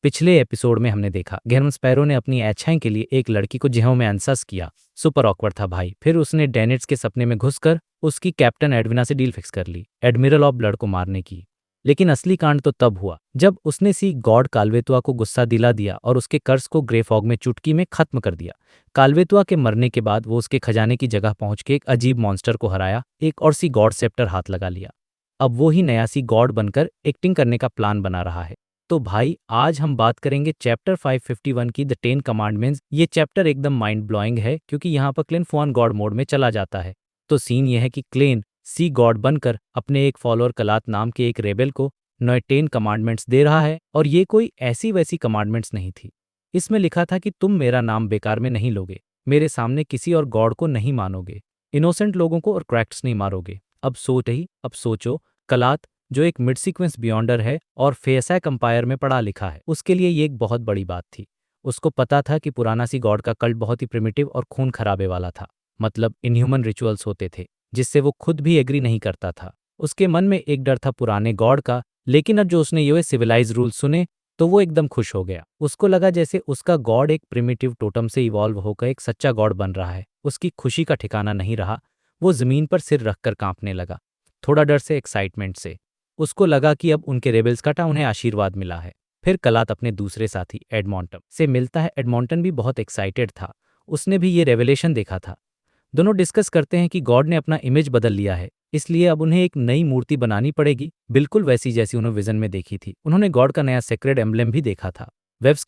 पिछले एपिसोड में हमने देखा गेहरमन स्पैरो ने अपनी अच्छाई के लिए एक लड़की को जेहों में अनसस किया। सुपर ऑकवर्ड था भाई। फिर उसने डेनिट्स के सपने में घुसकर उसकी कैप्टन एडविना से डील फिक्स कर ली, एडमिरल ऑफ ब्लड को मारने की। लेकिन असली कांड तो तब हुआ जब उसने सी गॉड काल्वेतुआ को गुस्सा दिला दिया और उसके कर्ज को ग्रे फॉग में चुटकी में खत्म कर दिया। काल्वेतुआ के मरने के बाद वो उसके खजाने की जगह पहुंच के एक अजीब मॉन्स्टर को हराया, एक और सी गॉड सेप्टर हाथ लगा लिया। अब वो ही नया सी गॉड बनकर एक्टिंग करने का प्लान बना रहा है। तो भाई आज हम बात करेंगे चैप्टर 551 की द 10 कमांडमेंट्स। ये चैप्टर एकदम माइंड ब्लोइंग है क्योंकि यहाँ पर क्लेन फुआन गॉड मोड में चला जाता है। तो सीन ये है कि क्लेन सी गॉड बनकर अपने एक फॉलोअर कलात नाम के एक रेबेल को नए 10 कमांडमेंट्स दे रहा है। और ये कोई ऐसी वैसी कमांडमेंट्स नहीं थी। इसमें लिखा था कि तुम मेरा नाम बेकार में नहीं लोगे, मेरे सामने किसी और गॉड को नहीं मानोगे, इनोसेंट लोगों को और क्रैक्ट्स नहीं मारोगे। अब सोचो कलात जो एक मिड सीक्वेंस बियॉन्डर है और फेसाक कंपायर में पढ़ा लिखा है, उसके लिए ये एक बहुत बड़ी बात थी। उसको पता था कि पुराना सी गॉड का कल्ट बहुत ही प्रिमिटिव और खून खराबे वाला था। मतलब इनह्यूमन रिचुअल्स होते थे जिससे वो खुद भी एग्री नहीं करता था। उसके मन में एक डर था पुराने गॉड का। लेकिन अब जो उसने ये सिविलाइज रूल सुने तो वो एकदम खुश हो गया। उसको लगा जैसे उसका गॉड एक प्रिमिटिव टोटम से इवॉल्व होकर एक सच्चा गॉड बन रहा है। उसकी खुशी का ठिकाना नहीं रहा। वो जमीन पर सिर रखकर कांपने लगा, थोड़ा डर से, एक्साइटमेंट से। उसको लगा कि अब उनके रेबल्स का उन्हें आशीर्वाद मिला है। फिर कलात अपने दूसरे साथी एडमॉन्टन से मिलता है। एडमॉन्टन भी बहुत एक्साइटेड था, उसने भी ये रेवलेशन देखा था। दोनों डिस्कस करते हैं कि गॉड ने अपना इमेज बदल लिया है, इसलिए अब उन्हें एक नई मूर्ति बनानी पड़ेगी, बिल्कुल वैसी जैसी उन्होंने विजन में देखी थी। उन्होंने गॉड का नया सेक्रेड एम्ब्लेम भी देखा था, वेव्स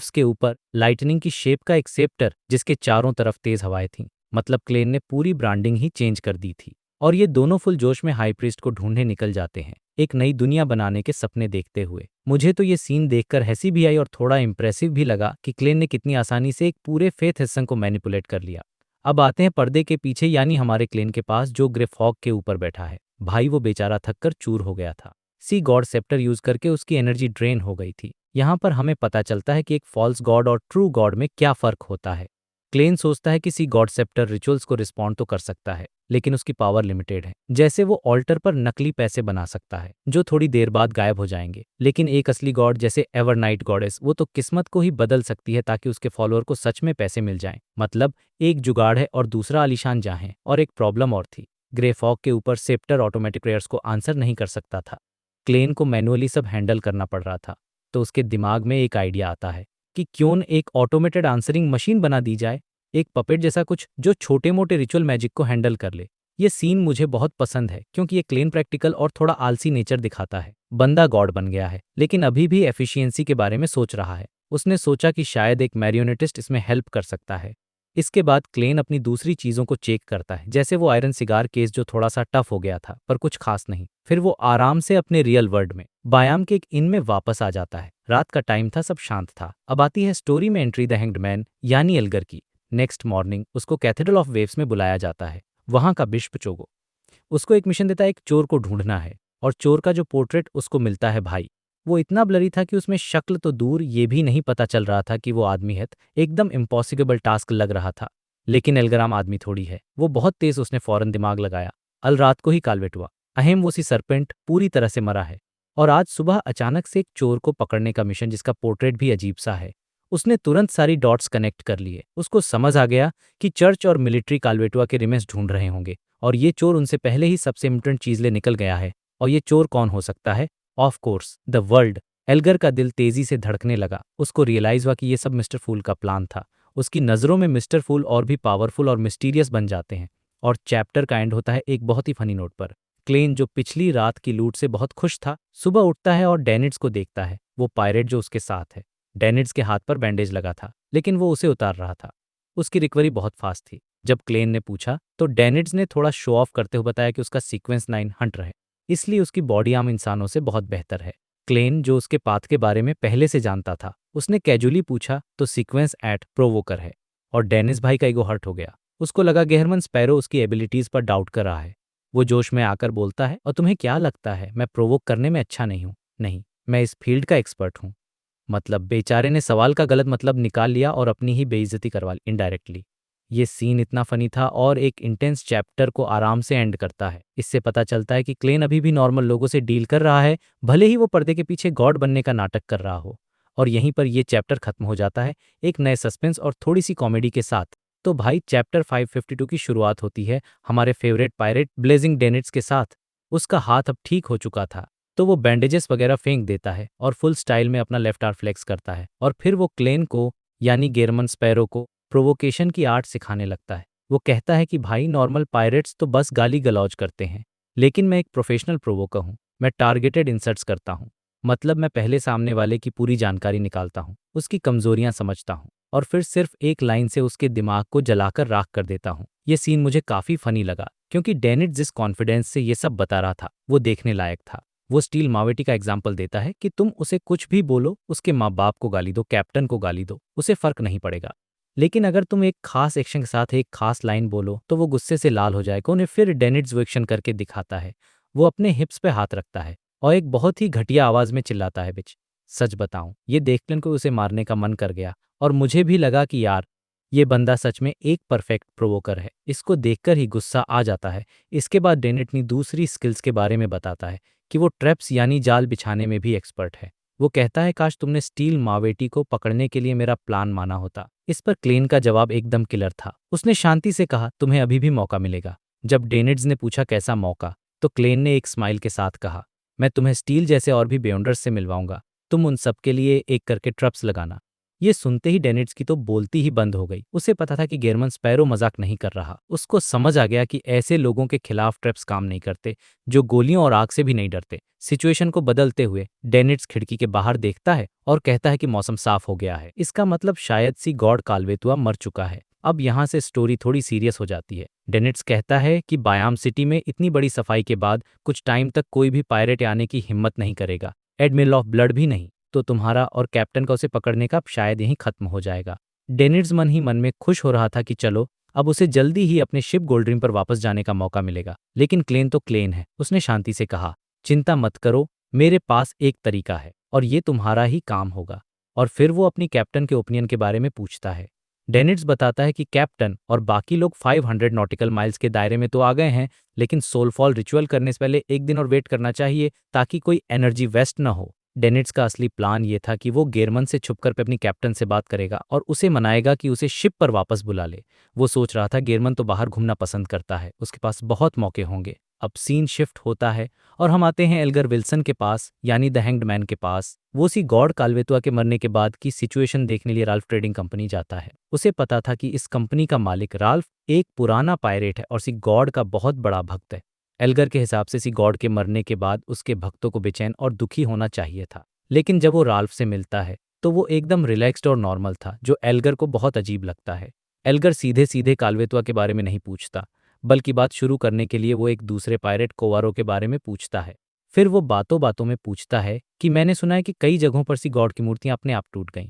के ऊपर लाइटनिंग की शेप का एक सेप्टर जिसके चारों तरफ तेज हवाएं थीं। मतलब क्लेन ने पूरी ब्रांडिंग ही चेंज कर दी थी। और ये दोनों फुल जोश में हाई प्रीस्ट को ढूंढने निकल जाते हैं, एक नई दुनिया बनाने के सपने देखते हुए। मुझे तो ये सीन देखकर हंसी भी आई और थोड़ा इंप्रेसिव भी लगा कि क्लेन ने कितनी आसानी से एक पूरे फेथ हिस्सं को मैनिपुलेट कर लिया। अब आते हैं पर्दे के पीछे, यानी हमारे क्लेन के पास जो ग्रे फॉग के ऊपर बैठा है। भाई वो बेचारा थककर चूर हो गया था। सी गॉड सेप्टर यूज करके उसकी एनर्जी ड्रेन हो गई थी। यहाँ पर हमें पता चलता है कि एक फॉल्स गॉड और ट्रू गॉड में क्या फर्क होता है। क्लेन सोचता है कि सी गॉड सेप्टर रिचुअल्स को रिस्पॉन्ड तो कर सकता है, लेकिन उसकी पावर लिमिटेड है। जैसे वो ऑल्टर पर नकली पैसे बना सकता है जो थोड़ी देर बाद गायब हो जाएंगे। लेकिन एक असली गॉड जैसे एवरनाइट गॉडेस, वो तो किस्मत को ही बदल सकती है ताकि उसके फॉलोअर को सच में पैसे मिल जाएं। मतलब एक जुगाड़ है और दूसरा आलीशान जहां। और एक प्रॉब्लम और थी, ग्रे फॉग के ऊपर सेप्टर ऑटोमेटिक प्रेयर्स को आंसर नहीं कर सकता था। क्लेन को मैनुअली सब हैंडल करना पड़ रहा था। तो उसके दिमाग में एक आइडिया आता है कि क्यों न एक ऑटोमेटेड आंसरिंग मशीन बना दी जाए, एक पपेट जैसा कुछ जो छोटे मोटे रिचुअल मैजिक को हैंडल कर ले। ये सीन मुझे बहुत पसंद है क्योंकि ये क्लेन प्रैक्टिकल और थोड़ा आलसी नेचर दिखाता है। बंदा गॉड बन गया है लेकिन अभी भी एफिशिएंसी के बारे में सोच रहा है। उसने सोचा कि शायद एक मैरियोनेटिस्ट इसमें हेल्प कर सकता है। इसके बाद क्लेन अपनी दूसरी चीजों को चेक करता है, जैसे वो आयरन सिगार केस जो थोड़ा सा टफ हो गया था पर कुछ खास नहीं। फिर वो आराम से अपने रियल वर्ल्ड में बायाम के एक इन में वापस आ जाता है। रात का टाइम था, सब शांत था। अब आती है स्टोरी में एंट्री द हैंग्ड मैन यानी एल्गर की। नेक्स्ट मॉर्निंग उसको कैथेड्रल ऑफ वेव्स में बुलाया जाता है। वहां का बिशप चोगो उसको एक मिशन देता है, एक चोर को ढूंढना है। और चोर का जो पोर्ट्रेट उसको मिलता है भाई, वो इतना ब्लरी था कि उसमें शक्ल तो दूर ये भी नहीं पता चल रहा था कि वो आदमी है। एकदम इम्पॉसिबल टास्क लग रहा था। लेकिन एल्गराम आदमी थोड़ी है, वो बहुत तेज, उसने फौरन दिमाग लगाया। अल रात को ही कालवेट हुआ, अहम वो सी सरपेंट पूरी तरह से मरा है। और आज सुबह अचानक से एक चोर को पकड़ने का मिशन जिसका पोर्ट्रेट भी अजीब सा है। उसने तुरंत सारी डॉट्स कनेक्ट कर लिए। उसको समझ आ गया कि चर्च और मिलिट्री काल्वेटुआ के रिमेस ढूंढ रहे होंगे और ये चोर उनसे पहले ही सबसे इम्पोर्टेंट चीज ले निकल गया है। और ये चोर कौन हो सकता है? Of course the world. Elgar का दिल तेजी से धड़कने लगा। उसको रियलाइज हुआ कि ये सब मिस्टर फूल का प्लान था। उसकी नज़रों में मिस्टर फूल और भी पावरफुल और मिस्टीरियस बन जाते हैं। और चैप्टर का एंड होता है एक बहुत ही फनी नोट पर। क्लेन जो पिछली रात की लूट से बहुत खुश था, सुबह उठता है और डेनिट्स को देखता है, वो पायरेट जो उसके साथ है। डेनिट्स के हाथ पर बैंडेज लगा था लेकिन वो उसे उतार रहा था। उसकी रिकवरी बहुत फास्ट थी। जब क्लेन ने पूछा तो डेनिट्स ने थोड़ा शो ऑफ करते हुए बताया कि उसका सीक्वेंस 9 हंटर है, इसलिए उसकी बॉडी आम इंसानों से बहुत बेहतर है। क्लेन जो उसके पाथ के बारे में पहले से जानता था, उसने कैजुअली पूछा तो सीक्वेंस एट प्रोवोकर है। और डेनिस भाई का ईगो हर्ट हो गया। उसको लगा गेहरमन स्पैरो उसकी एबिलिटीज पर डाउट कर रहा है। वो जोश में आकर बोलता है, और तुम्हें क्या लगता है मैं प्रोवोक करने में अच्छा नहीं हूँ? नहीं, मैं इस फील्ड का एक्सपर्ट हूँ। मतलब बेचारे ने सवाल का गलत मतलब निकाल लिया और अपनी ही बेइज्जती करवा ली इनडायरेक्टली। ये सीन इतना फनी था और एक इंटेंस चैप्टर को आराम से एंड करता है। इससे पता चलता है कि क्लेन अभी भी नॉर्मल लोगों से डील कर रहा है, भले ही वो पर्दे के पीछे गॉड बनने का नाटक कर रहा हो। और यहीं पर ये चैप्टर खत्म हो जाता है, एक नए सस्पेंस और थोड़ी सी कॉमेडी के साथ। तो भाई चैप्टर 552 की शुरुआत होती है हमारे फेवरेट पायरेट ब्लेजिंग डेनिट्स के साथ। उसका हाथ अब ठीक हो चुका था, तो वो बैंडेजेस वगैरह फेंक देता है और फुल स्टाइल में अपना लेफ्ट आर्म फ्लेक्स करता है, और फिर वो क्लेन को यानी गेरमन स्पैरो को प्रोवोकेशन की आर्ट सिखाने लगता है। वो कहता है कि भाई नॉर्मल पायरेट्स तो बस गाली गलौज करते हैं, लेकिन मैं एक प्रोफेशनल प्रोवोकर हूँ। मैं टारगेटेड इंसर्ट्स करता हूँ, मतलब मैं पहले सामने वाले की पूरी जानकारी निकालता हूँ, उसकी कमजोरियां समझता हूँ और फिर सिर्फ एक लाइन से उसके दिमाग को जलाकर राख कर देता हूँ। ये सीन मुझे काफी फनी लगा क्योंकि डेनिट जिस कॉन्फिडेंस से ये सब बता रहा था वो देखने लायक था। वो स्टील मावेटी का एग्जाम्पल देता है कि तुम उसे कुछ भी बोलो, उसके माँ बाप को गाली दो, कैप्टन को गाली दो, उसे फर्क नहीं पड़ेगा। लेकिन अगर तुम एक खास एक्शन के साथ एक खास लाइन बोलो तो वो गुस्से से लाल हो जाएगा। उन्हें फिर डेनिट्स वो एक्शन करके दिखाता है। वो अपने हिप्स पे हाथ रखता है और एक बहुत ही घटिया आवाज में चिल्लाता है, बिच। सच बताऊं, ये देखकर को उसे मारने का मन कर गया और मुझे भी लगा कि यार ये बंदा सच में एक परफेक्ट प्रोवोकर है। इसको देखकर ही गुस्सा आ जाता है। इसके बाद डेनिट ने दूसरी स्किल्स के बारे में बताता है कि वो ट्रैप्स यानी जाल बिछाने में भी एक्सपर्ट है। वो कहता है काश तुमने स्टील मावेटी को पकड़ने के लिए मेरा प्लान माना होता। इस पर क्लेन का जवाब एकदम किलर था। उसने शांति से कहा तुम्हें अभी भी मौका मिलेगा। जब डेनिट्स ने पूछा कैसा मौका, तो क्लेन ने एक स्माइल के साथ कहा मैं तुम्हें स्टील जैसे और भी बेउंडर्स से मिलवाऊंगा। तुम उन सब के लिए एक करके ट्रप्स लगाना। ये सुनते ही डेनिट्स की तो बोलती ही बंद हो गई। उसे पता था कि गेरमन स्पैरो मजाक नहीं कर रहा। उसको समझ आ गया कि ऐसे लोगों के खिलाफ ट्रैप्स काम नहीं करते जो गोलियों और आग से भी नहीं डरते। सिचुएशन को बदलते हुए डेनिट्स खिड़की के बाहर देखता है और कहता है कि मौसम साफ हो गया है। इसका मतलब शायद सी गॉड काल्वेतुआ मर चुका है। अब यहाँ से स्टोरी थोड़ी सीरियस हो जाती है। डेनिट्स कहता है कि बायाम सिटी में इतनी बड़ी सफाई के बाद कुछ टाइम तक कोई भी पायरेट आने की हिम्मत नहीं करेगा, एडमिरल ऑफ ब्लड भी नहीं। तो तुम्हारा और कैप्टन का उसे पकड़ने का शायद यहीं खत्म हो जाएगा। डेनिट्स मन ही मन में खुश हो रहा था कि चलो अब उसे जल्दी ही अपने शिप गोल्ड्रीम पर वापस जाने का मौका मिलेगा। लेकिन क्लेन तो क्लेन है। उसने शांति से कहा चिंता मत करो, मेरे पास एक तरीका है और ये तुम्हारा ही काम होगा। और फिर वो अपनी कैप्टन के ओपिनियन के बारे में पूछता है। डेनिट्स बताता है कि कैप्टन और बाकी लोग 500 नॉटिकल माइल्स के दायरे में तो आ गए हैं, लेकिन सोलफॉल रिचुअल करने से पहले एक दिन और वेट करना चाहिए ताकि कोई एनर्जी वेस्ट ना हो। डेनिट्स का असली प्लान ये था कि वो गेरमन से छुपकर अपनी कैप्टन से बात करेगा और उसे मनाएगा कि उसे शिप पर वापस बुला ले। वो सोच रहा था गेरमन तो बाहर घूमना पसंद करता है, उसके पास बहुत मौके होंगे। अब सीन शिफ्ट होता है और हम आते हैं एल्गर विल्सन के पास यानी द हैंग्ड मैन के पास। वो सी गॉड काल्वेतुआ के मरने के बाद की सिचुएशन देखने लिए राल्फ ट्रेडिंग कंपनी जाता है। उसे पता था कि इस कंपनी का मालिक राल्फ एक पुराना पायरेट है और सी गॉड का बहुत बड़ा भक्त है। एल्गर के हिसाब से सी गॉड के मरने के बाद उसके भक्तों को बेचैन और दुखी होना चाहिए था। लेकिन जब वो राल्फ से मिलता है तो वो एकदम रिलैक्स्ड और नॉर्मल था, जो एल्गर को बहुत अजीब लगता है। एल्गर सीधे सीधे काल्वेतुआ के बारे में नहीं पूछता, बल्कि बात शुरू करने के लिए वो एक दूसरे पायरेट कोवारो के बारे में पूछता है। फिर वो बातों बातों में पूछता है कि मैंने सुना है कि कई जगहों पर सी गॉड की मूर्तियां अपने आप टूट गईं।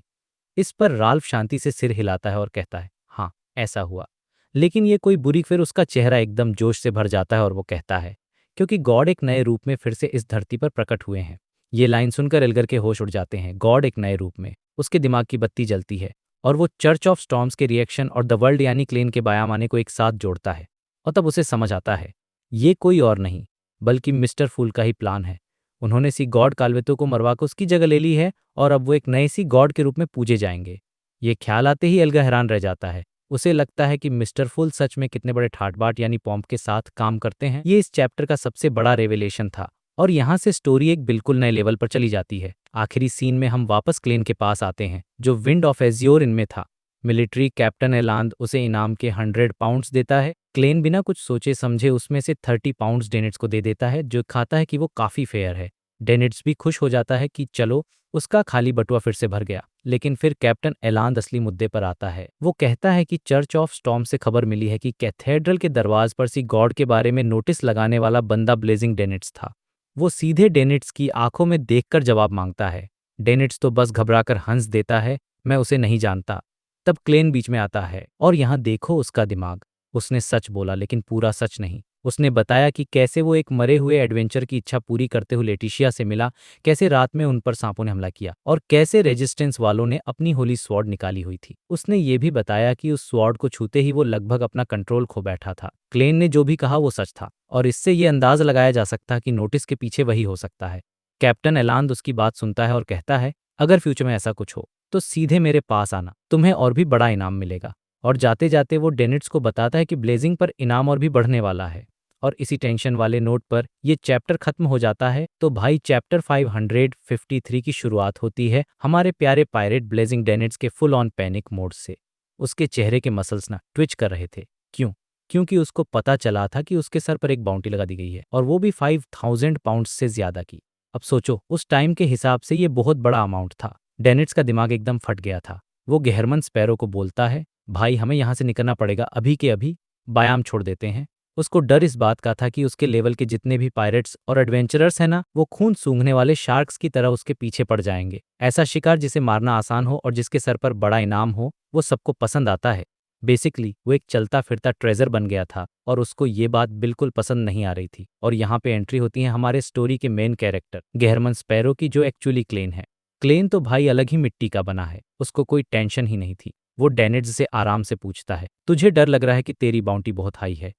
इस पर राल्फ शांति से सिर हिलाता है और कहता है हाँ ऐसा हुआ, लेकिन ये कोई बुरी। फिर उसका चेहरा एकदम जोश से भर जाता है और वो कहता है क्योंकि गॉड एक नए रूप में फिर से इस धरती पर प्रकट हुए हैं। ये लाइन सुनकर एल्गर के होश उड़ जाते हैं। गॉड एक नए रूप में, उसके दिमाग की बत्ती जलती है और वो चर्च ऑफ स्टॉर्म्स के रिएक्शन और द वर्ल्ड यानी क्लेन के बयान आने को एक साथ जोड़ता है। और तब उसे समझ आता है ये कोई और नहीं बल्कि मिस्टर फूल का ही प्लान है। उन्होंने सी गॉड काल्वेतो को मरवा कर उसकी जगह ले ली है और अब वो एक नए सी गॉड के रूप में पूजे जाएंगे। ये ख्याल आते ही एल्गा हैरान रह जाता है। उसे लगता है कि मिस्टर फुल सच में कितने बड़े ठाटबाट यानी पॉम्प के साथ काम करते हैं। ये इस चैप्टर का सबसे बड़ा रेवेलेशन था और यहाँ से स्टोरी एक बिल्कुल नए लेवल पर चली जाती है। आखिरी सीन में हम वापस क्लेन के पास आते हैं जो विंड ऑफ एजियोर इनमें था। मिलिट्री कैप्टन एलांद उसे इनाम के 100 पाउंड्स देता है। क्लेन बिना कुछ सोचे समझे उसमें से 30 पाउंड्स डेनिट्स को दे देता है, जो खाता है कि वो काफ़ी फेयर है। डेनिट्स भी खुश हो जाता है कि चलो उसका खाली बटुआ फिर से भर गया। लेकिन फिर कैप्टन एलांद असली मुद्दे पर आता है। वो कहता है कि चर्च ऑफ स्टॉर्म से खबर मिली है कि कैथेड्रल के दरवाजे पर सी गॉड के बारे में नोटिस लगाने वाला बंदा ब्लेजिंग डेनिट्स था। वो सीधे डेनिट्स की आंखों में देखकर जवाब मांगता है। डेनिट्स तो बस घबराकर हंस देता है, मैं उसे नहीं जानता। तब क्लेन बीच में आता है और यहाँ देखो उसका दिमाग। उसने सच बोला, लेकिन पूरा सच नहीं। उसने बताया कि कैसे वो एक मरे हुए एडवेंचर की इच्छा पूरी करते हुए लेटिशिया से मिला, कैसे रात में उन पर सांपों ने हमला किया और कैसे रेजिस्टेंस वालों ने अपनी होली स्वॉर्ड निकाली हुई थी। उसने ये भी बताया कि उस स्वॉर्ड को छूते ही वो लगभग अपना कंट्रोल खो बैठा था। क्लेन ने जो भी कहा वो सच था और इससे ये अंदाज लगाया जा सकता है कि नोटिस के पीछे वही हो सकता है। कैप्टन एलांद उसकी बात सुनता है और कहता है अगर फ्यूचर में ऐसा कुछ हो तो सीधे मेरे पास आना, तुम्हें और भी बड़ा इनाम मिलेगा। और जाते जाते वो डेनिट्स को बताता है कि ब्लेजिंग पर इनाम और भी बढ़ने वाला है। और इसी टेंशन वाले नोट पर ये चैप्टर खत्म हो जाता है। तो भाई चैप्टर 553 की शुरुआत होती है हमारे प्यारे पायरेट ब्लेजिंग डेनिट्स के फुल ऑन पैनिक मोड से। उसके चेहरे के मसल्स ना ट्विच कर रहे थे। क्यों? क्योंकि उसको पता चला था कि उसके सर पर एक बाउंटी लगा दी गई है, और वो भी 5000 पाउंड से ज्यादा की। अब सोचो, उस टाइम के हिसाब से ये बहुत बड़ा अमाउंट था। डेनिट्स का दिमाग एकदम फट गया था। वो गेहरमन स्पैरो को बोलता है, भाई हमें यहाँ से निकलना पड़ेगा अभी के अभी, बायाम छोड़ देते हैं। उसको डर इस बात का था कि उसके लेवल के जितने भी पायरेट्स और एडवेंचरर्स हैं ना, वो खून सूंघने वाले शार्क्स की तरह उसके पीछे पड़ जाएंगे। ऐसा शिकार जिसे मारना आसान हो और जिसके सर पर बड़ा इनाम हो, वो सबको पसंद आता है। बेसिकली वो एक चलता फिरता ट्रेजर बन गया था, और उसको ये बात बिल्कुल पसंद नहीं आ रही थी। और यहाँ पे एंट्री होती है हमारे स्टोरी के मेन कैरेक्टर गेहरमन स्पैरो की, जो एक्चुअली क्लेन है। क्लेन तो भाई अलग ही मिट्टी का बना है, उसको कोई टेंशन ही नहीं थी। वो डेनिड्स से आराम से पूछता है, तुझे डर लग रहा है कि तेरी बाउंटी बहुत हाई है?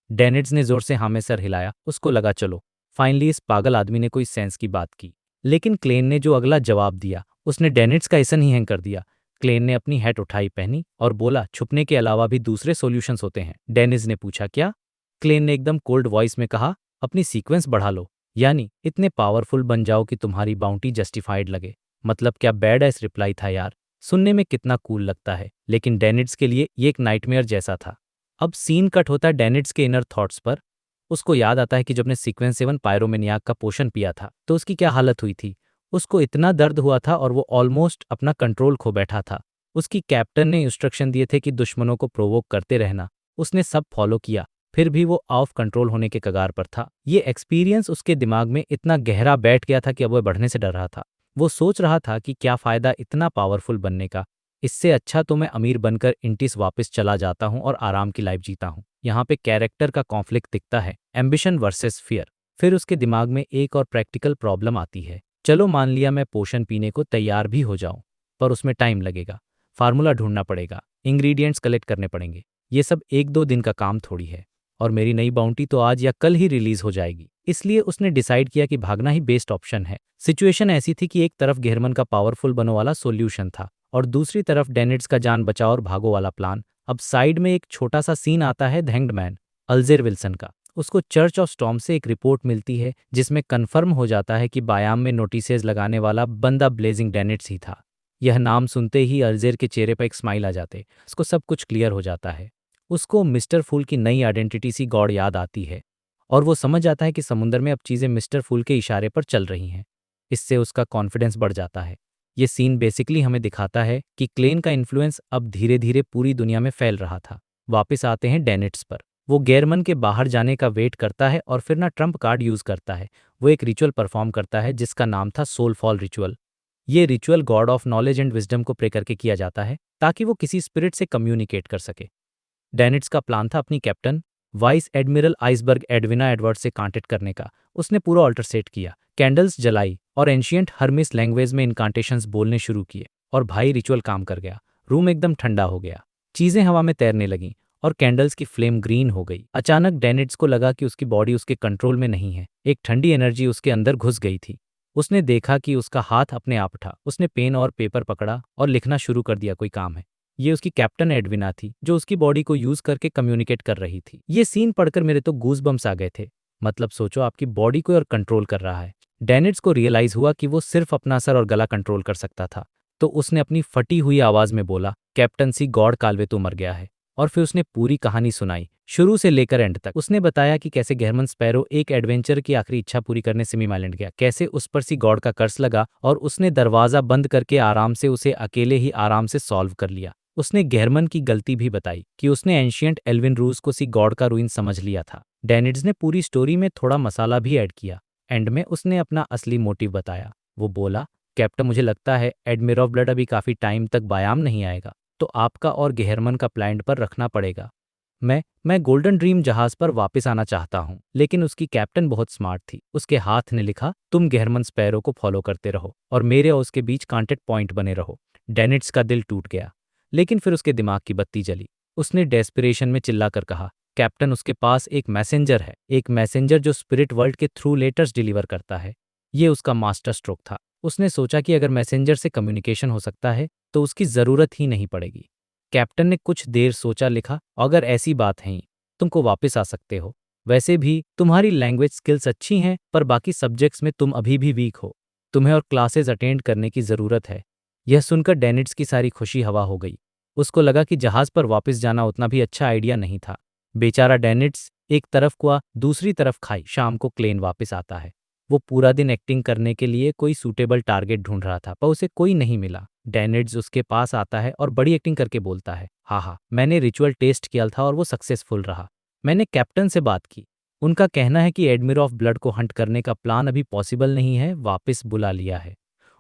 डेनिड्स ने जोर से हाँ में सर हिलाया। उसको लगा चलो फाइनली इस पागल आदमी ने कोई सेंस की बात की। लेकिन क्लेन ने जो अगला जवाब दिया, उसने डेनिड्स का ऐसा ही हैंग कर दिया। क्लेन ने अपनी हैट उठाई पहनी और बोला, छुपने के अलावा भी दूसरे सॉल्यूशंस होते हैं। डेनिस ने पूछा, क्या? क्लेन ने एकदम कोल्ड वॉइस में कहा, अपनी सीक्वेंस बढ़ा लो, यानी इतने पावरफुल बन जाओ कि तुम्हारी बाउंटी जस्टिफाइड लगे। मतलब क्या बैड एस रिप्लाई था यार। सुनने में कितना कूल लगता है, लेकिन डेनिड्स के लिए ये एक नाइटमेयर जैसा था। अब सीन कट होता है डेनिड्स के इनर थॉट्स पर। उसको याद आता है कि जब ने सीक्वेंस 7 पायरोमेनियाक का पोषण पिया था तो उसकी क्या हालत हुई थी। उसको इतना दर्द हुआ था और वो ऑलमोस्ट अपना कंट्रोल खो बैठा था। उसकी कैप्टन ने इंस्ट्रक्शन दिए थे कि दुश्मनों को प्रोवोक करते रहना। उसने सब फॉलो किया, फिर भी वो ऑफ कंट्रोल होने के कगार पर था। ये एक्सपीरियंस उसके दिमाग में इतना गहरा बैठ गया था कि अब वह बढ़ने से डर रहा था। वो सोच रहा था कि क्या फ़ायदा इतना पावरफुल बनने का, इससे अच्छा तो मैं अमीर बनकर इंटिस वापस चला जाता हूँ और आराम की लाइफ जीता हूँ। यहाँ पे कैरेक्टर का कॉन्फ्लिक्ट दिखता है, एम्बिशन वर्सेस फियर। फिर उसके दिमाग में एक और प्रैक्टिकल प्रॉब्लम आती है। चलो मान लिया मैं पोषण पीने को तैयार भी हो जाऊं, पर उसमें टाइम लगेगा, फार्मूला ढूंढना पड़ेगा, इंग्रेडिएंट्स कलेक्ट करने पड़ेंगे। ये सब एक दो दिन का काम थोड़ी है, और मेरी नई बाउंटी तो आज या कल ही रिलीज हो जाएगी। इसलिए उसने डिसाइड किया कि भागना ही बेस्ट ऑप्शन है। सिचुएशन ऐसी थी कि एक तरफ गेहरमन का पावरफुल बनो वाला सोल्यूशन था, और दूसरी तरफ डेनिड्स का जान बचाओ और भागो वाला प्लान। अब साइड में एक छोटा सा सीन आता है द हैंग्ड मैन अल्जेर विल्सन का। उसको चर्च ऑफ स्टॉर्म से एक रिपोर्ट मिलती है जिसमें कन्फर्म हो जाता है कि बायाम में नोटिसेज लगाने वाला बंदा ब्लेजिंग डेनिट्स ही था। यह नाम सुनते ही अल्जेर के चेहरे पर एक स्माइल आ जाते, उसको सब कुछ क्लियर हो जाता है। उसको मिस्टर फूल की नई आइडेंटिटी सी गॉड याद आती है, और वो समझ आता है कि समुंदर में अब चीज़ें मिस्टर फूल के इशारे पर चल रही हैं। इससे उसका कॉन्फिडेंस बढ़ जाता है। ये सीन बेसिकली हमें दिखाता है कि क्लेन का इन्फ्लुएंस अब धीरे धीरे पूरी दुनिया में फैल रहा था। वापस आते हैं डेनिट्स पर। वो गेरमन के बाहर जाने का वेट करता है और फिर ना ट्रम्प कार्ड यूज करता है। वो एक रिचुअल परफॉर्म करता है जिसका नाम था सोल फॉल रिचुअल। ये ritual God of knowledge and wisdom को प्रे करके किया जाता है ताकि वो किसी स्पिरिट से कम्युनिकेट कर सके। डेनिट्स का प्लान था अपनी captain vice admiral iceberg Edwina Edward से कांटेक्ट करने का। उसने पूरा ऑल्टर सेट किया, कैंडल्स जलाई और एंशियंट हर्मिस लैंग्वेज में इनकांटेशंस बोलने शुरू किए, और भाई रिचुअल काम कर गया। रूम एकदम ठंडा हो गया, चीजें हवा में तैरने लगीं और कैंडल्स की फ्लेम ग्रीन हो गई। अचानक डेनिट्स को लगा कि उसकी बॉडी उसके कंट्रोल में नहीं है। एक ठंडी एनर्जी उसके अंदर घुस गई थी। उसने देखा कि उसका हाथ अपने आप उठा। उसने पेन और पेपर पकड़ा और लिखना शुरू कर दिया, कोई काम है। ये उसकी कैप्टन एडविना थी जो उसकी बॉडी को यूज करके कम्युनिकेट कर रही थी। ये सीन पढ़कर मेरे तो गूज बम्स आ गए थे। मतलब सोचो, आपकी बॉडी को और कंट्रोल कर रहा है। डेनिट्स को रियलाइज हुआ कि वो सिर्फ अपना सर और गला कंट्रोल कर सकता था, तो उसने अपनी फटी हुई आवाज में बोला, कैप्टन सी गॉड कालवे तो मर गया है। और फिर उसने पूरी कहानी सुनाई, शुरू से लेकर एंड तक। उसने बताया कि कैसे गेहरमन स्पैरो एक एडवेंचर की आखिरी इच्छा पूरी करने सिमी आइलैंड गया, कैसे उस पर सी गॉड का कर्स लगा और उसने दरवाजा बंद करके आराम से उसे अकेले ही आराम से सॉल्व कर लिया। उसने गेहरमन की गलती भी बताई कि उसने एंशियंट एल्विन रूस को सी गॉड का रूइन समझ लिया था। डेनिड्स ने पूरी स्टोरी में थोड़ा मसाला भी ऐड किया। एंड में उसने अपना असली मोटिव बताया। वो बोला, कैप्टन मुझे लगता है एडमिरल ऑफ ब्लड अभी काफ़ी टाइम तक बायाम नहीं आएगा, तो आपका और गेहरमन का प्लान पर रखना पड़ेगा। मैं गोल्डन ड्रीम जहाज पर वापस आना चाहता हूँ। लेकिन उसकी कैप्टन बहुत स्मार्ट थी। उसके हाथ ने लिखा, तुम गेहरमन स्पैरो को फॉलो करते रहो और मेरे और उसके बीच कांटेक्ट पॉइंट बने रहो। डेनिट्स का दिल टूट गया, लेकिन फिर उसके दिमाग की बत्ती जली। उसने डेस्पिरेशन में चिल्लाकर कहा, कैप्टन उसके पास एक मैसेंजर है, एक मैसेंजर जो स्पिरिट वर्ल्ड के थ्रू लेटर्स डिलीवर करता है। ये उसका मास्टर स्ट्रोक था। उसने सोचा कि अगर मैसेंजर से कम्युनिकेशन हो सकता है तो उसकी ज़रूरत ही नहीं पड़ेगी। कैप्टन ने कुछ देर सोचा, लिखा, अगर ऐसी बात है तुमको वापस आ सकते हो। वैसे भी तुम्हारी लैंग्वेज स्किल्स अच्छी हैं, पर बाकी सब्जेक्ट्स में तुम अभी भी वीक हो। तुम्हें और क्लासेस अटेंड करने की ज़रूरत है। यह सुनकर डेनिट्स की सारी खुशी हवा हो गई। उसको लगा कि जहाज़ पर वापस जाना उतना भी अच्छा आइडिया नहीं था। बेचारा डेनिट्स एक तरफ कुआ दूसरी तरफ खाई। शाम को क्लेन वापस आता है। वो पूरा दिन एक्टिंग करने के लिए कोई सूटेबल टारगेट ढूंढ रहा था, पर उसे कोई नहीं मिला। डेनिट्स उसके पास आता है और बड़ी एक्टिंग करके बोलता है, हाँ हाँ, मैंने रिचुअल टेस्ट किया था और वो सक्सेसफुल रहा। मैंने कैप्टन से बात की। उनका कहना है कि एडमिरल ऑफ ब्लड को हंट करने का प्लान अभी पॉसिबल नहीं है, वापस बुला लिया है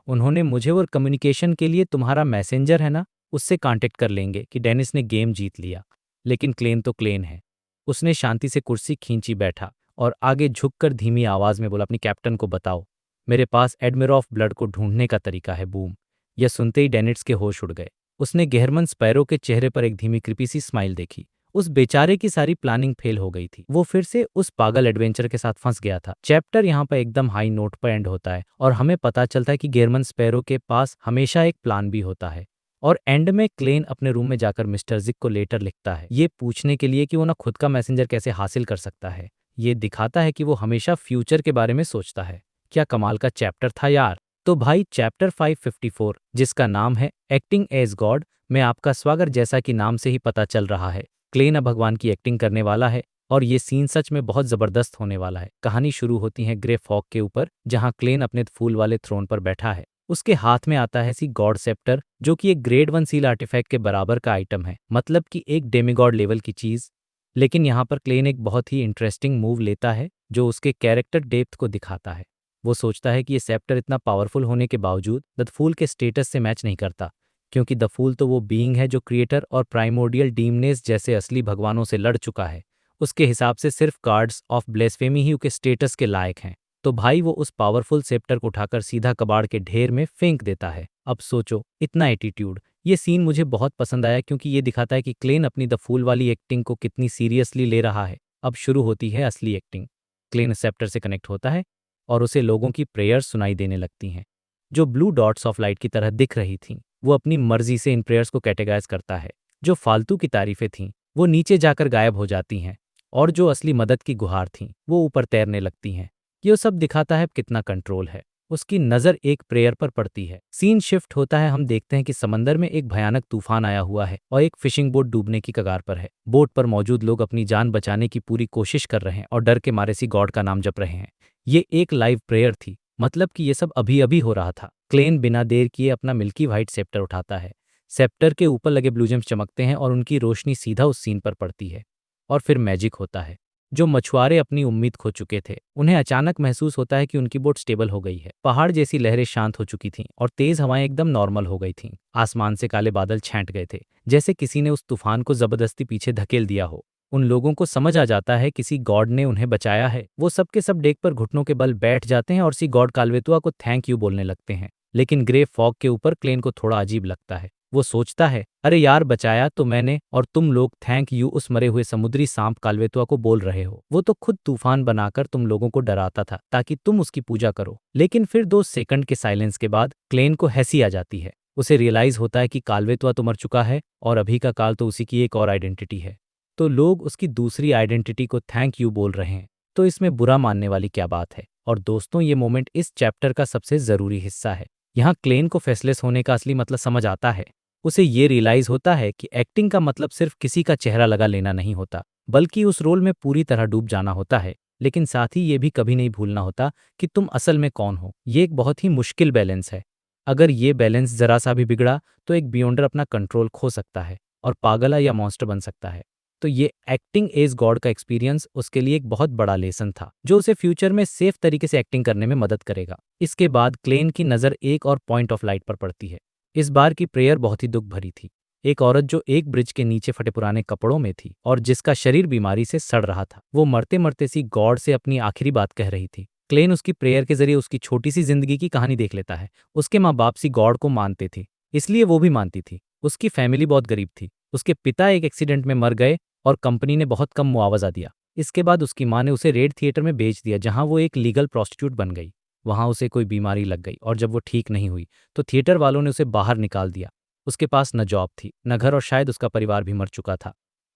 उन्होंने मुझे। और कम्युनिकेशन के लिए तुम्हारा मैसेंजर है ना, उससे कांटेक्ट कर लेंगे कि डेनिस ने गेम जीत लिया। लेकिन क्लेन तो क्लेन है। उसने शांति से कुर्सी खींची बैठा और आगे झुककर धीमी आवाज में बोला, अपनी कैप्टन को बताओ, मेरे पास एडमिरल ऑफ ब्लड को ढूंढने का तरीका है। बूम। यह सुनते ही डेनिट्स के होश उड़ गए। उसने गेहरमन स्पैरो के चेहरे पर एक धीमी कृपी सी स्माइल देखी। उस बेचारे की सारी प्लानिंग फेल हो गई थी। वो फिर से उस पागल एडवेंचर के साथ फंस गया था। चैप्टर यहाँ पर एकदम हाई नोट पर एंड होता है और हमें पता चलता है कि गेहरमन स्पैरो के पास हमेशा एक प्लान भी होता है। और एंड में क्लेन अपने रूम में जाकर मिस्टर जिक को लेटर लिखता है, ये पूछने के लिए कि वो ना खुद का मैसेंजर कैसे हासिल कर सकता है। ये दिखाता है कि वो हमेशा फ्यूचर के बारे में सोचता है। क्या कमाल का चैप्टर था यार। तो भाई, चैप्टर 554, जिसका नाम है एक्टिंग एज गॉड, में आपका स्वागत। जैसा कि नाम से ही पता चल रहा है, क्लेन अब भगवान की एक्टिंग करने वाला है और ये सीन सच में बहुत जबरदस्त होने वाला है। कहानी शुरू होती है ग्रे फॉग के ऊपर, जहां क्लेन अपने फूल वाले थ्रोन पर बैठा है। उसके हाथ में आता है सी गॉड सेप्टर, जो कि एक ग्रेड 1 सील आर्टिफैक्ट के बराबर का आइटम है, मतलब कि एक डेमिगॉड लेवल की चीज। लेकिन यहाँ पर क्लेन एक बहुत ही इंटरेस्टिंग मूव लेता है जो उसके कैरेक्टर डेप्थ को दिखाता है। वो सोचता है कि ये सेप्टर इतना पावरफुल होने के बावजूद द फूल के स्टेटस से मैच नहीं करता, क्योंकि द फूल तो वो बीइंग है जो क्रिएटर और प्राइमोर्डियल डीमनेस जैसे असली भगवानों से लड़ चुका है। उसके हिसाब से सिर्फ कार्ड्स ऑफ ब्लेस्फेमी ही उसके स्टेटस के लायक हैं। तो भाई, वो उस पावरफुल सेप्टर को उठाकर सीधा कबाड़ के ढेर में फेंक देता है। अब सोचो, इतना एटीट्यूड। ये सीन मुझे बहुत पसंद आया क्योंकि ये दिखाता है कि क्लेन अपनी द फूल वाली एक्टिंग को कितनी सीरियसली ले रहा है। अब शुरू होती है असली एक्टिंग। क्लेन सेप्टर से कनेक्ट होता है और उसे लोगों की प्रेयर्स सुनाई देने लगती हैं, जो ब्लू डॉट्स ऑफ लाइट की तरह दिख रही थीं। वो अपनी मर्जी से इन प्रेयर्स को कैटेगराइज करता है। जो फालतू की तारीफें थीं वो नीचे जाकर गायब हो जाती हैं, और जो असली मदद की गुहार थीं वो ऊपर तैरने लगती हैं। ये सब दिखाता है कितना कंट्रोल है। उसकी नज़र एक प्रेयर पर पड़ती है। सीन शिफ्ट होता है। हम देखते हैं कि समंदर में एक भयानक तूफान आया हुआ है और एक फिशिंग बोट डूबने की कगार पर है। बोट पर मौजूद लोग अपनी जान बचाने की पूरी कोशिश कर रहे हैं और डर के मारे सी गॉड का नाम जप रहे हैं। ये एक लाइव प्रेयर थी, मतलब कि ये सब अभी अभी हो रहा था। क्लेन बिना देर किए अपना मिल्की व्हाइट सेप्टर उठाता है। सेप्टर के ऊपर लगे ब्लू जेम्स चमकते हैं और उनकी रोशनी सीधा उस सीन पर पड़ती है। और फिर मैजिक होता है। जो मछुआरे अपनी उम्मीद खो चुके थे, उन्हें अचानक महसूस होता है कि उनकी बोट स्टेबल हो गई है। पहाड़ जैसी लहरें शांत हो चुकी थीं और तेज हवाएं एकदम नॉर्मल हो गई थीं। आसमान से काले बादल छैंट गए थे, जैसे किसी ने उस तूफान को जबरदस्ती पीछे धकेल दिया हो। उन लोगों को समझ आ जाता है किसी गॉड ने उन्हें बचाया है। वो सब के सब डेक पर घुटनों के बल बैठ जाते हैं और सी गॉड काल्वेतुआ को थैंक यू बोलने लगते हैं। लेकिन ग्रे फॉग के ऊपर क्लेन को थोड़ा अजीब लगता है। वो सोचता है, अरे यार, बचाया तो मैंने और तुम लोग थैंक यू उस मरे हुए समुद्री सांप काल्वेतुआ को बोल रहे हो। वो तो खुद तूफान बनाकर तुम लोगों को डराता था ताकि तुम उसकी पूजा करो। लेकिन फिर 2 सेकंड के साइलेंस के बाद क्लेन को हंसी आ जाती है। उसे रियलाइज होता है कि काल्वेतुआ तो मर चुका है और अभी का काल तो उसी की एक और आइडेंटिटी है। तो लोग उसकी दूसरी आइडेंटिटी को थैंक यू बोल रहे हैं, तो इसमें बुरा मानने वाली क्या बात है। और दोस्तों, ये मोमेंट इस चैप्टर का सबसे ज़रूरी हिस्सा है। यहाँ क्लेन को फेसलेस होने का असली मतलब समझ आता है। उसे ये रियलाइज होता है कि एक्टिंग का मतलब सिर्फ किसी का चेहरा लगा लेना नहीं होता, बल्कि उस रोल में पूरी तरह डूब जाना होता है। लेकिन साथ ही ये भी कभी नहीं भूलना होता कि तुम असल में कौन हो। ये एक बहुत ही मुश्किल बैलेंस है। अगर ये बैलेंस जरा सा भी बिगड़ा तो एक बियॉन्डर अपना कंट्रोल खो सकता है और पागला या मॉन्स्टर बन सकता है। तो ये एक्टिंग एज गॉड का एक्सपीरियंस उसके लिए एक बहुत बड़ा लेसन था, जो उसे फ्यूचर में सेफ तरीके से एक्टिंग करने में मदद करेगा। इसके बाद क्लेन की नज़र एक और पॉइंट ऑफ लाइट पर पड़ती है। इस बार की प्रेयर बहुत ही दुख भरी थी। एक औरत जो एक ब्रिज के नीचे फटे पुराने कपड़ों में थी और जिसका शरीर बीमारी से सड़ रहा था, वो मरते मरते सी गॉड से अपनी आखिरी बात कह रही थी। क्लेन उसकी प्रेयर के जरिए उसकी छोटी सी जिंदगी की कहानी देख लेता है। उसके माँ बाप सी गॉड को मानते थे, इसलिए वो भी मानती थी। उसकी फैमिली बहुत गरीब थी। उसके पिता एक एक्सीडेंट में मर गए और कंपनी ने बहुत कम मुआवजा दिया। इसके बाद उसकी माँ ने उसे रेड थिएटर में बेच दिया, जहां वो एक लीगल प्रोस्टिट्यूट बन गई। वहाँ उसे कोई बीमारी लग गई और जब वो ठीक नहीं हुई तो थिएटर वालों ने उसे बाहर निकाल दिया। उसके पास न जॉब थी, न घर और शायद उसका परिवार भी मर चुका था।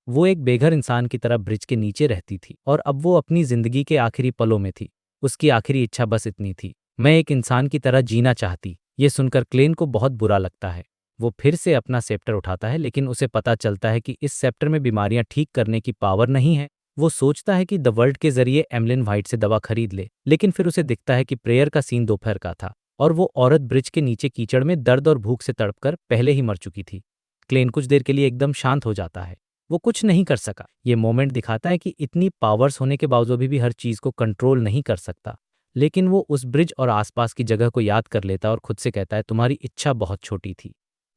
वो एक बेघर इंसान की तरह ब्रिज के नीचे रहती थी और अब वो अपनी जिंदगी के आखिरी पलों में थी। उसकी आखिरी इच्छा बस इतनी थी, मैं एक इंसान की तरह जीना चाहती। ये सुनकर क्लेन को बहुत बुरा लगता है। वो फिर से अपना सेप्टर उठाता है, लेकिन उसे पता चलता है कि इस सेप्टर में बीमारियां ठीक करने की पावर नहीं है। वो सोचता है कि द वर्ल्ड के जरिए एमलिन व्हाइट से दवा खरीद ले, लेकिन फिर उसे दिखता है कि प्रेयर का सीन दोपहर का था और वो औरत ब्रिज के नीचे कीचड़ में दर्द और भूख से तड़पकर पहले ही मर चुकी थी। क्लेन कुछ देर के लिए एकदम शांत हो जाता है। वो कुछ नहीं कर सका। ये मोमेंट दिखाता है कि इतनी पावर्स होने के बावजूद भी हर चीज को कंट्रोल नहीं कर सकता। लेकिन वो उस ब्रिज और आसपास की जगह को याद कर लेता और खुद से कहता है, तुम्हारी इच्छा बहुत छोटी थी।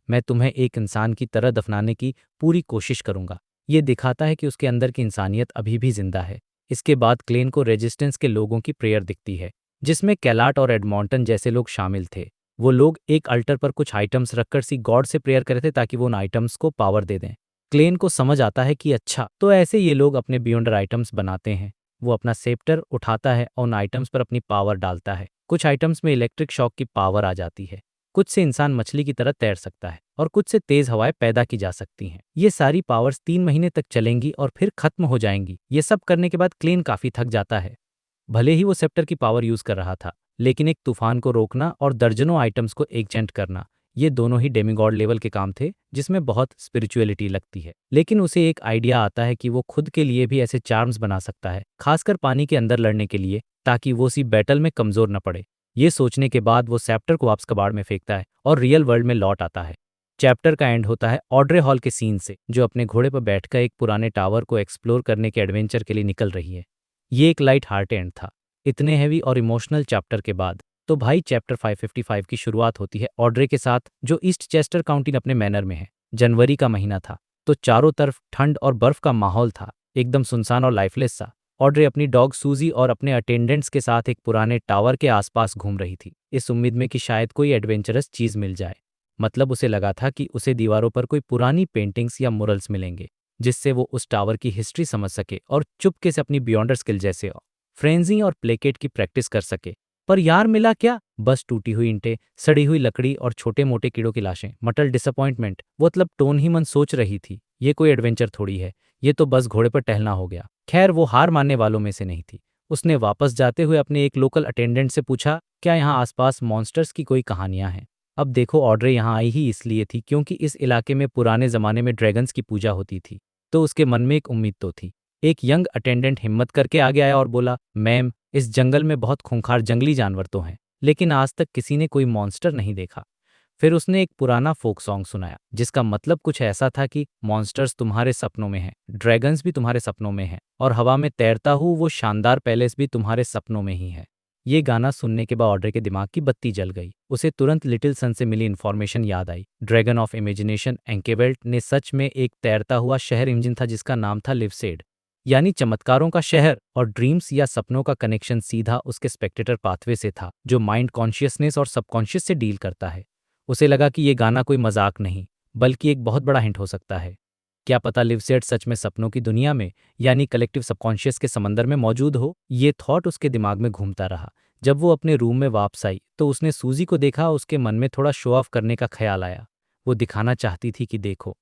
मैं तुम्हें एक इंसान की तरह दफनाने की पूरी कोशिश करूंगा। ये दिखाता है कि उसके अंदर की इंसानियत अभी भी जिंदा है। इसके बाद क्लेन को रेजिस्टेंस के लोगों की प्रेयर दिखती है, जिसमें कैलाट और एडमॉन्टन जैसे लोग शामिल थे। वो लोग एक अल्टर पर कुछ आइटम्स रखकर सी गॉड से प्रेयर करे थे ताकि वो उन आइटम्स को पावर दे दें। क्लेन को समझ आता है कि अच्छा, तो ऐसे ये लोग अपने बियॉन्डर आइटम्स बनाते हैं। वो अपना सेप्टर उठाता है और उन आइटम्स पर अपनी पावर डालता है। कुछ आइटम्स में इलेक्ट्रिक शॉक की पावर आ जाती है, कुछ से इंसान मछली की तरह तैर सकता है और कुछ से तेज हवाएं पैदा की जा सकती हैं। ये सारी पावर्स 3 महीने तक चलेंगी और फिर खत्म हो जाएंगी। ये सब करने के बाद क्लेन काफी थक जाता है। भले ही वो सेप्टर की पावर यूज कर रहा था, लेकिन एक तूफान को रोकना और दर्जनों आइटम्स को एकजेंट करना, ये दोनों ही डेमिगॉड लेवल के काम थे, जिसमें बहुत स्पिरिचुअलिटी लगती है। लेकिन उसे एक आइडिया आता है कि वो खुद के लिए भी ऐसे चार्म्स बना सकता है, खासकर पानी के अंदर लड़ने के लिए, ताकि वो सी बैटल में कमजोर न पड़े। ये सोचने के बाद वो सेप्टर को वापस कबाड़ में फेंकता है और रियल वर्ल्ड में लौट आता है। चैप्टर का एंड होता है ऑड्रे हॉल के सीन से, जो अपने घोड़े पर बैठकर एक पुराने टावर को एक्सप्लोर करने के एडवेंचर के लिए निकल रही है। ये एक लाइट हार्ट एंड था। इतने हैवी और इमोशनल चैप्टर के बाद तो भाई चैप्टर 555 की शुरुआत होती है ऑड्रे के साथ, जो ईस्ट चेस्टर काउंटी अपने मैनर में है। जनवरी का महीना था, तो चारों तरफ ठंड और बर्फ का माहौल था, एकदम सुनसान और लाइफलेस सा। ऑड्रे अपनी डॉग सूजी और अपने अटेंडेंट्स के साथ एक पुराने टावर के आसपास घूम रही थी, इस उम्मीद में कि शायद कोई एडवेंचरस चीज मिल जाए। मतलब उसे लगा था कि उसे दीवारों पर कोई पुरानी पेंटिंग्स या मुरल्स मिलेंगे, जिससे वो उस टावर की हिस्ट्री समझ सके और चुपके से अपनी बियॉन्डर स्किल जैसे फ्रेंजी और प्लेकेट की प्रैक्टिस कर सके। पर यार मिला क्या? बस टूटी हुई ईंटें, सड़ी हुई लकड़ी और छोटे मोटे कीड़ों की लाशें। मटल डिसअपॉइंटमेंट। वो मतलब टोन ही मन सोच रही थी, ये कोई एडवेंचर थोड़ी है, ये तो बस घोड़े पर टहलना हो गया। खैर, वो हार मानने वालों में से नहीं थी। उसने वापस जाते हुए अपने एक लोकल अटेंडेंट से पूछा, क्या यहाँ आसपास मॉन्स्टर्स की कोई कहानियां हैं? अब देखो, ऑड्रे यहाँ आई ही इसलिए थी क्योंकि इस इलाके में पुराने जमाने में ड्रैगन्स की पूजा होती थी, तो उसके मन में एक उम्मीद तो थी। एक यंग अटेंडेंट हिम्मत करके आगे आया और बोला, मैम, इस जंगल में बहुत खूंखार जंगली जानवर तो हैं, लेकिन आज तक किसी ने कोई मॉन्स्टर नहीं देखा। फिर उसने एक पुराना फोक सॉन्ग सुनाया, जिसका मतलब कुछ ऐसा था कि मॉन्स्टर्स तुम्हारे सपनों में हैं, ड्रैगन्स भी तुम्हारे सपनों में हैं, और हवा में तैरता हुआ वो शानदार पैलेस भी तुम्हारे सपनों में ही है। ये गाना सुनने के बाद ऑड्रे के दिमाग की बत्ती जल गई। उसे तुरंत लिटिल सन से मिली इन्फॉर्मेशन याद आई। ड्रैगन ऑफ इमेजिनेशन एंकेवेल्ट ने सच में एक तैरता हुआ शहर इमेजिन था, जिसका नाम था लिवसेड, यानी चमत्कारों का शहर। और ड्रीम्स या सपनों का कनेक्शन सीधा उसके स्पेक्टेटर पाथवे से था, जो माइंड कॉन्शियसनेस और सबकॉन्शियस से डील करता है। उसे लगा कि ये गाना कोई मजाक नहीं, बल्कि एक बहुत बड़ा हिंट हो सकता है। क्या पता लिवसेड सच में सपनों की दुनिया में, यानी कलेक्टिव सबकॉन्शियस के समंदर में मौजूद हो। ये थॉट उसके दिमाग में घूमता रहा। जब वो अपने रूम में वापस आई तो उसने सूजी को देखा। उसके मन में थोड़ा शो ऑफ करने का ख्याल आया। वो दिखाना चाहती थी कि देखो,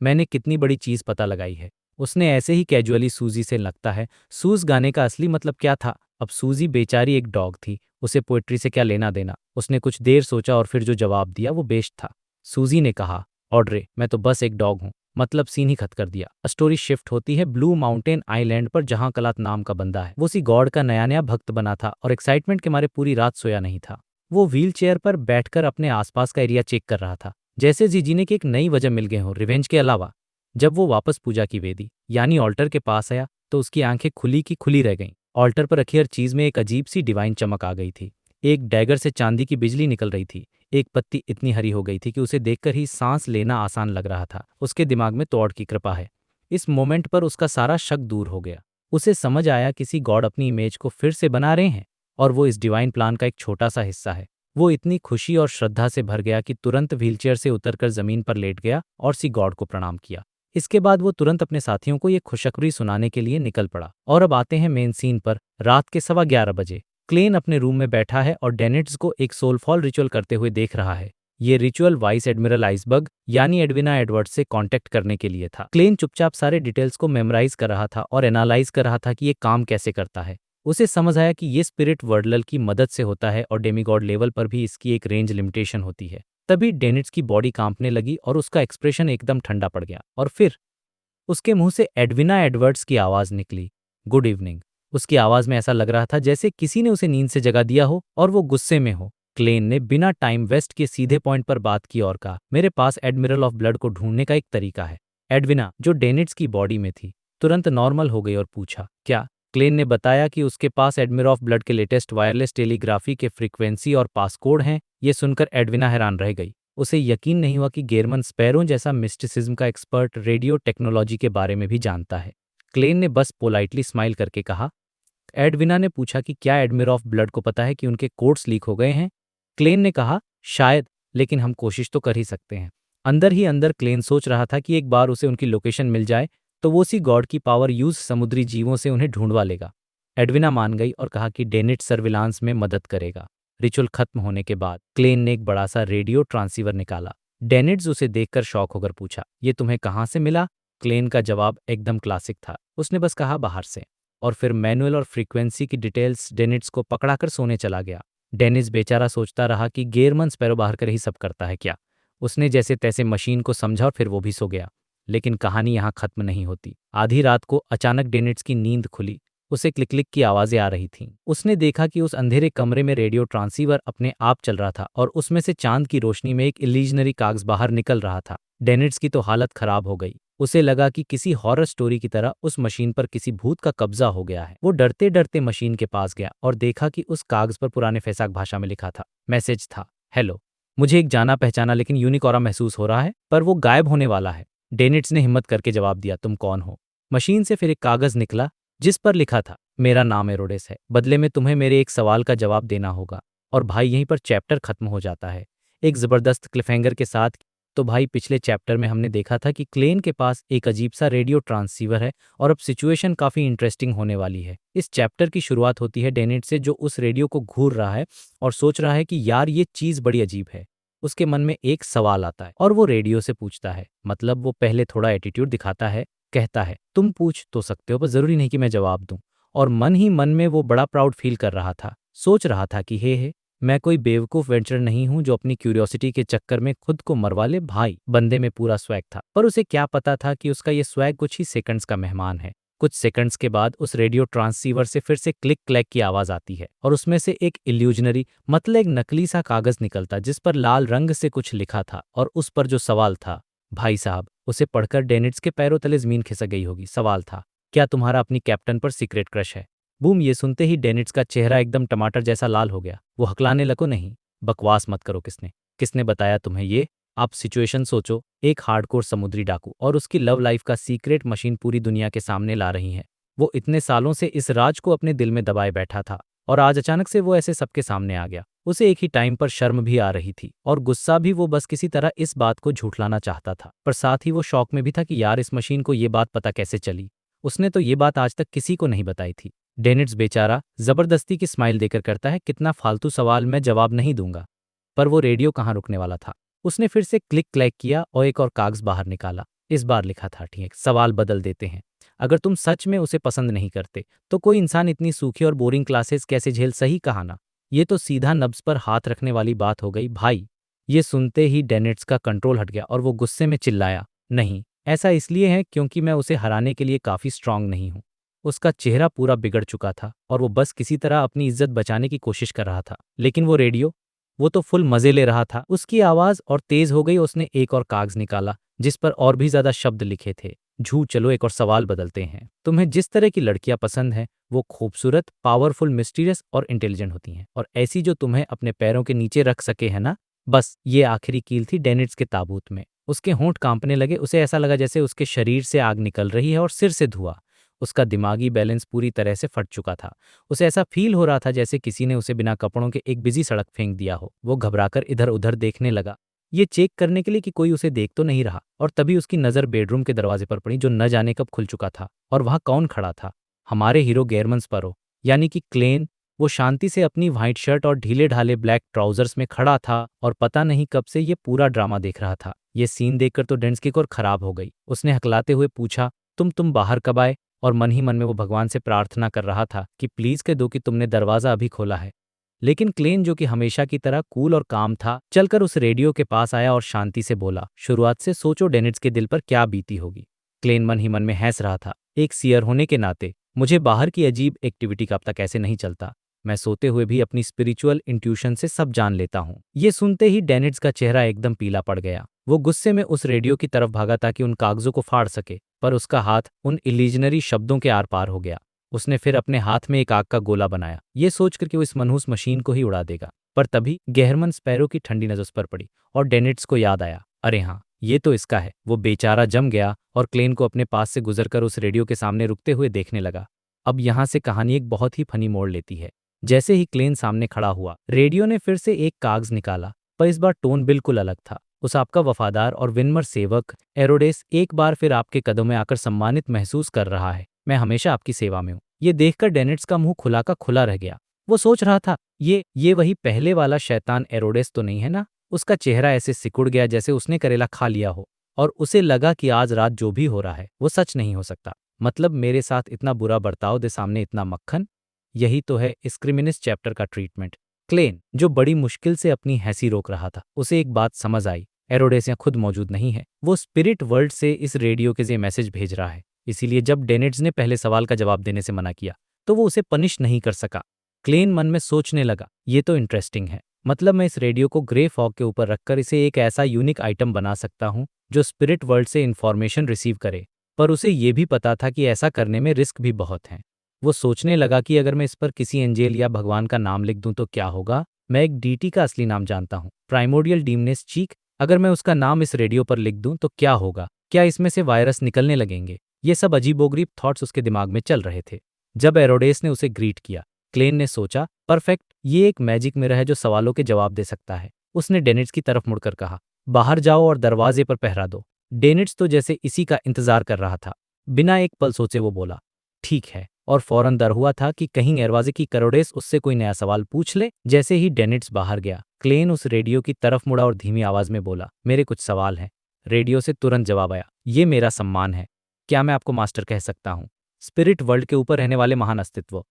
मैंने कितनी बड़ी चीज पता लगाई है। उसने ऐसे ही कैजुअली सूजी से, लगता है सूज गाने का असली मतलब क्या था। अब सूजी बेचारी एक डॉग थी, उसे पोएट्री से क्या लेना देना। उसने कुछ देर सोचा और फिर जो जवाब दिया वो बेस्ट था। सूजी ने कहा, ऑड्रे, मैं तो बस एक डॉग हूँ। मतलब सीन ही खत कर दिया। स्टोरी शिफ्ट होती है ब्लू माउंटेन आइलैंड पर, जहां कलात नाम का बंदा है। वो सी गॉड का नया नया भक्त बना था और एक्साइटमेंट के मारे पूरी रात सोया नहीं था। वो व्हील चेयर पर बैठकर अपने आसपास का एरिया चेक कर रहा था, जैसे जीने की एक नई वजह मिल गए हो रिवेंज के अलावा। जब वो वापस पूजा की वेदी यानी ऑल्टर के पास आया तो उसकी आंखें खुली की खुली रह गईं। ऑल्टर पर रखी हर चीज में एक अजीब सी डिवाइन चमक आ गई थी। एक डैगर से चांदी की बिजली निकल रही थी। एक पत्ती इतनी हरी हो गई थी कि उसे देखकर ही सांस लेना आसान लग रहा था। उसके दिमाग में तोड़ की कृपा है। इस मोमेंट पर उसका सारा शक दूर हो गया। उसे समझ आया किसी गॉड अपनी इमेज को फिर से बना रहे हैं और वो इस डिवाइन प्लान का एक छोटा सा हिस्सा है। वो इतनी खुशी और श्रद्धा से भर गया कि तुरंत व्हीलचेयर से उतरकर जमीन पर लेट गया और सी गॉड को प्रणाम किया। इसके बाद वो तुरंत अपने साथियों को ये खुशखबरी सुनाने के लिए निकल पड़ा। और अब आते हैं मेन सीन पर। रात के 11:15 बजे क्लेन अपने रूम में बैठा है और डेनिट्स को एक सोलफॉल रिचुअल करते हुए देख रहा है। ये रिचुअल वाइस एडमिरल आइसबर्ग यानी एडविना एडवर्ड्स से कांटेक्ट करने के लिए था। क्लेन चुपचाप सारे डिटेल्स को मेमोराइज कर रहा था और एनालाइज कर रहा था कि ये काम कैसे करता है। उसे समझ आया कि ये स्पिरिट वर्डल की मदद से होता है और डेमीगॉड लेवल पर भी इसकी एक रेंज लिमिटेशन होती है। तभी डेनिट्स की बॉडी कांपने लगी और उसका एक्सप्रेशन एकदम ठंडा पड़ गया और फिर उसके मुंह से एडविना एडवर्ड्स की आवाज निकली, गुड इवनिंग। उसकी आवाज में ऐसा लग रहा था जैसे किसी ने उसे नींद से जगा दिया हो और वो गुस्से में हो। क्लेन ने बिना टाइम वेस्ट के सीधे पॉइंट पर बात की और कहा, मेरे पास एडमिरल ऑफ ब्लड को ढूंढने का एक तरीका है। एडविना, जो डेनिट्स की बॉडी में थी, तुरंत नॉर्मल हो गई और पूछा, क्या? क्लेन ने बताया कि उसके पास एडमिरल ऑफ ब्लड के लेटेस्ट वायरलेस टेलीग्राफी के फ्रीक्वेंसी और पासकोड हैं। ये सुनकर एडविना हैरान रह गई। उसे यकीन नहीं हुआ कि गेरमन स्पैरो जैसा मिस्टिसिज्म का एक्सपर्ट रेडियो टेक्नोलॉजी के बारे में भी जानता है। क्लेन ने बस पोलाइटली स्माइल करके कहा। एडविना ने पूछा कि क्या एडमिरल ऑफ ब्लड को पता है कि उनके कोड्स लीक हो गए हैं? क्लेन ने कहा, शायद, लेकिन हम कोशिश तो कर ही सकते हैं। अंदर ही अंदर क्लेन सोच रहा था कि एक बार उसे उनकी लोकेशन मिल जाए तो वो उसी गॉड की पावर यूज समुद्री जीवों से उन्हें ढूंढवा लेगा। एडविना मान गई और कहा कि डेनिट सर्विलांस में मदद करेगा। रिचुअल खत्म होने के बाद क्लेन ने एक बड़ा सा रेडियो ट्रांसीवर निकाला। डेनिट्स उसे देखकर शॉक होकर पूछा, ये तुम्हें कहाँ से मिला? क्लेन का जवाब एकदम क्लासिक था। उसने बस कहा, बाहर से। और फिर मैनुअल और फ्रीक्वेंसी की डिटेल्स डेनिट्स को पकड़ाकर सोने चला गया। डेनिस बेचारा सोचता रहा कि गेरमन स्पैरो बाहर कर ही सब करता है क्या। उसने जैसे तैसे मशीन को समझा और फिर वो भी सो गया। लेकिन कहानी यहाँ खत्म नहीं होती। आधी रात को अचानक डेनिट्स की नींद खुली। उसे क्लिक क्लिक की आवाजें आ रही थीं। उसने देखा कि उस अंधेरे कमरे में रेडियो ट्रांसीवर अपने आप चल रहा था और उसमें से चांद की रोशनी में एक इल्यूजनरी कागज बाहर निकल रहा था। डेनिट्स की तो हालत खराब हो गई। उसे लगा कि किसी हॉरर स्टोरी की तरह उस मशीन पर किसी भूत का कब्जा हो गया है। वो डरते डरते मशीन के पास गया और देखा कि उस कागज पर पुराने फैसाक भाषा में लिखा था। मैसेज था, हेलो, मुझे एक जाना पहचाना लेकिन यूनिक ऑरा महसूस हो रहा है, पर वो गायब होने वाला है। डेनिट्स ने हिम्मत करके जवाब दिया, तुम कौन हो? मशीन से फिर एक कागज निकला जिस पर लिखा था, मेरा नाम एरोडेस है, बदले में तुम्हें मेरे एक सवाल का जवाब देना होगा। और भाई यहीं पर चैप्टर खत्म हो जाता है एक जबरदस्त क्लिफहैंगर के साथ। तो भाई पिछले चैप्टर में हमने देखा था कि क्लेन के पास एक अजीब सा रेडियो ट्रांसीवर है और अब सिचुएशन काफी इंटरेस्टिंग होने वाली है। इस चैप्टर की शुरुआत होती है डेनिट से, जो उस रेडियो को घूर रहा है और सोच रहा है कि यार ये चीज बड़ी अजीब है। उसके मन में एक सवाल आता है और वो रेडियो से पूछता है, मतलब वो पहले थोड़ा एटीट्यूड दिखाता है, कहता है, तुम पूछ तो सकते हो पर जरूरी नहीं कि मैं जवाब दूं। और मन ही मन में वो बड़ा प्राउड फील कर रहा था। सोच रहा था कि हे मैं कोई बेवकूफ वेंचर नहीं हूं जो अपनी क्यूरियोसिटी के चक्कर में खुद को मरवा ले। भाई बंदे में पूरा स्वैग था, पर उसे क्या पता था कि उसका ये स्वैग कुछ ही सेकंड्स का मेहमान है। कुछ सेकंड्स के बाद उस रेडियो ट्रांसीवर से फिर से क्लिक क्लैक की आवाज आती है और उसमें से एक इल्यूजनरी, मतलब एक नकली सा कागज निकलता जिस पर लाल रंग से कुछ लिखा था और उस पर जो सवाल था, भाई साहब, उसे पढ़कर डेनिट्स के पैरों तले जमीन खिसक गई होगी। सवाल था, क्या तुम्हारा अपनी कैप्टन पर सीक्रेट क्रश है? बूम, ये सुनते ही डेनिट्स का चेहरा एकदम टमाटर जैसा लाल हो गया। वो हकलाने लगो, नहीं, बकवास मत करो। किसने किसने बताया तुम्हें ये? आप सिचुएशन सोचो, एक हार्डकोर समुद्री डाकू और उसकी लव लाइफ का सीक्रेट मशीन पूरी दुनिया के सामने ला रही हैं। वो इतने सालों से इस राज को अपने दिल में दबाए बैठा था और आज अचानक से वो ऐसे सबके सामने आ गया। उसे एक ही टाइम पर शर्म भी आ रही थी और गुस्सा भी। वो बस किसी तरह इस बात को झूठलाना चाहता था, पर साथ ही वो शौक में भी था कि यार इस मशीन को ये बात पता कैसे चली। उसने तो ये बात आज तक किसी को नहीं बताई थी। डेनिट्स बेचारा जबरदस्ती की स्माइल देकर करता है, कितना फालतू सवाल, मैं जवाब नहीं दूंगा। पर वो रेडियो कहाँ रुकने वाला था। उसने फिर से क्लिक क्लैक किया और एक और कागज बाहर निकाला। इस बार लिखा था, ठीक, सवाल बदल देते हैं। अगर तुम सच में उसे पसंद नहीं करते तो कोई इंसान इतनी सूखी और बोरिंग क्लासेस कैसे झेल? सही कहा ना? ये तो सीधा नब्ज पर हाथ रखने वाली बात हो गई। भाई ये सुनते ही डेनिट्स का कंट्रोल हट गया और वो गुस्से में चिल्लाया, नहीं, ऐसा इसलिए है क्योंकि मैं उसे हराने के लिए काफी स्ट्रांग नहीं हूं। उसका चेहरा पूरा बिगड़ चुका था और वो बस किसी तरह अपनी इज्जत बचाने की कोशिश कर रहा था। लेकिन वो रेडियो, वो तो फुल मजे ले रहा था। उसकी आवाज और तेज हो गई। उसने एक और कागज निकाला जिस पर और भी ज्यादा शब्द लिखे थे। झूठ, चलो एक और सवाल बदलते हैं। तुम्हें जिस तरह की लड़कियां पसंद हैं वो खूबसूरत, पावरफुल, मिस्टीरियस और इंटेलिजेंट होती हैं, और ऐसी जो तुम्हें अपने पैरों के नीचे रख सके, है ना? बस ये आखिरी कील थी डेनिट्स के ताबूत में। उसके होंठ कांपने लगे। उसे ऐसा लगा जैसे उसके शरीर से आग निकल रही है और सिर से धुआं। उसका दिमागी बैलेंस पूरी तरह से फट चुका था। उसे ऐसा फील हो रहा था जैसे किसी ने उसे बिना कपड़ों के एक बिजी सड़क फेंक दिया हो। वो घबराकर इधर उधर देखने लगा, ये चेक करने के लिए कि कोई उसे देख तो नहीं रहा। और तभी उसकी नज़र बेडरूम के दरवाजे पर पड़ी, जो न जाने कब खुल चुका था। और वहाँ कौन खड़ा था? हमारे हीरो गेरमन स्पैरो, यानी कि क्लेन। वो शांति से अपनी व्हाइट शर्ट और ढीले ढाले ब्लैक ट्राउजर्स में खड़ा था और पता नहीं कब से ये पूरा ड्रामा देख रहा था। ये सीन देखकर तो डेंस और खराब हो गई। उसने हकलाते हुए पूछा, तुम बाहर कब आए? और मन ही मन में वो भगवान से प्रार्थना कर रहा था कि प्लीज कह दो कि तुमने दरवाजा अभी खोला है। लेकिन क्लेन, जो कि हमेशा की तरह कूल और काम था, चलकर उस रेडियो के पास आया और शांति से बोला, शुरुआत से सोचो डेनिट्स के दिल पर क्या बीती होगी। क्लेन मन ही मन में हंस रहा था। एक सियर होने के नाते मुझे बाहर की अजीब एक्टिविटी का पता कैसे नहीं चलता। मैं सोते हुए भी अपनी स्पिरिचुअल इंट्यूशन से सब जान लेता हूँ। ये सुनते ही डेनिट्स का चेहरा एकदम पीला पड़ गया। वो गुस्से में उस रेडियो की तरफ भागा ताकि उन कागजों को फाड़ सके, पर उसका हाथ उन इलिजनरी शब्दों के आर पार हो गया। उसने फिर अपने हाथ में एक आग का गोला बनाया, ये सोचकर कि वो इस मनहूस मशीन को ही उड़ा देगा। पर तभी गेहरमन स्पैरो की ठंडी नजर उस पर पड़ी और डेनिट्स को याद आया, अरे हाँ, ये तो इसका है। वो बेचारा जम गया और क्लेन को अपने पास से गुजरकर उस रेडियो के सामने रुकते हुए देखने लगा। अब यहाँ से कहानी एक बहुत ही फनी मोड़ लेती है। जैसे ही क्लेन सामने खड़ा हुआ, रेडियो ने फिर से एक कागज निकाला, पर इस बार टोन बिल्कुल अलग था। उस आपका वफादार और विनम्र सेवक एरोडेस एक बार फिर आपके कदमों में आकर सम्मानित महसूस कर रहा है। मैं हमेशा आपकी सेवा में हूँ। ये देखकर डेनिट्स का मुंह खुला का खुला रह गया। वो सोच रहा था, ये वही पहले वाला शैतान एरोडेस तो नहीं है ना? उसका चेहरा ऐसे सिकुड़ गया जैसे उसने करेला खा लिया हो, और उसे लगा कि आज रात जो भी हो रहा है वो सच नहीं हो सकता। मतलब मेरे साथ इतना बुरा बर्ताव दे सामने इतना मक्खन। यही तो है इस क्रिमिनस चैप्टर का ट्रीटमेंट। क्लेन, जो बड़ी मुश्किल से अपनी हंसी रोक रहा था, उसे एक बात समझ आई, एरोडेस यहाँ खुद मौजूद नहीं है। वो स्पिरिट वर्ल्ड से इस रेडियो के जरिए मैसेज भेज रहा है। इसीलिए जब डेनिट्स ने पहले सवाल का जवाब देने से मना किया तो वो उसे पनिश नहीं कर सका। क्लेन मन में सोचने लगा, ये तो इंटरेस्टिंग है। मतलब मैं इस रेडियो को ग्रे फॉग के ऊपर रखकर इसे एक ऐसा यूनिक आइटम बना सकता हूँ जो स्पिरिट वर्ल्ड से इंफॉर्मेशन रिसीव करे। पर उसे ये भी पता था कि ऐसा करने में रिस्क भी बहुत हैं। वो सोचने लगा कि अगर मैं इस पर किसी एंजेल या भगवान का नाम लिख दूं तो क्या होगा। मैं एक डीटी का असली नाम जानता हूँ, प्राइमोडियल डीमनेस चीक। अगर मैं उसका नाम इस रेडियो पर लिख दूं तो क्या होगा? क्या इसमें से वायरस निकलने लगेंगे? ये सब अजीबोगरीब थॉट्स उसके दिमाग में चल रहे थे। जब एरोडेस ने उसे ग्रीट किया, क्लेन ने सोचा, परफेक्ट, ये एक मैजिक मिरर है जो सवालों के जवाब दे सकता है। उसने डेनिट्स की तरफ मुड़कर कहा, बाहर जाओ और दरवाजे पर पहरा दो। डेनिट्स तो जैसे इसी का इंतजार कर रहा था। बिना एक पल सोचे वो बोला, ठीक है, और फौरन डर हुआ था कि कहीं एरोडेस की करोडेस उससे कोई नया सवाल पूछ ले। जैसे ही डेनिट्स बाहर गया, क्लेन उस रेडियो की तरफ मुड़ा और धीमी आवाज में बोला, मेरे कुछ सवाल हैं। रेडियो से तुरंत जवाब आया, ये मेरा सम्मान है। क्या मैं आपको मास्टर कह सकता हूँ? स्पिरिट वर्ल्ड के ऊपर रहने वाले महान अस्तित्व।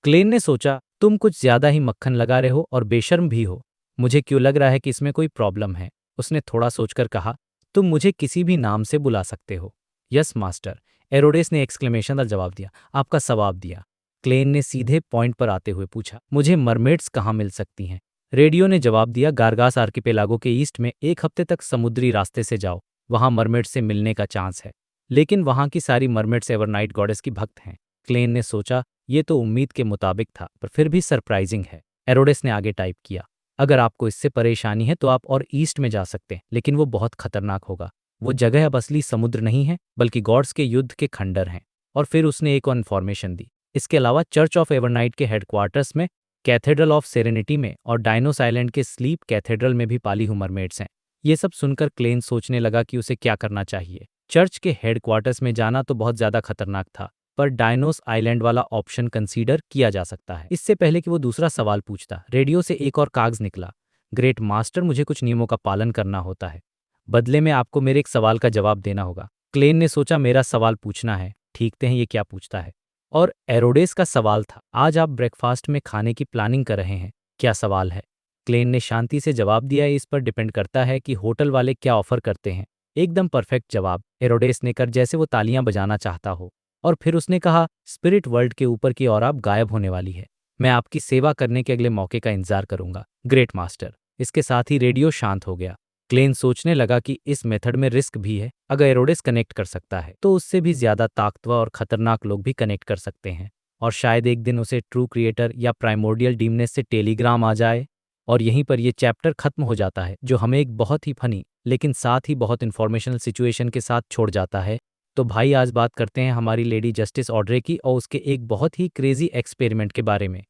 क्लेन ने सोचा, तुम कुछ ज्यादा ही मक्खन लगा रहे हो और बेशर्म भी हो। मुझे क्यों लग रहा है कि इसमें कोई प्रॉब्लम है। उसने थोड़ा सोचकर कहा, तुम मुझे किसी भी नाम से बुला सकते हो। यस मास्टर, एरोडेस ने एक्सक्लेमेशन का जवाब दिया। आपका सवाब दिया। क्लेन ने सीधे पॉइंट पर आते हुए पूछा, मुझे मरमेड्स कहाँ मिल सकती हैं? रेडियो ने जवाब दिया, गारगास आर्किपेलागो के ईस्ट में 1 हफ्ते तक समुद्री रास्ते से जाओ, वहां मरमेड्स से मिलने का चांस है। लेकिन वहां की सारी मरमेड्स एवरनाइट गॉडेस की भक्त हैं। क्लेन ने सोचा, ये तो उम्मीद के मुताबिक था, पर फिर भी सरप्राइजिंग है। एरोडेस ने आगे टाइप किया, अगर आपको इससे परेशानी है तो आप और ईस्ट में जा सकते हैं, लेकिन वो बहुत खतरनाक होगा। वो जगह अब असली समुद्र नहीं है, बल्कि गॉड्स के युद्ध के खंडर हैं। और फिर उसने एक और इन्फॉर्मेशन दी, इसके अलावा चर्च ऑफ एवरनाइट के हेडक्वार्टर्स में, कैथेड्रल ऑफ सेरेनिटी में और डायनोस आइलैंड के स्लीप कैथेड्रल में भी पाली हुई मरमेड्स हैं। ये सब सुनकर क्लेन सोचने लगा कि उसे क्या करना चाहिए। चर्च के हेडक्वार्टर्स में जाना तो बहुत ज्यादा खतरनाक था, पर डायनोस आइलैंड वाला ऑप्शन कंसीडर किया जा सकता है। इससे पहले कि वो दूसरा सवाल पूछता, रेडियो से एक और कागज निकला, ग्रेट मास्टर, मुझे कुछ नियमों का पालन करना होता है। बदले में आपको मेरे एक सवाल का जवाब देना होगा। क्लेन ने सोचा, मेरा सवाल पूछना है, ठीकते हैं ये क्या पूछता है। और एरोडेस का सवाल था, आज आप ब्रेकफास्ट में खाने की प्लानिंग कर रहे हैं, क्या सवाल है? क्लेन ने शांति से जवाब दिया, इस पर डिपेंड करता है कि होटल वाले क्या ऑफर करते हैं। एकदम परफेक्ट जवाब, एरोडेस ने कर जैसे वो तालियां बजाना चाहता हो। और फिर उसने कहा, स्पिरिट वर्ल्ड के ऊपर की और आप गायब होने वाली है। मैं आपकी सेवा करने के अगले मौके का इंतजार करूंगा, ग्रेट मास्टर। इसके साथ ही रेडियो शांत हो गया। क्लेन सोचने लगा कि इस मेथड में रिस्क भी है। अगर एरोडेस कनेक्ट कर सकता है तो उससे भी ज्यादा ताकतवर और खतरनाक लोग भी कनेक्ट कर सकते हैं। और शायद एक दिन उसे ट्रू क्रिएटर या प्राइमोर्डियल डीमनेस से टेलीग्राम आ जाए। और यहीं पर यह चैप्टर खत्म हो जाता है, जो हमें एक बहुत ही फनी लेकिन साथ ही बहुत इन्फॉर्मेशनल सिचुएशन के साथ छोड़ जाता है। तो भाई, आज बात करते हैं हमारी लेडी जस्टिस ऑड्रे की और उसके एक बहुत ही क्रेजी एक्सपेरिमेंट के बारे में।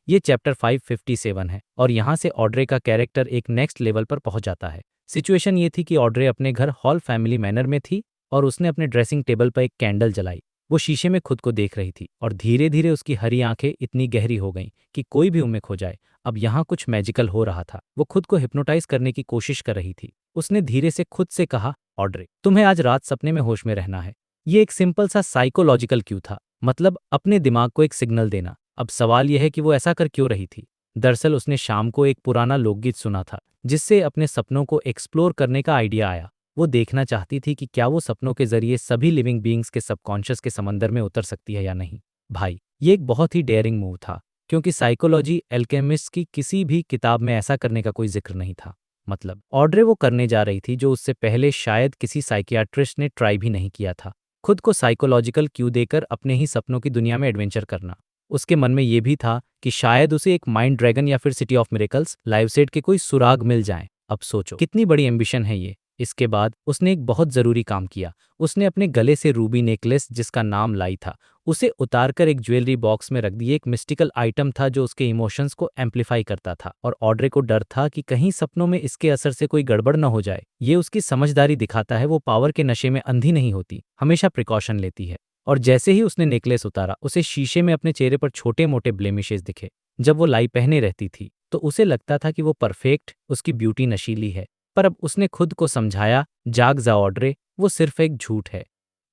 ये चैप्टर 557 है और यहाँ से ऑड्रे का कैरेक्टर एक नेक्स्ट लेवल पर पहुंच जाता है। सिचुएशन ये थी कि ऑड्रे अपने घर हॉल फैमिली मैनर में थी और उसने अपने ड्रेसिंग टेबल पर एक कैंडल जलाई। वो शीशे में खुद को देख रही थी और धीरे धीरे उसकी हरी आंखें इतनी गहरी हो गईं कि कोई भी उनमें खो जाए। अब यहाँ कुछ मैजिकल हो रहा था। वो खुद को हिप्नोटाइज करने की कोशिश कर रही थी। उसने धीरे से खुद से कहा, ऑड्रे, तुम्हें आज रात सपने में होश में रहना है। ये एक सिंपल सा साइकोलॉजिकल क्यू था, मतलब अपने दिमाग को एक सिग्नल देना। अब सवाल यह है कि वो ऐसा कर क्यों रही थी। दरअसल उसने शाम को एक पुराना लोकगीत सुना था जिससे अपने सपनों को एक्सप्लोर करने का आइडिया आया। वो देखना चाहती थी कि क्या वो सपनों के जरिए सभी लिविंग बीइंग्स के सबकॉन्शियस के समंदर में उतर सकती है या नहीं। भाई, ये एक बहुत ही डेयरिंग मूव था, क्योंकि साइकोलॉजी एल्केमिस्ट की किसी भी किताब में ऐसा करने का कोई जिक्र नहीं था। मतलब ऑड्रे वो करने जा रही थी जो उससे पहले शायद किसी साइकियाट्रिस्ट ने ट्राई भी नहीं किया था, खुद को साइकोलॉजिकल क्यू देकर अपने ही सपनों की दुनिया में एडवेंचर करना। उसके मन में ये भी था कि शायद उसे एक माइंड ड्रैगन या फिर city of miracles live set के कोई सुराग मिल जाएं। अब सोचो कितनी बड़ी एम्बिशन है ये। इसके बाद उसने एक बहुत ज़रूरी काम किया। उसने अपने गले से रूबी नेकलेस, जिसका नाम लाई था, उसे उतारकर एक ज्वेलरी बॉक्स में रख दी। एक मिस्टिकल आइटम था जो उसके इमोशंस को एम्पलीफाई करता था, और ऑड्रे को डर था कि कहीं सपनों में इसके असर से कोई गड़बड़ न हो जाए। ये उसकी समझदारी दिखाता है, वो पावर के नशे में अंधी नहीं होती, हमेशा प्रिकॉशन लेती है। और जैसे ही उसने नेकलेस उतारा, उसे शीशे में अपने चेहरे पर छोटे मोटे ब्लेमिशेस दिखे। जब वो लाई पहने रहती थी तो उसे लगता था कि वो परफेक्ट, उसकी ब्यूटी नशीली है। पर अब उसने खुद को समझाया, जाग जा ऑड्रे, वो सिर्फ एक झूठ है।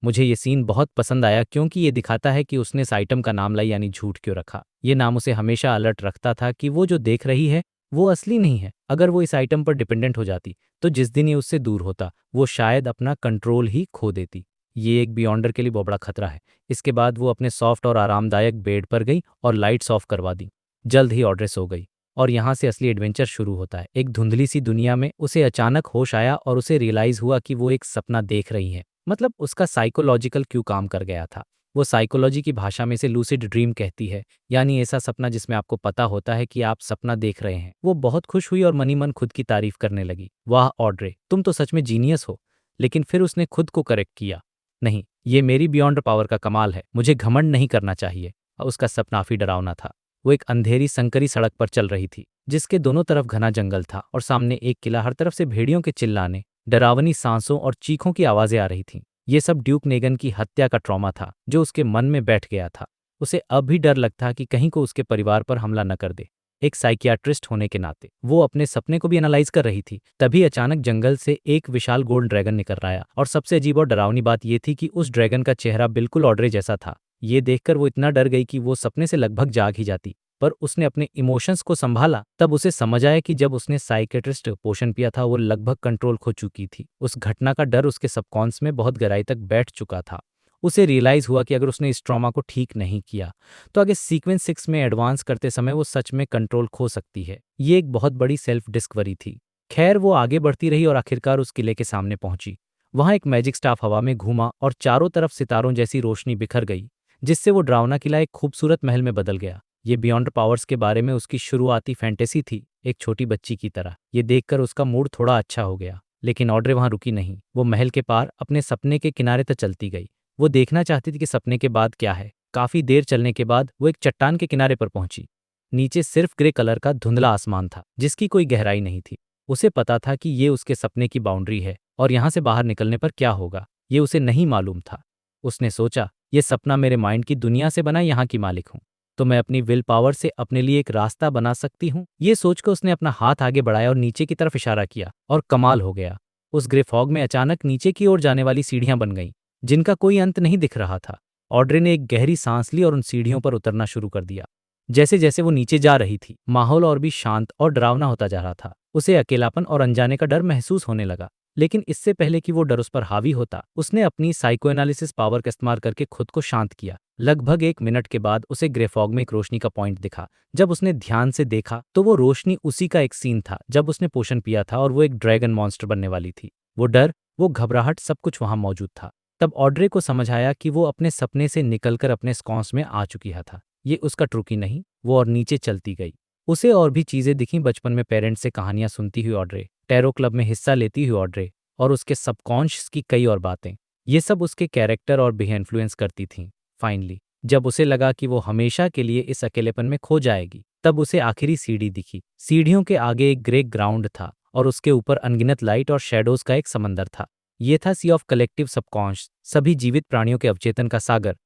मुझे ये सीन बहुत पसंद आया क्योंकि ये दिखाता है कि उसने इस आइटम का नाम लाई यानी झूठ क्यों रखा। ये नाम उसे हमेशा अलर्ट रखता था कि वो जो देख रही है वो असली नहीं है। अगर वो इस आइटम पर डिपेंडेंट हो जाती तो जिस दिन ये उससे दूर होता, वो शायद अपना कंट्रोल ही खो देती। ये एक बियॉन्डर के लिए बहुत बड़ा खतरा है। इसके बाद वो अपने सॉफ्ट और आरामदायक बेड पर गई और लाइट्स ऑफ करवा दी। जल्द ही ऑड्रे सो गई और यहाँ से असली एडवेंचर शुरू होता है। एक धुंधली सी दुनिया में उसे अचानक होश आया और उसे रियलाइज हुआ कि वो एक सपना देख रही है। मतलब उसका साइकोलॉजिकल क्यों काम कर गया था। वो साइकोलॉजी की भाषा में से लूसिड ड्रीम कहती है, यानी ऐसा सपना जिसमें आपको पता होता है कि आप सपना देख रहे हैं। वो बहुत खुश हुई और मनी मन खुद की तारीफ करने लगी। वाह ऑड्रे, तुम तो सच में जीनियस हो। लेकिन फिर उसने खुद को करेक्ट किया, नहीं, ये मेरी बियॉन्ड पावर का कमाल है, मुझे घमंड नहीं करना चाहिए। और उसका सपना काफी डरावना था। वो एक अंधेरी संकरी सड़क पर चल रही थी जिसके दोनों तरफ घना जंगल था और सामने एक किला। हर तरफ से भेड़ियों के चिल्लाने, डरावनी सांसों और चीखों की आवाजें आ रही थीं। ये सब ड्यूक नेगन की हत्या का ट्रॉमा था जो उसके मन में बैठ गया था। उसे अब भी डर लगता कि कहीं को उसके परिवार पर हमला न कर दे। एक साइकियाट्रिस्ट होने के नाते वो अपने सपने को भी एनालाइज कर रही थी। तभी अचानक जंगल से एक विशाल गोल्ड ड्रैगन निकल आया, और सबसे अजीब और डरावनी बात यह थी कि उस ड्रैगन का चेहरा बिल्कुल ऑड्रे जैसा था। ये देखकर वो इतना डर गई कि वो सपने से लगभग जाग ही जाती। पर उसने अपने इमोशंस को संभाला। तब उसे समझ आया कि जब उसने साइकियाट्रिस्ट पोशन पिया था वो लगभग कंट्रोल खो चुकी थी। उस घटना का डर उसके सबकॉन्स में बहुत गहराई तक बैठ चुका था। उसे रियलाइज हुआ कि अगर उसने इस ट्रॉमा को ठीक नहीं किया तो आगे सीक्वेंस 6 में एडवांस करते समय वो सच में कंट्रोल खो सकती है। ये एक बहुत बड़ी सेल्फ डिस्कवरी थी। खैर, वो आगे बढ़ती रही और आखिरकार उस किले के सामने पहुंची। वहां एक मैजिक स्टाफ हवा में घूमा और चारों तरफ सितारों जैसी रोशनी बिखर गई, जिससे वो डरावना किला एक खूबसूरत महल में बदल गया। ये बियॉन्ड पावर्स के बारे में उसकी शुरुआती फैंटेसी थी, एक छोटी बच्ची की तरह। ये देखकर उसका मूड थोड़ा अच्छा हो गया। लेकिन ऑड्रे वहां रुकी नहीं। वो महल के पार अपने सपने के किनारे तक चलती गई। वो देखना चाहती थी कि सपने के बाद क्या है। काफी देर चलने के बाद वो एक चट्टान के किनारे पर पहुंची। नीचे सिर्फ ग्रे कलर का धुंधला आसमान था जिसकी कोई गहराई नहीं थी। उसे पता था कि ये उसके सपने की बाउंड्री है और यहाँ से बाहर निकलने पर क्या होगा ये उसे नहीं मालूम था। उसने सोचा, ये सपना मेरे माइंड की दुनिया से बना, यहाँ की मालिक हूँ, तो मैं अपनी विल पावर से अपने लिए एक रास्ता बना सकती हूँ। ये सोचकर उसने अपना हाथ आगे बढ़ाया और नीचे की तरफ इशारा किया, और कमाल हो गया। उस ग्रे फॉग में अचानक नीचे की ओर जाने वाली सीढ़ियां बन गईं, जिनका कोई अंत नहीं दिख रहा था। ऑड्रे ने एक गहरी सांस ली और उन सीढ़ियों पर उतरना शुरू कर दिया। जैसे जैसे वो नीचे जा रही थी, माहौल और भी शांत और डरावना होता जा रहा था। उसे अकेलापन और अनजाने का डर महसूस होने लगा। लेकिन इससे पहले कि वो डर उस पर हावी होता, उसने अपनी साइकोएनालिसिस पावर का इस्तेमाल करके खुद को शांत किया। लगभग 1 मिनट के बाद उसे ग्रे फॉग में एक रोशनी का पॉइंट दिखा। जब उसने ध्यान से देखा तो वो रोशनी उसी का एक सीन था जब उसने पोषण पिया था और वो एक ड्रैगन मॉन्स्टर बनने वाली थी। वो डर, वो घबराहट, सब कुछ वहां मौजूद था। तब ऑड्रे को समझ आया कि वो अपने सपने से निकलकर अपने स्कॉन्स में आ चुकी था। ये उसका ट्रुक ही नहीं। वो और नीचे चलती गई। उसे और भी चीजें दिखीं। बचपन में पेरेंट्स से कहानियां सुनती हुई ऑड्रे, टैरो क्लब में हिस्सा लेती हुई ऑड्रे, और उसके सबकॉन्शियस की कई और बातें। ये सब उसके कैरेक्टर और बिहेवियर इन्फ्लुएंस करती थीं। फाइनली जब उसे लगा कि वो हमेशा के लिए इस अकेलेपन में खो जाएगी, तब उसे आखिरी सीढ़ी दिखी। सीढ़ियों के आगे एक ग्रे ग्राउंड था और उसके ऊपर अनगिनत लाइट और शैडोज का एक समंदर था। ये था सी ऑफ कलेक्टिव सबकॉन्शियस, सभी जीवित प्राणियों के अवचेतन का सागर।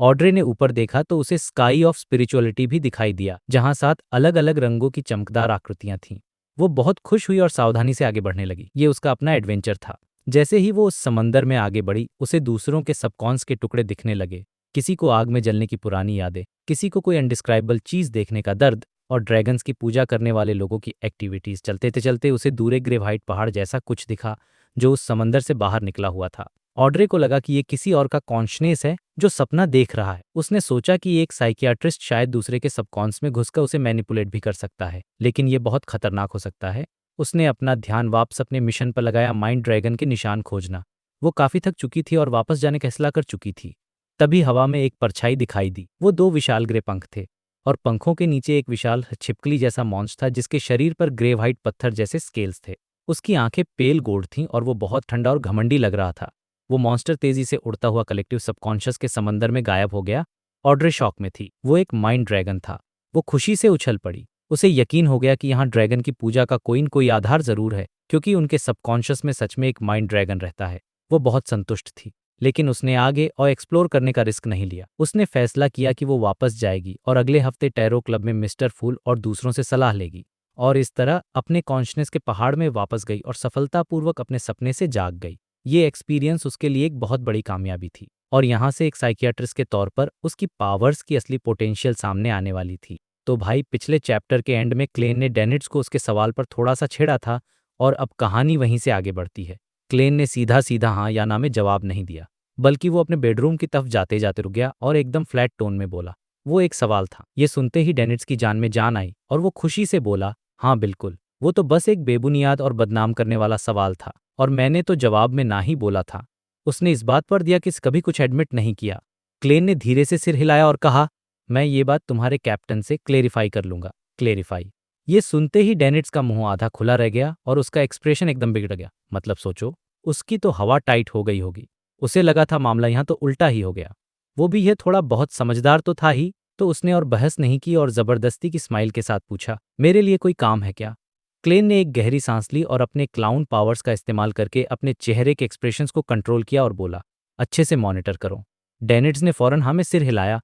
ऑड्रे ने ऊपर देखा तो उसे स्काई ऑफ स्पिरिचुअलिटी भी दिखाई दिया, जहां 7 अलग अलग रंगों की चमकदार आकृतियां थीं। वो बहुत खुश हुई और सावधानी से आगे बढ़ने लगी। ये उसका अपना एडवेंचर था। जैसे ही वो उस समंदर में आगे बढ़ी, उसे दूसरों के सबकॉन्स के टुकड़े दिखने लगे। किसी को आग में जलने की पुरानी यादें, किसी को कोई अनडिस्क्राइबल चीज देखने का दर्द, और ड्रैगन्स की पूजा करने वाले लोगों की एक्टिविटीज। चलते उसे दूर एक ग्रेवाइट पहाड़ जैसा कुछ दिखा, जो उस समंदर से बाहर निकला हुआ था। ऑड्रे को लगा कि ये किसी और का कॉन्शनेस है जो सपना देख रहा है। उसने सोचा कि एक साइकियाट्रिस्ट शायद दूसरे के सबकॉन्स में घुसकर उसे मैनिपुलेट भी कर सकता है, लेकिन ये बहुत खतरनाक हो सकता है। उसने अपना ध्यान वापस अपने मिशन पर लगाया, माइंड ड्रैगन के निशान खोजना। वो काफी थक चुकी थी और वापस जाने का फैसला कर चुकी थी। तभी हवा में एक परछाई दिखाई दी। वो 2 विशाल ग्रे पंख थे, और पंखों के नीचे एक विशाल छिपकली जैसा मॉन्स था, जिसके शरीर पर ग्रे व्हाइट पत्थर जैसे स्केल्स थे। उसकी आंखें पेल गोल्ड थीं और वो बहुत ठंडा और घमंडी लग रहा था। वो मॉन्स्टर तेजी से उड़ता हुआ कलेक्टिव सबकॉन्शियस के समंदर में गायब हो गया। ऑड्रे शॉक में थी। वो एक माइंड ड्रैगन था। वो खुशी से उछल पड़ी। उसे यकीन हो गया कि यहाँ ड्रैगन की पूजा का कोई न कोई आधार जरूर है, क्योंकि उनके सबकॉन्शियस में सच में एक माइंड ड्रैगन रहता है। वो बहुत संतुष्ट थी, लेकिन उसने आगे और एक्सप्लोर करने का रिस्क नहीं लिया। उसने फैसला किया कि वो वापस जाएगी और अगले हफ्ते टैरो क्लब में मिस्टर फूल और दूसरों से सलाह लेगी, और इस तरह अपने कॉन्शनेस के पहाड़ में वापस गई और सफलतापूर्वक अपने सपने से जाग गई। ये एक्सपीरियंस उसके लिए एक बहुत बड़ी कामयाबी थी, और यहाँ से एक साइकियाट्रिस्ट के तौर पर उसकी पावर्स की असली पोटेंशियल सामने आने वाली थी। तो भाई, पिछले चैप्टर के एंड में क्लेन ने डेनिट्स को उसके सवाल पर थोड़ा सा छेड़ा था, और अब कहानी वहीं से आगे बढ़ती है। क्लेन ने सीधा सीधा हाँ या ना में जवाब नहीं दिया, बल्कि वो अपने बेडरूम की तरफ जाते जाते रुक गया और एकदम फ्लैट टोन में बोला, वो एक सवाल था। ये सुनते ही डेनिट्स की जान में जान आई और वो खुशी से बोला, हाँ बिल्कुल, वो तो बस एक बेबुनियाद और बदनाम करने वाला सवाल था, और मैंने तो जवाब में ना ही बोला था। उसने इस बात पर दिया कि कभी कुछ एडमिट नहीं किया। क्लेन ने धीरे से सिर हिलाया और कहा, मैं ये बात तुम्हारे कैप्टन से क्लेरिफाई कर लूंगा। क्लेरिफाई। ये सुनते ही डेनिट्स का मुंह आधा खुला रह गया और उसका एक्सप्रेशन एकदम बिगड़ गया। मतलब सोचो, उसकी तो हवा टाइट हो गई होगी। उसे लगा था मामला यहाँ तो उल्टा ही हो गया। वो भी ये थोड़ा बहुत समझदार तो था ही, तो उसने और बहस नहीं की और जबरदस्ती की स्माइल के साथ पूछा, मेरे लिए कोई काम है क्या? क्लेन ने एक गहरी सांस ली और अपने क्लाउन पावर्स का इस्तेमाल करके अपने चेहरे के एक्सप्रेशंस को कंट्रोल किया और बोला, अच्छे से मॉनिटर करो। डेनिट्स ने फौरन हाँ में सिर हिलाया,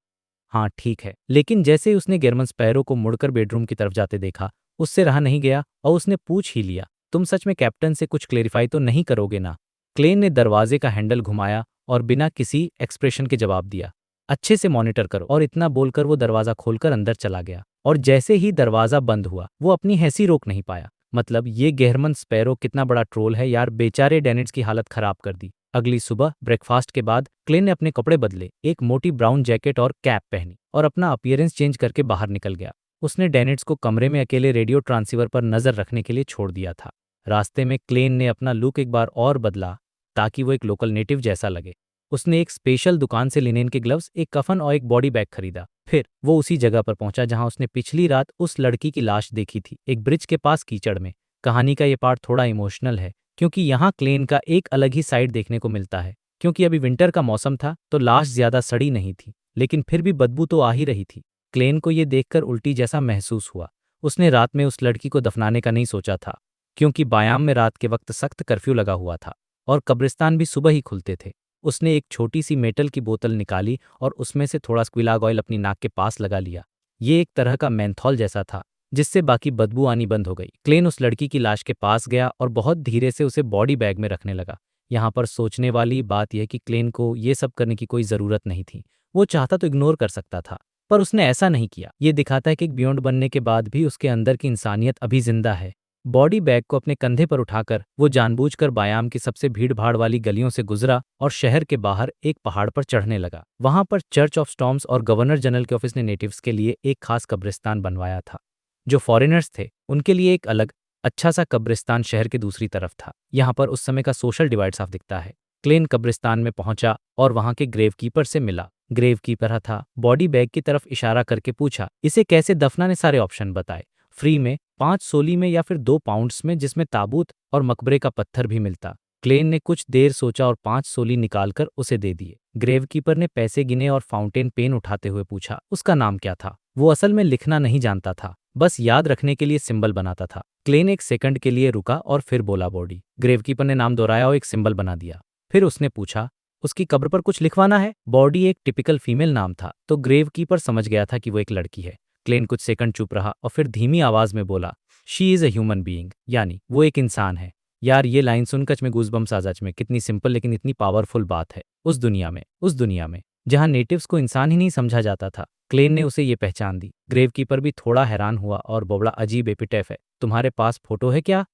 हाँ ठीक है। लेकिन जैसे ही उसने गेरमन स्पैरो को मुड़कर बेडरूम की तरफ जाते देखा, उससे रहा नहीं गया और उसने पूछ ही लिया, तुम सच में कैप्टन से कुछ क्लेरिफाई तो नहीं करोगे ना? क्लेन ने दरवाजे का हैंडल घुमाया और बिना किसी एक्सप्रेशन के जवाब दिया, अच्छे से मॉनिटर करो। और इतना बोलकर वो दरवाजा खोलकर अंदर चला गया, और जैसे ही दरवाजा बंद हुआ, वो अपनी हंसी रोक नहीं पाया। मतलब ये गेहरमन स्पैरो कितना बड़ा ट्रोल है यार, बेचारे डेनिट्स की हालत खराब कर दी। अगली सुबह ब्रेकफास्ट के बाद क्लेन ने अपने कपड़े बदले, एक मोटी ब्राउन जैकेट और कैप पहनी और अपना अपीयरेंस चेंज करके बाहर निकल गया। उसने डेनिट्स को कमरे में अकेले रेडियो ट्रांसीवर पर नजर रखने के लिए छोड़ दिया था। रास्ते में क्लेन ने अपना लुक एक बार और बदला, ताकि वो एक लोकल नेटिव जैसा लगे। उसने एक स्पेशल दुकान से लिनेन के ग्लव्स, एक कफन और एक बॉडी बैग खरीदा। फिर वो उसी जगह पर पहुंचा जहां उसने पिछली रात उस लड़की की लाश देखी थी, एक ब्रिज के पास कीचड़ में। कहानी का ये पार्ट थोड़ा इमोशनल है, क्योंकि यहाँ क्लेन का एक अलग ही साइड देखने को मिलता है। क्योंकि अभी विंटर का मौसम था, तो लाश ज्यादा सड़ी नहीं थी, लेकिन फिर भी बदबू तो आ ही रही थी। क्लेन को ये देखकर उल्टी जैसा महसूस हुआ। उसने रात में उस लड़की को दफनाने का नहीं सोचा था, क्योंकि बायाम में रात के वक्त सख्त कर्फ्यू लगा हुआ था और कब्रिस्तान भी सुबह ही खुलते थे। उसने एक छोटी सी मेटल की बोतल निकाली और उसमें से थोड़ा स्क्विलाग ऑयल अपनी नाक के पास लगा लिया। ये एक तरह का मेंथॉल जैसा था, जिससे बाकी बदबू आनी बंद हो गई। क्लेन उस लड़की की लाश के पास गया और बहुत धीरे से उसे बॉडी बैग में रखने लगा। यहाँ पर सोचने वाली बात यह कि क्लेन को ये सब करने की कोई ज़रूरत नहीं थी। वो चाहता तो इग्नोर कर सकता था, पर उसने ऐसा नहीं किया। ये दिखाता है कि एक बियॉन्ड बनने के बाद भी उसके अंदर की इंसानियत अभी जिंदा है। बॉडी बैग को अपने कंधे पर उठाकर वो जानबूझकर बायाम की सबसे भीड़-भाड़ वाली गलियों से गुजरा और शहर के बाहर एक पहाड़ पर चढ़ने लगा। वहां पर चर्च ऑफ स्टॉर्म्स और गवर्नर जनरल के ऑफिस ने नेटिव्स के लिए एक खास कब्रिस्तान बनवाया था। जो फॉरेनर्स थे, उनके लिए एक अलग अच्छा सा कब्रिस्तान शहर के दूसरी तरफ था। यहाँ पर उस समय का सोशल डिवाइड साफ दिखता है। क्लेन कब्रिस्तान में पहुंचा और वहां के ग्रेव कीपर से मिला। ग्रेव कीपर था, बॉडी बैग की तरफ इशारा करके पूछा, इसे कैसे दफनाने? सारे ऑप्शन बताए, फ्री में, 5 सोली में या फिर 2 पाउंड्स में, जिसमें ताबूत और मकबरे का पत्थर भी मिलता। क्लेन ने कुछ देर सोचा और 5 सोली निकालकर उसे दे दिए। ग्रेवकीपर ने पैसे गिने और फाउंटेन पेन उठाते हुए पूछा, उसका नाम क्या था? वो असल में लिखना नहीं जानता था, बस याद रखने के लिए सिंबल बनाता था। क्लेन एक सेकंड के लिए रुका और फिर बोला बॉडी। ग्रेवकीपर ने नाम दोहराया और एक सिंबल बना दिया। फिर उसने पूछा, उसकी कब्र पर कुछ लिखवाना है। बॉडी एक टिपिकल फीमेल नाम था, तो ग्रेव कीपर समझ गया था कि वो एक लड़की है। क्लेन कुछ सेकंड चुप रहा और फिर धीमी आवाज में बोला, she is a human being, यानी वो एक इंसान है। यार ये लाइन सुनकर में गूज़बम्स आ सच में, कितनी सिंपल लेकिन इतनी पावरफुल बात है। उस दुनिया में जहाँ नेटिव्स को इंसान ही नहीं समझा जाता था, क्लेन ने उसे ये पहचान दी। ग्रेव कीपर भी थोड़ा हैरान हुआ और बोला, अजीब एपिटेफ है। तुम्हारे पास फोटो है क्या?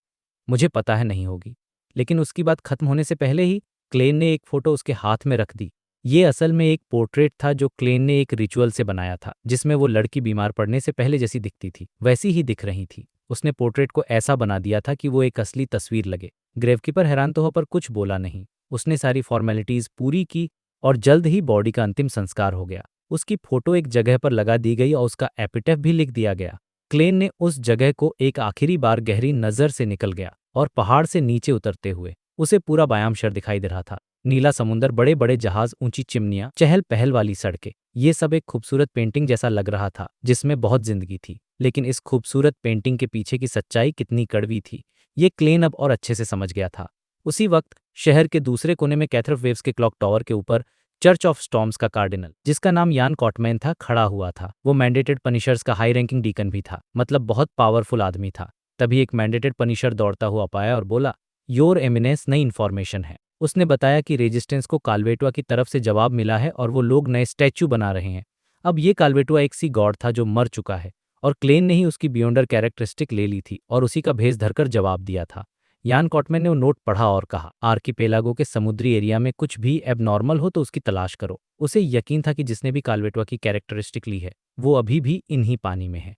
मुझे पता है नहीं होगी। लेकिन उसकी बात खत्म होने से पहले ही क्लेन ने एक फोटो उसके हाथ में रख दी। ये असल में एक पोर्ट्रेट था जो क्लेन ने एक रिचुअल से बनाया था, जिसमें वो लड़की बीमार पड़ने से पहले जैसी दिखती थी वैसी ही दिख रही थी। उसने पोर्ट्रेट को ऐसा बना दिया था कि वो एक असली तस्वीर लगे। ग्रेवकीपर हैरान तो हो पर कुछ बोला नहीं। उसने सारी फॉर्मेलिटीज पूरी की और जल्द ही बॉडी का अंतिम संस्कार हो गया। उसकी फोटो एक जगह पर लगा दी गई और उसका एपिटेफ भी लिख दिया गया। क्लेन ने उस जगह को एक आखिरी बार गहरी नजर से निकल गया और पहाड़ से नीचे उतरते हुए उसे पूरा बायाम शहर दिखाई दे रहा था। नीला समुंदर, बड़े बड़े जहाज, ऊंची चिमनियां, चहल पहल वाली सड़कें, ये सब एक खूबसूरत पेंटिंग जैसा लग रहा था जिसमें बहुत जिंदगी थी। लेकिन इस खूबसूरत पेंटिंग के पीछे की सच्चाई कितनी कड़वी थी, ये क्लेन अब और अच्छे से समझ गया था। उसी वक्त शहर के दूसरे कोने में कैथर वेव्स के क्लॉक टावर के ऊपर चर्च ऑफ स्टॉर्म्स का कार्डिनल, जिसका नाम यान कॉटमैन था, खड़ा हुआ था। वो मैंडेटेड पनिशर्स का हाई रैंकिंग डीकन भी था, मतलब बहुत पावरफुल आदमी था। तभी एक मैंडेटेड पनिशर दौड़ता हुआ पाया और बोला, योर एमिनेंस, नई इन्फॉर्मेशन है। उसने बताया कि रेजिस्टेंस को काल्वेटुआ की तरफ से जवाब मिला है और वो लोग नए स्टैच्यू बना रहे हैं। अब ये काल्वेटुआ एक सी गॉड था जो मर चुका है और क्लेन ने ही उसकी बियॉन्डर कैरेक्टरिस्टिक ले ली थी और उसी का भेस धरकर जवाब दिया था। यान कॉटमैन ने वो नोट पढ़ा और कहा, आर्किपेलागो के समुद्री एरिया में कुछ भी एबनॉर्मल हो तो उसकी तलाश करो। उसे यकीन था कि जिसने भी काल्वेटुआ की कैरेक्टरिस्टिक ली है वो अभी भी इन्हीं पानी में है।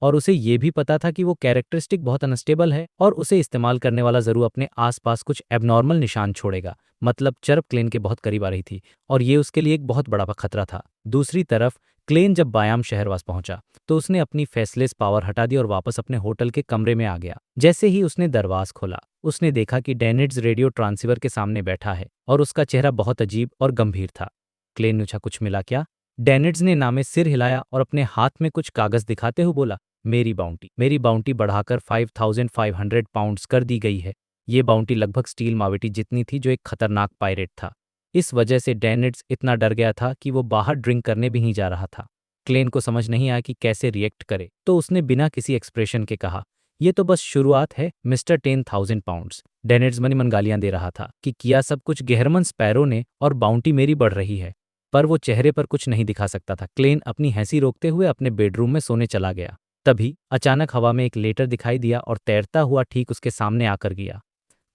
और उसे ये भी पता था कि वो कैरेक्टरिस्टिक बहुत अनस्टेबल है और उसे इस्तेमाल करने वाला जरूर अपने आसपास कुछ एबनॉर्मल निशान छोड़ेगा। मतलब चर्प क्लेन के बहुत करीब आ रही थी और ये उसके लिए एक बहुत बड़ा खतरा था। दूसरी तरफ क्लेन जब बायाम शहरवास पहुंचा तो उसने अपनी फेसलेस पावर हटा दी और वापस अपने होटल के कमरे में आ गया। जैसे ही उसने दरवाज खोला, उसने देखा कि डेनिड्स रेडियो ट्रांसीवर के सामने बैठा है और उसका चेहरा बहुत अजीब और गंभीर था। क्लेन ने पूछा, कुछ मिला क्या? डेनिड्स ने नामे सिर हिलाया और अपने हाथ में कुछ कागज दिखाते हुए बोला, मेरी बाउंटी बढ़ाकर 5500 पाउंड्स कर दी गई है। ये बाउंटी लगभग स्टील मावेटी जितनी थी जो एक खतरनाक पायरेट था। इस वजह से डेनिड्स इतना डर गया था कि वो बाहर ड्रिंक करने भी नहीं जा रहा था। क्लेन को समझ नहीं आया कि कैसे रिएक्ट करे, तो उसने बिना किसी एक्सप्रेशन के कहा, ये तो बस शुरुआत है मिस्टर 10,000 पाउंड्स। डेनिड्स मन ही मन गालियां दे रहा था कि किया सब कुछ गेहरमन स्पैरो ने और बाउंटी मेरी बढ़ रही है, पर वो चेहरे पर कुछ नहीं दिखा सकता था। क्लेन अपनी हंसी रोकते हुए अपने बेडरूम में सोने चला गया। तभी अचानक हवा में एक लेटर दिखाई दिया और तैरता हुआ ठीक उसके सामने आकर गिरा।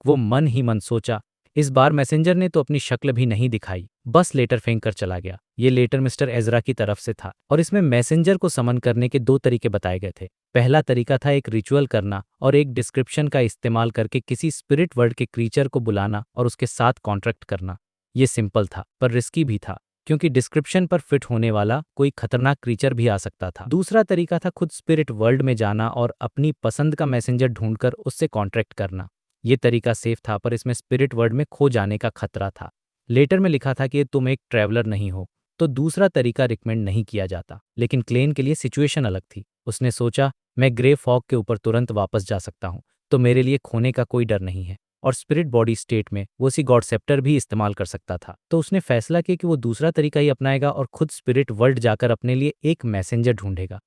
वो मन ही मन सोचा, इस बार मैसेंजर ने तो अपनी शक्ल भी नहीं दिखाई, बस लेटर फेंक कर चला गया। ये लेटर मिस्टर एजरा की तरफ से था और इसमें मैसेंजर को समन करने के दो तरीके बताए गए थे। पहला तरीका था एक रिचुअल करना और एक डिस्क्रिप्शन का इस्तेमाल करके किसी स्पिरिट वर्ल्ड के क्रीचर को बुलाना और उसके साथ कॉन्ट्रैक्ट करना। ये सिंपल था पर रिस्की भी था, क्योंकि डिस्क्रिप्शन पर फिट होने वाला कोई खतरनाक क्रीचर भी आ सकता था। दूसरा तरीका था खुद स्पिरिट वर्ल्ड में जाना और अपनी पसंद का मैसेंजर ढूंढकर उससे कॉन्ट्रैक्ट करना। ये तरीका सेफ था पर इसमें स्पिरिट वर्ल्ड में खो जाने का खतरा था। लेटर में लिखा था कि तुम एक ट्रैवलर नहीं हो, तो दूसरा तरीका रिकमेंड नहीं किया जाता। लेकिन क्लेन के लिए सिचुएशन अलग थी। उसने सोचा, मैं ग्रे फॉग के ऊपर तुरंत वापस जा सकता हूँ, तो मेरे लिए खोने का कोई डर नहीं है और स्पिरिट बॉडी स्टेट में वो सी गॉड सेप्टर भी इस्तेमाल कर सकता था। तो उसने फैसला किया कि वो दूसरा तरीका ही अपनाएगा और खुद स्पिरिट वर्ल्ड जाकर अपने लिए एक मैसेंजर ढूंढेगा।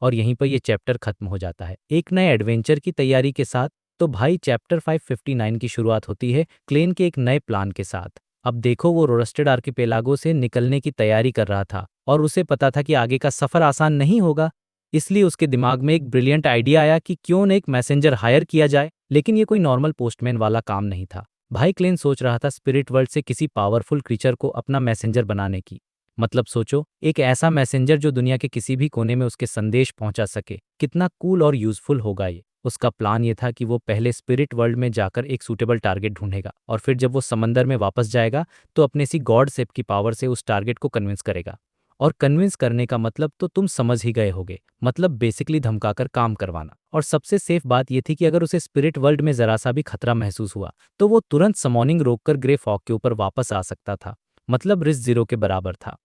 और यहीं पर ये चैप्टर खत्म हो जाता है एक नए एडवेंचर की तैयारी के साथ। तो भाई चैप्टर 559 की शुरुआत होती है क्लेन के एक नए प्लान के साथ। अब देखो, वो रोरस्टेड आर्किपेलागो से निकलने की तैयारी कर रहा था और उसे पता था कि आगे का सफर आसान नहीं होगा। इसलिए उसके दिमाग में एक ब्रिलियंट आइडिया आया कि क्यों न एक मैसेंजर हायर किया जाए। लेकिन ये कोई नॉर्मल पोस्टमैन वाला काम नहीं था। भाई क्लेन सोच रहा था स्पिरिट वर्ल्ड से किसी पावरफुल क्रीचर को अपना मैसेंजर बनाने की। मतलब सोचो, एक ऐसा मैसेंजर जो दुनिया के किसी भी कोने में उसके संदेश पहुंचा सके। कितना कूल और यूजफुल होगा ये। उसका प्लान ये था कि वो पहले स्पिरिट वर्ल्ड में जाकर एक सूटेबल टारगेट ढूंढेगा और फिर जब वो समंदर में वापस जाएगा तो अपने सी गॉड सेप की पावर से उस टारगेट को कन्विंस करेगा। और कन्विंस करने का मतलब तो तुम समझ ही गए होगे, मतलब बेसिकली धमकाकर काम करवाना। और सबसे सेफ बात यह थी कि अगर उसे स्पिरिट वर्ल्ड में जरा सा भी खतरा महसूस हुआ तो वो तुरंत समॉनिंग रोककर ग्रे फॉग के ऊपर वापस आ सकता था। मतलब रिस्क जीरो के बराबर था।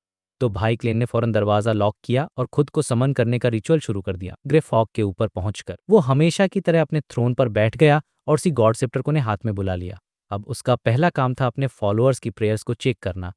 तो भाई क्लेन ने फौरन दरवाजा लॉक किया और खुद को समन करने का रिचुअल शुरू कर दिया। ग्रे फॉग के ऊपर पहुंचकर वो हमेशा की तरह अपने थ्रोन पर बैठ गया और सी गॉड सेप्टर को ने हाथ में बुला लिया। अब उसका पहला काम था अपने फॉलोअर्स की प्रेयर्स को चेक करना।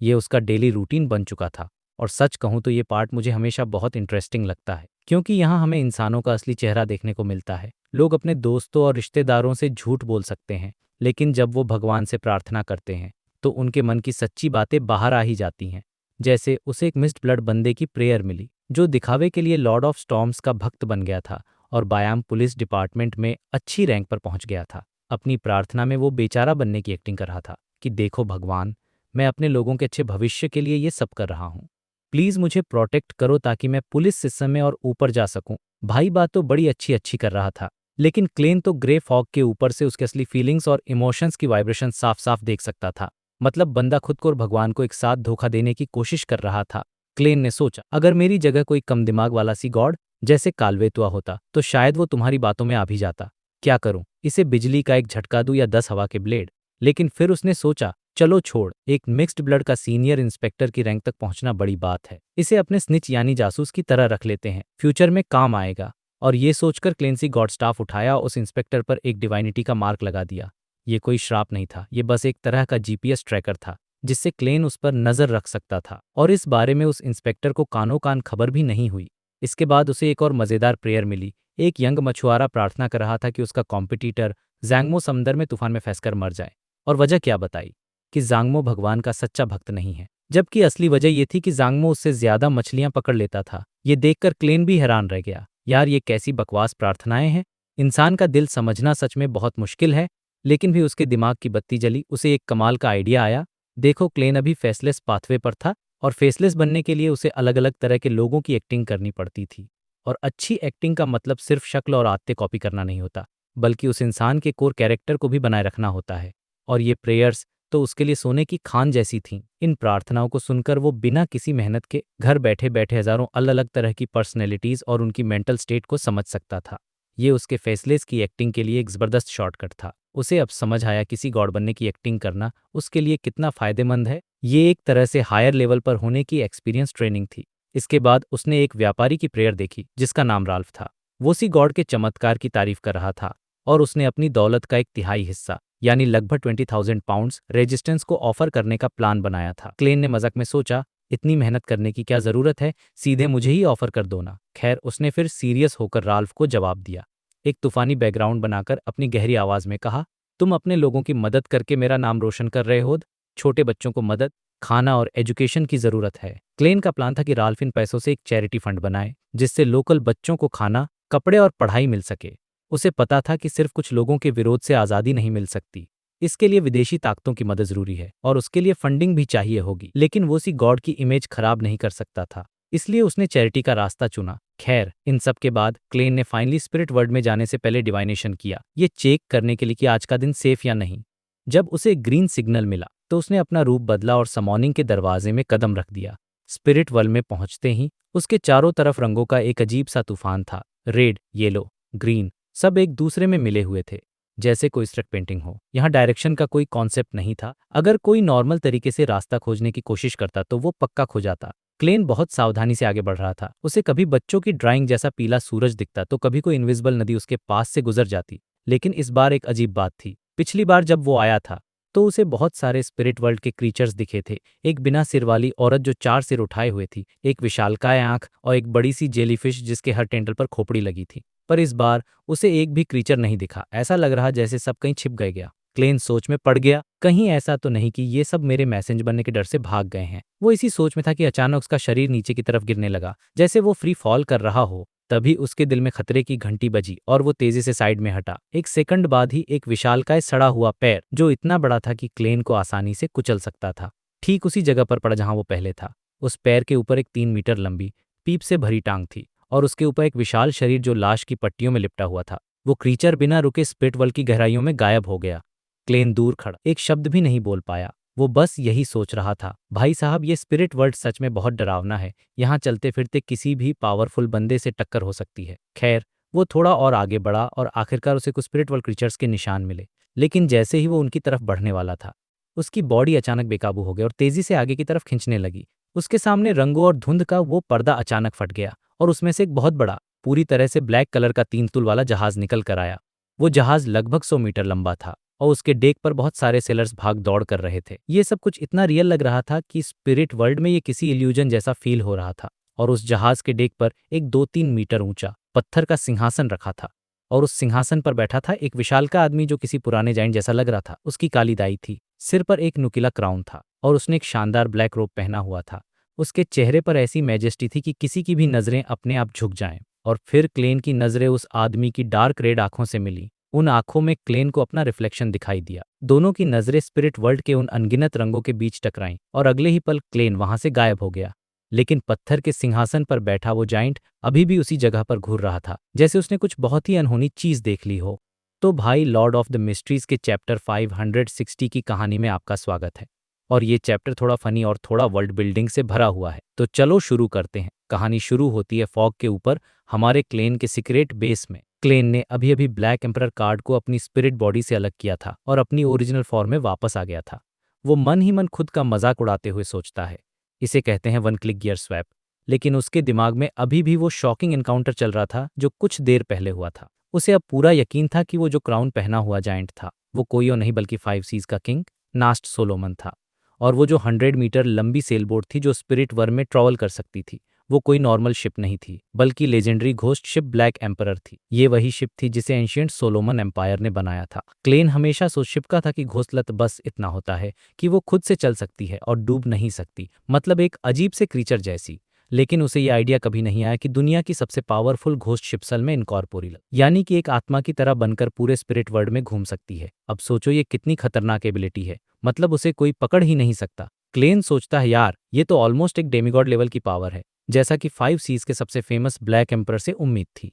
ये उसका डेली रूटीन बन चुका था। और सच कहूँ तो ये पार्ट मुझे हमेशा बहुत इंटरेस्टिंग लगता है, क्योंकि यहाँ हमें इंसानों का असली चेहरा देखने को मिलता है। लोग अपने दोस्तों और रिश्तेदारों से झूठ बोल सकते हैं, लेकिन जब वो भगवान से प्रार्थना करते हैं तो उनके मन की सच्ची बातें बाहर आ ही जाती हैं। जैसे उसे एक मिस्ड ब्लड बंदे की प्रेयर मिली, जो दिखावे के लिए लॉर्ड ऑफ स्टॉर्म्स का भक्त बन गया था और बायाम पुलिस डिपार्टमेंट में अच्छी रैंक पर पहुंच गया था। अपनी प्रार्थना में वो बेचारा बनने की एक्टिंग कर रहा था कि देखो भगवान, मैं अपने लोगों के अच्छे भविष्य के लिए ये सब कर रहा हूँ। प्लीज मुझे प्रोटेक्ट करो ताकि मैं पुलिस सिस्टम में और ऊपर जा सकूं। भाई बात तो बड़ी अच्छी अच्छी कर रहा था, लेकिन क्लेन तो ग्रे फॉग के ऊपर से उसके असली फीलिंग्स और इमोशंस की वाइब्रेशन साफ साफ देख सकता था। मतलब बंदा खुद को और भगवान को एक साथ धोखा देने की कोशिश कर रहा था। क्लेन ने सोचा, अगर मेरी जगह कोई कम दिमाग वाला सी गॉड जैसे काल्वेतुआ होता तो शायद वो तुम्हारी बातों में आ भी जाता। क्या करूं, इसे बिजली का एक झटका दूं या 10 हवा के ब्लेड? लेकिन फिर उसने सोचा, चलो छोड़, एक मिक्स्ड ब्लड का सीनियर इंस्पेक्टर की रैंक तक पहुंचना बड़ी बात है। इसे अपने स्निच यानी जासूस की तरह रख लेते हैं, फ्यूचर में काम आएगा। और ये सोचकर क्लेंसी गॉड स्टाफ उठाया, उस इंस्पेक्टर पर एक डिवाइनिटी का मार्क लगा दिया। ये कोई श्राप नहीं था, ये बस एक तरह का जीपीएस ट्रैकर था जिससे क्लेन उस पर नजर रख सकता था। और इस बारे में उस इंस्पेक्टर को कानो कान खबर भी नहीं हुई। इसके बाद उसे एक और मजेदार प्रेयर मिली। एक यंग मछुआरा प्रार्थना कर रहा था कि उसका कॉम्पिटिटर जैंगमो समंदर में तूफान में फंसकर मर जाए। और वजह क्या बताई? कि जांगमो भगवान का सच्चा भक्त नहीं है, जबकि असली वजह यह थी कि जांगमो उससे ज्यादा मछलियां पकड़ लेता था। ये देखकर क्लेन भी हैरान रह गया। यार ये कैसी बकवास प्रार्थनाएं हैं। इंसान का दिल समझना सच में बहुत मुश्किल है। लेकिन भी उसके दिमाग की बत्ती जली। उसे एक कमाल का आइडिया आया। देखो, क्लेन अभी फेसलेस पाथवे पर था और फेसलेस बनने के लिए उसे अलग अलग तरह के लोगों की एक्टिंग करनी पड़ती थी। और अच्छी एक्टिंग का मतलब सिर्फ शक्ल और आदतें कॉपी करना नहीं होता, बल्कि उस इंसान के कोर कैरेक्टर को भी बनाए रखना होता है। और ये प्रेयर्स तो उसके लिए सोने की खान जैसी थीं। इन प्रार्थनाओं को सुनकर वो बिना किसी मेहनत के घर बैठे बैठे हजारों अलग अलग तरह की पर्सनैलिटीज और उनकी मेंटल स्टेट को समझ सकता था। ये उसके फैसलेस की एक्टिंग के लिए एक जबरदस्त शॉर्टकट था। उसे अब समझ आया किसी गॉड बनने की एक्टिंग करना उसके लिए कितना फायदेमंद है। ये एक तरह से हायर लेवल पर होने की एक्सपीरियंस ट्रेनिंग थी। इसके बाद उसने एक व्यापारी की प्रेयर देखी जिसका नाम राल्फ था। वो सी गॉड के चमत्कार की तारीफ कर रहा था और उसने अपनी दौलत का एक तिहाई हिस्सा यानी लगभग 20,000 पाउंड्स रेजिस्टेंस को ऑफर करने का प्लान बनाया था। क्लेन ने मजाक में सोचा, इतनी मेहनत करने की क्या जरूरत है, सीधे मुझे ही ऑफर कर दो ना। खैर, उसने फिर सीरियस होकर राल्फ को जवाब दिया। एक तूफानी बैकग्राउंड बनाकर अपनी गहरी आवाज में कहा, तुम अपने लोगों की मदद करके मेरा नाम रोशन कर रहे हो। छोटे बच्चों को मदद, खाना और एजुकेशन की जरूरत है। क्लेन का प्लान था कि राल्फ इन पैसों से एक चैरिटी फंड बनाए जिससे लोकल बच्चों को खाना, कपड़े और पढ़ाई मिल सके। उसे पता था कि सिर्फ कुछ लोगों के विरोध से आज़ादी नहीं मिल सकती। इसके लिए विदेशी ताकतों की मदद जरूरी है और उसके लिए फंडिंग भी चाहिए होगी। लेकिन वो सी गॉड की इमेज खराब नहीं कर सकता था, इसलिए उसने चैरिटी का रास्ता चुना। खैर, इन सब के बाद क्लेन ने फाइनली स्पिरिट वर्ल्ड में जाने से पहले डिवाइनेशन किया, ये चेक करने के लिए कि आज का दिन सेफ या नहीं। जब उसे ग्रीन सिग्नल मिला तो उसने अपना रूप बदला और समॉर्निंग के दरवाजे में कदम रख दिया। स्पिरिट वर्ल्ड में पहुंचते ही उसके चारों तरफ रंगों का एक अजीब सा तूफान था। रेड, येलो, ग्रीन, सब एक दूसरे में मिले हुए थे, जैसे कोई स्ट्रक पेंटिंग हो। यहाँ डायरेक्शन का कोई कॉन्सेप्ट नहीं था। अगर कोई नॉर्मल तरीके से रास्ता खोजने की कोशिश करता तो वो पक्का खो जाता। क्लेन बहुत सावधानी से आगे बढ़ रहा था। उसे कभी बच्चों की ड्राइंग जैसा पीला सूरज दिखता तो कभी कोई इनविजिबल नदी उसके पास से गुजर जाती। लेकिन इस बार एक अजीब बात थी। पिछली बार जब वो आया था तो उसे बहुत सारे स्पिरिट वर्ल्ड के क्रीचर्स दिखे थे। एक बिना सिर वाली औरत जो 4 सिर उठाए हुए थी, एक विशालकाय आंख और एक बड़ी सी जेलीफिश जिसके हर टेंडल पर खोपड़ी लगी थी। पर इस बार उसे एक भी क्रीचर नहीं दिखा। ऐसा लग रहा जैसे सब कहीं छिप गया। क्लेन सोच में पड़ गया, कहीं ऐसा तो नहीं कि ये सब मेरे मैसेंज बनने के डर से भाग गए हैं। वो इसी सोच में था कि अचानक उसका शरीर नीचे की तरफ गिरने लगा, जैसे वो फ्री फॉल कर रहा हो। तभी उसके दिल में खतरे की घंटी बजी और वो तेजी से साइड में हटा। एक सेकंड बाद ही एक विशालकाय सड़ा हुआ पैर, जो इतना बड़ा था कि क्लेन को आसानी से कुचल सकता था, ठीक उसी जगह पर पड़ा जहां वो पहले था। उस पैर के ऊपर एक 3 मीटर लंबी पीप से भरी टांग थी और उसके ऊपर एक विशाल शरीर जो लाश की पट्टियों में लिपटा हुआ था। वो क्रीचर बिना रुके स्पिरिट वर्ल्ड की गहराइयों में गायब हो गया। क्लेन दूर खड़ा एक शब्द भी नहीं बोल पाया। वो बस यही सोच रहा था, भाई साहब, ये स्पिरिट वर्ल्ड सच में बहुत डरावना है। यहाँ चलते फिरते किसी भी पावरफुल बंदे से टक्कर हो सकती है। खैर, वो थोड़ा और आगे बढ़ा और आखिरकार उसे कुछ स्पिरिट वर्ल्ड क्रीचर्स के निशान मिले। लेकिन जैसे ही वो उनकी तरफ बढ़ने वाला था, उसकी बॉडी अचानक बेकाबू हो गई और तेजी से आगे की तरफ खींचने लगी। उसके सामने रंगों और धुंध का वो पर्दा अचानक फट गया और उसमें से एक बहुत बड़ा, पूरी तरह से ब्लैक कलर का 3 तुल वाला जहाज निकल कर आया। वो जहाज लगभग 100 मीटर लंबा था और उसके डेक पर बहुत सारे सेलर्स भाग दौड़ कर रहे थे। ये सब कुछ इतना रियल लग रहा था कि स्पिरिट वर्ल्ड में ये किसी इल्यूजन जैसा फील हो रहा था। और उस जहाज के डेक पर एक 2-3 मीटर ऊंचा पत्थर का सिंहासन रखा था, और उस सिंहासन पर बैठा था एक विशालका आदमी जो किसी पुराने जाइंट जैसा लग रहा था। उसकी काली दाई थी, सिर पर एक नुकीला क्राउन था और उसने एक शानदार ब्लैक रोब पहना हुआ था। उसके चेहरे पर ऐसी मैजेस्टी थी कि किसी की भी नजरें अपने आप झुक जाएं। और फिर क्लेन की नजरें उस आदमी की डार्क रेड आंखों से मिली। उन आंखों में क्लेन को अपना रिफ्लेक्शन दिखाई दिया। दोनों की नजरें स्पिरिट वर्ल्ड के उन अनगिनत रंगों के बीच टकराईं और अगले ही पल क्लेन वहां से गायब हो गया। लेकिन पत्थर के सिंहासन पर बैठा वो जाइंट अभी भी उसी जगह पर घूर रहा था, जैसे उसने कुछ बहुत ही अनहोनी चीज देख ली हो। तो भाई, लॉर्ड ऑफ द मिस्ट्रीज के चैप्टर 560 की कहानी में आपका स्वागत है। और ये चैप्टर थोड़ा फनी और थोड़ा वर्ल्ड बिल्डिंग से भरा हुआ है। तो चलो शुरू करते हैं। कहानी शुरू होती है फॉग के ऊपर, हमारे क्लेन के सीक्रेट बेस में। क्लेन ने अभी अभी ब्लैक एम्परर कार्ड को अपनी स्पिरिट बॉडी से अलग किया था और अपनी ओरिजिनल फॉर्म में वापस आ गया था। वो मन ही मन खुद का मजाक उड़ाते हुए सोचता है, इसे कहते हैं वन क्लिक गियर स्वैप। लेकिन उसके दिमाग में अभी भी वो शॉकिंग एनकाउंटर चल रहा था जो कुछ देर पहले हुआ था। उसे अब पूरा यकीन था कि वो जो क्राउन पहना हुआ जायंट था वो कोई और नहीं बल्कि 5 सीज का किंग नास्ट सोलोमन था। और वो जो 100 मीटर लंबी सेलबोट थी जो स्पिरिट वर्म में ट्रैवल कर सकती थी, वो कोई नॉर्मल शिप नहीं थी बल्कि legendary ghost ship black emperor थी। ये वही शिप थी जिसे एंशिएंट सोलोमन एम्पायर ने बनाया था। क्लेन हमेशा सोच शिप का था कि घोंसलत बस इतना होता है कि वो खुद से चल सकती है और डूब नहीं सकती, मतलब एक अजीब से क्रीचर जैसी। लेकिन उसे ये आइडिया कभी नहीं आया कि दुनिया की सबसे पावरफुल घोस्ट शिप्सल में इनकॉर्पोरियल, यानी कि एक आत्मा की तरह बनकर पूरे स्पिरिट वर्ल्ड में घूम सकती है। अब सोचो ये कितनी खतरनाक एबिलिटी है, मतलब उसे कोई पकड़ ही नहीं सकता। क्लेन सोचता है, यार ये तो ऑलमोस्ट एक डेमिगॉड लेवल की पावर है, जैसा कि 5 सीज के सबसे फेमस ब्लैक एम्परर से उम्मीद थी।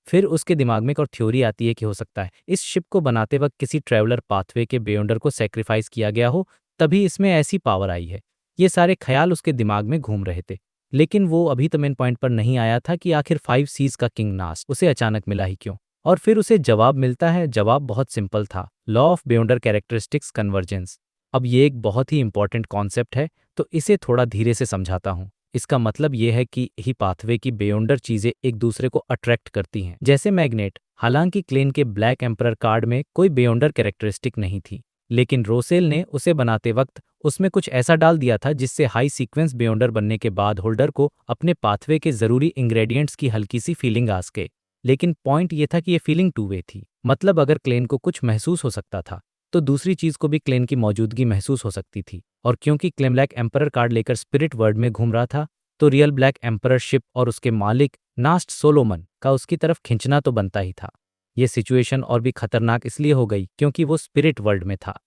फिर उसके दिमाग में एक और थ्योरी आती है कि हो सकता है इस शिप को बनाते वक्त किसी ट्रैवलर पाथवे के बेयोंडर को सेक्रीफाइस किया गया हो, तभी इसमें ऐसी पावर आई है। ये सारे ख्याल उसके दिमाग में घूम रहे थे, लेकिन वो अभी तक मेन पॉइंट पर नहीं आया था कि आखिर 5 सीज का किंग नास्ट उसे अचानक मिला ही क्यों। और फिर उसे जवाब मिलता है। जवाब बहुत सिंपल था, लॉ ऑफ बेयोंडर कैरेक्टरिस्टिक्स कन्वर्जेंस। अब ये एक बहुत ही इंपॉर्टेंट कॉन्सेप्ट है, तो इसे थोड़ा धीरे से समझाता हूँ। इसका मतलब ये है कि ही पाथवे की बेयोंडर चीजें एक दूसरे को अट्रैक्ट करती हैं, जैसे मैग्नेट। हालांकि क्लेन के ब्लैक एम्परर कार्ड में कोई बेयोंडर कैरेक्टरिस्टिक नहीं थी, लेकिन रोसेल ने उसे बनाते वक्त उसमें कुछ ऐसा डाल दिया था जिससे हाई सीक्वेंस बेयोंडर बनने के बाद होल्डर को अपने पाथवे के जरूरी इंग्रेडिएंट्स की हल्की सी फीलिंग आ सके। लेकिन पॉइंट ये था कि ये फीलिंग टू वे थी, मतलब अगर क्लेन को कुछ महसूस हो सकता था तो दूसरी चीज को भी क्लेन की मौजूदगी महसूस हो सकती थी। और क्योंकि क्लेन ब्लैक एम्परर कार्ड लेकर स्पिरिट वर्ल्ड में घूम रहा था, तो रियल ब्लैक एम्परर शिप और उसके मालिक नास्ट सोलोमन का उसकी तरफ खींचना तो बनता ही था। ये सिचुएशन और भी खतरनाक इसलिए हो गई क्योंकि वो स्पिरिट वर्ल्ड में था।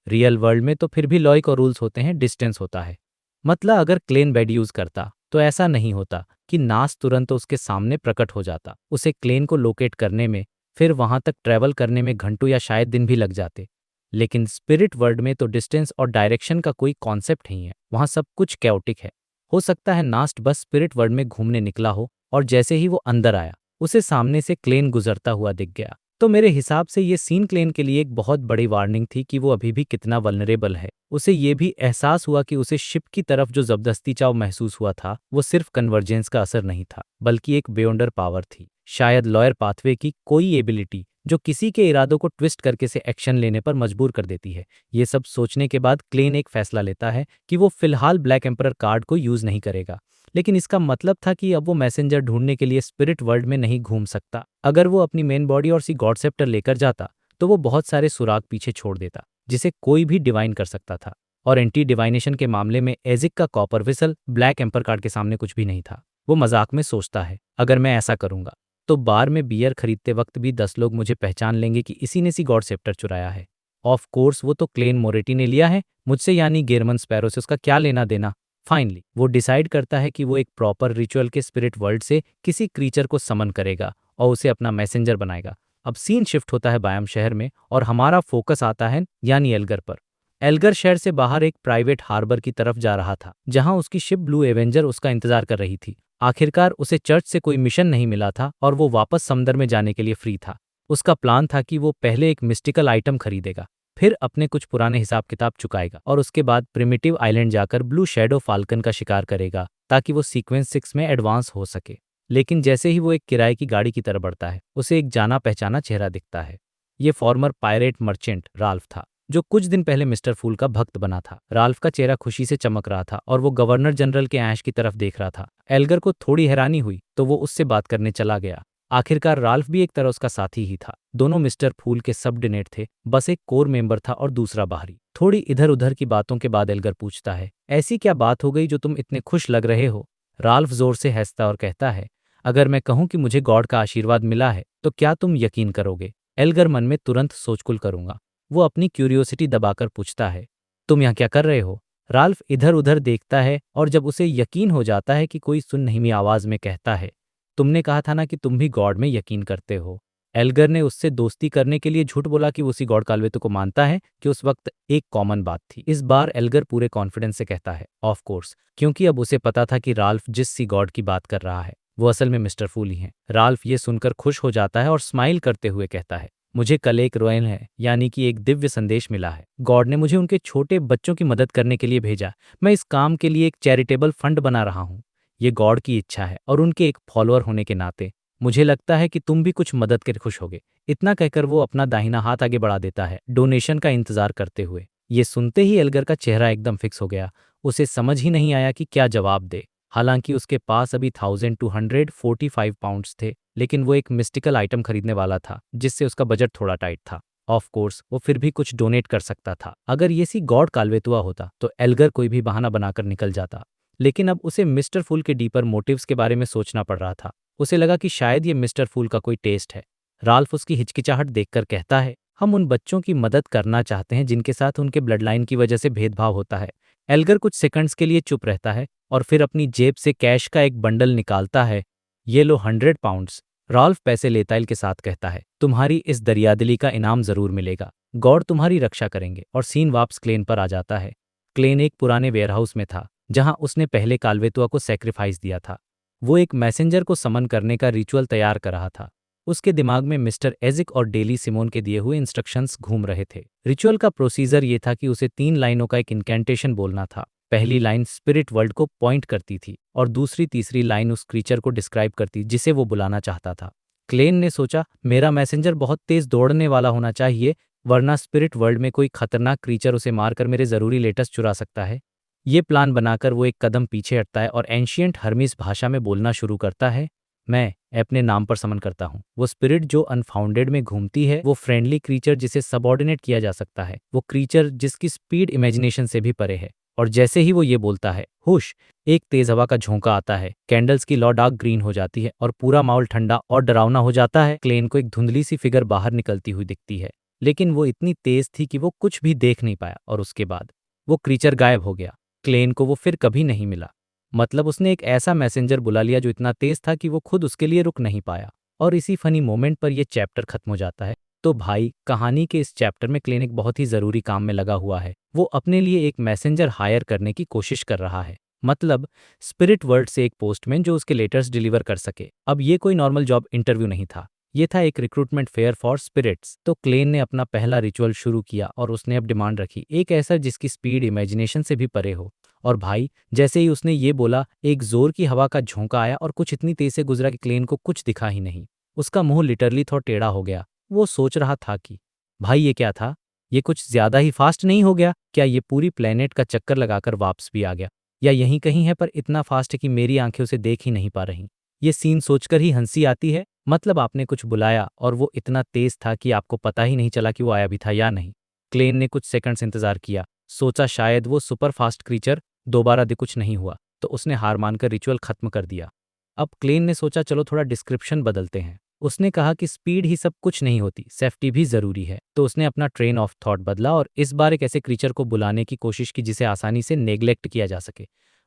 रियल वर्ल्ड में तो फिर भी लॉजिक और रूल्स होते हैं, डिस्टेंस होता है। मतलब अगर क्लेन बेड यूज करता तो ऐसा नहीं होता कि नास तुरंत उसके सामने प्रकट हो जाता। उसे क्लेन को लोकेट करने में, फिर वहां तक ट्रैवल करने में घंटों या शायद दिन भी लग जाते। लेकिन स्पिरिट वर्ल्ड में तो डिस्टेंस और डायरेक्शन का कोई कॉन्सेप्ट नहीं है, वहां सब कुछ कैओटिक है। हो सकता है नास्ट बस स्पिरिट वर्ल्ड में घूमने निकला हो और जैसे ही वो अंदर आया उसे सामने से क्लेन गुजरता हुआ दिख गया। तो मेरे हिसाब से ये सीन क्लेन के लिए एक बहुत बड़ी वार्निंग थी कि वो अभी भी कितना वल्नरेबल है। उसे ये भी एहसास हुआ कि उसे शिप की तरफ जो जबरदस्ती चाव महसूस हुआ था वो सिर्फ कन्वर्जेंस का असर नहीं था, बल्कि एक बेयोंडर पावर थी, शायद लॉयर पाथवे की कोई एबिलिटी जो किसी के इरादों को ट्विस्ट करके से एक्शन लेने पर मजबूर कर देती है। ये सब सोचने के बाद क्लेन एक फैसला लेता है कि वो फिलहाल ब्लैक एम्परर कार्ड को यूज नहीं करेगा। लेकिन इसका मतलब था कि अब वो मैसेंजर ढूंढने के लिए स्पिरिट वर्ल्ड में नहीं घूम सकता। अगर वो अपनी मेन बॉडी और सी गॉडसेप्टर लेकर जाता तो वो बहुत सारे सुराग पीछे छोड़ देता जिसे कोई भी डिवाइन कर सकता था। और एंटी डिवाइनेशन के मामले में एजिक का copper whistle black emperor card के सामने कुछ भी नहीं था। वो मजाक में सोचता है, अगर मैं ऐसा करूंगा तो बार में बियर खरीदते वक्त भी 10 लोग मुझे पहचान लेंगे कि इसी ने सी गॉडसेप्टर चुराया है। ऑफ कोर्स वो तो क्लेन मोरेटी ने लिया है मुझसे, यानी गेरमन स्पैरो से उसका क्या लेना देना। फाइनली वो डिसाइड करता है कि वो एक प्रॉपर रिचुअल के स्पिरिट वर्ल्ड से किसी क्रीचर को समन करेगा और उसे अपना मैसेंजर बनाएगा। अब सीन शिफ्ट होता है बायम शहर में और हमारा फोकस आता है यानी एल्गर पर। एल्गर शहर से बाहर एक प्राइवेट हार्बर की तरफ जा रहा था जहां उसकी शिप ब्लू एवेंजर उसका इंतजार कर रही थी। आखिरकार उसे चर्च से कोई मिशन नहीं मिला था और वो वापस समुद्र में जाने के लिए फ्री था। उसका प्लान था कि वो पहले एक मिस्टिकल आइटम खरीदेगा, फिर अपने कुछ पुराने हिसाब किताब चुकाएगा और उसके बाद प्रिमिटिव आइलैंड जाकर ब्लू शैडो फाल्कन का शिकार करेगा ताकि वो सीक्वेंस 6 में एडवांस हो सके। लेकिन जैसे ही वो एक किराए की गाड़ी की तरफ बढ़ता है उसे एक जाना पहचाना चेहरा दिखता है। ये फॉर्मर पायरेट मर्चेंट राल्फ था, जो कुछ दिन पहले मिस्टर फूल का भक्त बना था। राल्फ का चेहरा खुशी से चमक रहा था और वो गवर्नर जनरल के ऐश की तरफ देख रहा था। एल्गर को थोड़ी हैरानी हुई तो वो उससे बात करने चला गया। आखिरकार राल्फ भी एक तरह उसका साथी ही था। दोनों मिस्टर फूल के सबऑर्डिनेट थे, बस एक कोर मेंबर था और दूसरा बाहरी। थोड़ी इधर उधर की बातों के बाद एल्गर पूछता है, ऐसी क्या बात हो गई जो तुम इतने खुश लग रहे हो? राल्फ जोर से हंसता और कहता है, अगर मैं कहूं कि मुझे गॉड का आशीर्वाद मिला है तो क्या तुम यकीन करोगे? एल्गर मन में तुरंत सोचकुल करूंगा। वो अपनी क्यूरियोसिटी दबाकर पूछता है, तुम यहाँ क्या कर रहे हो? राल्फ इधर उधर देखता है और जब उसे यकीन हो जाता है कि कोई सुननहीमी आवाज में कहता है, तुमने कहा था ना कि तुम भी गॉड में यकीन करते हो। एल्गर ने उससे दोस्ती करने के लिए झूठ बोला कि वो उसी गॉड काल्वेतो को मानता है कि उस वक्त एक कॉमन बात थी। इस बार एल्गर पूरे कॉन्फिडेंस से कहता है, ऑफ कोर्स, क्योंकि अब उसे पता था कि राल्फ जिस सी गॉड की बात कर रहा है वो असल में मिस्टर फूल ही हैं। राल्फ ये सुनकर खुश हो जाता है और स्माइल करते हुए कहता है, मुझे कल एक रोयल है यानी कि एक दिव्य संदेश मिला है। गॉड ने मुझे उनके छोटे बच्चों की मदद करने के लिए भेजा। मैं इस काम के लिए एक चैरिटेबल फंड बना रहा हूँ। ये गॉड की इच्छा है और उनके एक फॉलोअर होने के नाते मुझे लगता है कि तुम भी कुछ मदद कर खुश होगे। इतना कहकर वो अपना दाहिना हाथ आगे बढ़ा देता है, डोनेशन का इंतजार करते हुए। ये सुनते ही एल्गर का चेहरा एकदम फिक्स हो गया। उसे समझ ही नहीं आया कि क्या जवाब दे। हालांकि उसके पास अभी 1245 पाउंड्स थे, लेकिन वो एक मिस्टिकल आइटम खरीदने वाला था जिससे उसका बजट थोड़ा टाइट था। ऑफ कोर्स वो फिर भी कुछ डोनेट कर सकता था। अगर ये सी गॉड काल्वेतुआ होता तो एल्गर कोई भी बहाना बनाकर निकल जाता, लेकिन अब उसे मिस्टर फूल के डीपर मोटिव्स के बारे में सोचना पड़ रहा था। उसे लगा कि शायद ये मिस्टर फूल का कोई टेस्ट है। राल्फ उसकी हिचकिचाहट देखकर कहता है, हम उन बच्चों की मदद करना चाहते हैं जिनके साथ उनके ब्लड लाइन की वजह से भेदभाव होता है। एल्गर कुछ सेकंड्स के लिए चुप रहता है और फिर अपनी जेब से कैश का एक बंडल निकालता है। ये लो 100 पाउंड्स। राल्फ पैसे लेताइल के साथ कहता है, तुम्हारी इस दरियादिली का इनाम जरूर मिलेगा। गॉड तुम्हारी रक्षा करेंगे। और सीन वापस क्लेन पर आ जाता है। क्लेन एक पुराने वेयरहाउस में था जहां उसने पहले काल्वेतुआ को सैक्रिफाइस दिया था। वो एक मैसेंजर को समन करने का रिचुअल तैयार कर रहा था। उसके दिमाग में मिस्टर एजिक और डेली सिमोन के दिए हुए इंस्ट्रक्शंस घूम रहे थे। रिचुअल का प्रोसीजर ये था कि उसे 3 लाइनों का एक इनकेंटेशन बोलना था। पहली लाइन स्पिरिट वर्ल्ड को पॉइंट करती थी और दूसरी तीसरी लाइन उस क्रीचर को डिस्क्राइब करती जिसे वो बुलाना चाहता था। क्लेन ने सोचा, मेरा मैसेंजर बहुत तेज दौड़ने वाला होना चाहिए, वरना स्पिरिट वर्ल्ड में कोई खतरनाक क्रीचर उसे मारकर मेरे जरूरी लेटर्स चुरा सकता है। ये प्लान बनाकर वो एक कदम पीछे हटता है और एंशियंट हर्मिस भाषा में बोलना शुरू करता है, मैं अपने नाम पर समन करता हूँ। वो स्पिरिट जो अनफाउंडेड में घूमती है, वो फ्रेंडली क्रीचर जिसे सबऑर्डिनेट किया जा सकता है, वो क्रीचर जिसकी स्पीड इमेजिनेशन से भी परे है। और जैसे ही वो ये बोलता है, हुश, एक तेज हवा का झोंका आता है। कैंडल्स की लौ डार्क ग्रीन हो जाती है और पूरा माहौल ठंडा और डरावना हो जाता है। क्लेन को एक धुंधली सी फिगर बाहर निकलती हुई दिखती है, लेकिन वो इतनी तेज थी कि वो कुछ भी देख नहीं पाया और उसके बाद वो क्रीचर गायब हो गया। क्लेन को वो फिर कभी नहीं मिला। मतलब उसने एक ऐसा मैसेंजर बुला लिया जो इतना तेज था कि वो खुद उसके लिए रुक नहीं पाया। और इसी फनी मोमेंट पर यह चैप्टर खत्म हो जाता है। तो भाई, कहानी के इस चैप्टर में क्लेन एक बहुत ही जरूरी काम में लगा हुआ है। वो अपने लिए एक मैसेंजर हायर करने की कोशिश कर रहा है। मतलब स्पिरिट वर्ल्ड से एक पोस्टमैन जो उसके लेटर्स डिलीवर कर सके। अब ये कोई नॉर्मल जॉब इंटरव्यू नहीं था, ये था एक रिक्रूटमेंट फेयर फॉर स्पिरिट्स। तो क्लेन ने अपना पहला रिचुअल शुरू किया और उसने अब डिमांड रखी, एक ऐसा जिसकी स्पीड इमेजिनेशन से भी परे हो। और भाई, जैसे ही उसने ये बोला, एक जोर की हवा का झोंका आया और कुछ इतनी तेज से गुजरा कि क्लेन को कुछ दिखा ही नहीं। उसका मुंह लिटरली थोड़ा टेढ़ा हो गया। वो सोच रहा था कि भाई ये क्या था? ये कुछ ज्यादा ही फास्ट नहीं हो गया? क्या ये पूरी प्लेनेट का चक्कर लगाकर वापस भी आ गया, या यहीं कहीं है पर इतना फास्ट है कि मेरी आंखें उसे देख ही नहीं पा रही? ये सीन सोचकर ही हंसी आती है। मतलब आपने कुछ बुलाया और वो इतना तेज था कि आपको पता ही नहीं चला कि वो आया भी था या नहीं। क्लेन ने कुछ सेकंड्स इंतजार किया, सोचा शायद वो सुपर फास्ट क्रीचर दोबारा दे। कुछ नहीं हुआ तो उसने हार मानकर रिचुअल खत्म कर दिया। अब क्लेन ने सोचा, चलो थोड़ा डिस्क्रिप्शन बदलते हैं। उसने कहा कि स्पीड ही सब कुछ नहीं होती, सेफ्टी भी जरूरी है। तो उसने अपना ट्रेन ऑफ थॉट बदला और इस बार एक ऐसे क्रीचर को बुलाने की कोशिश की जिसे आसानी से नेग्लेक्ट किया जा सके।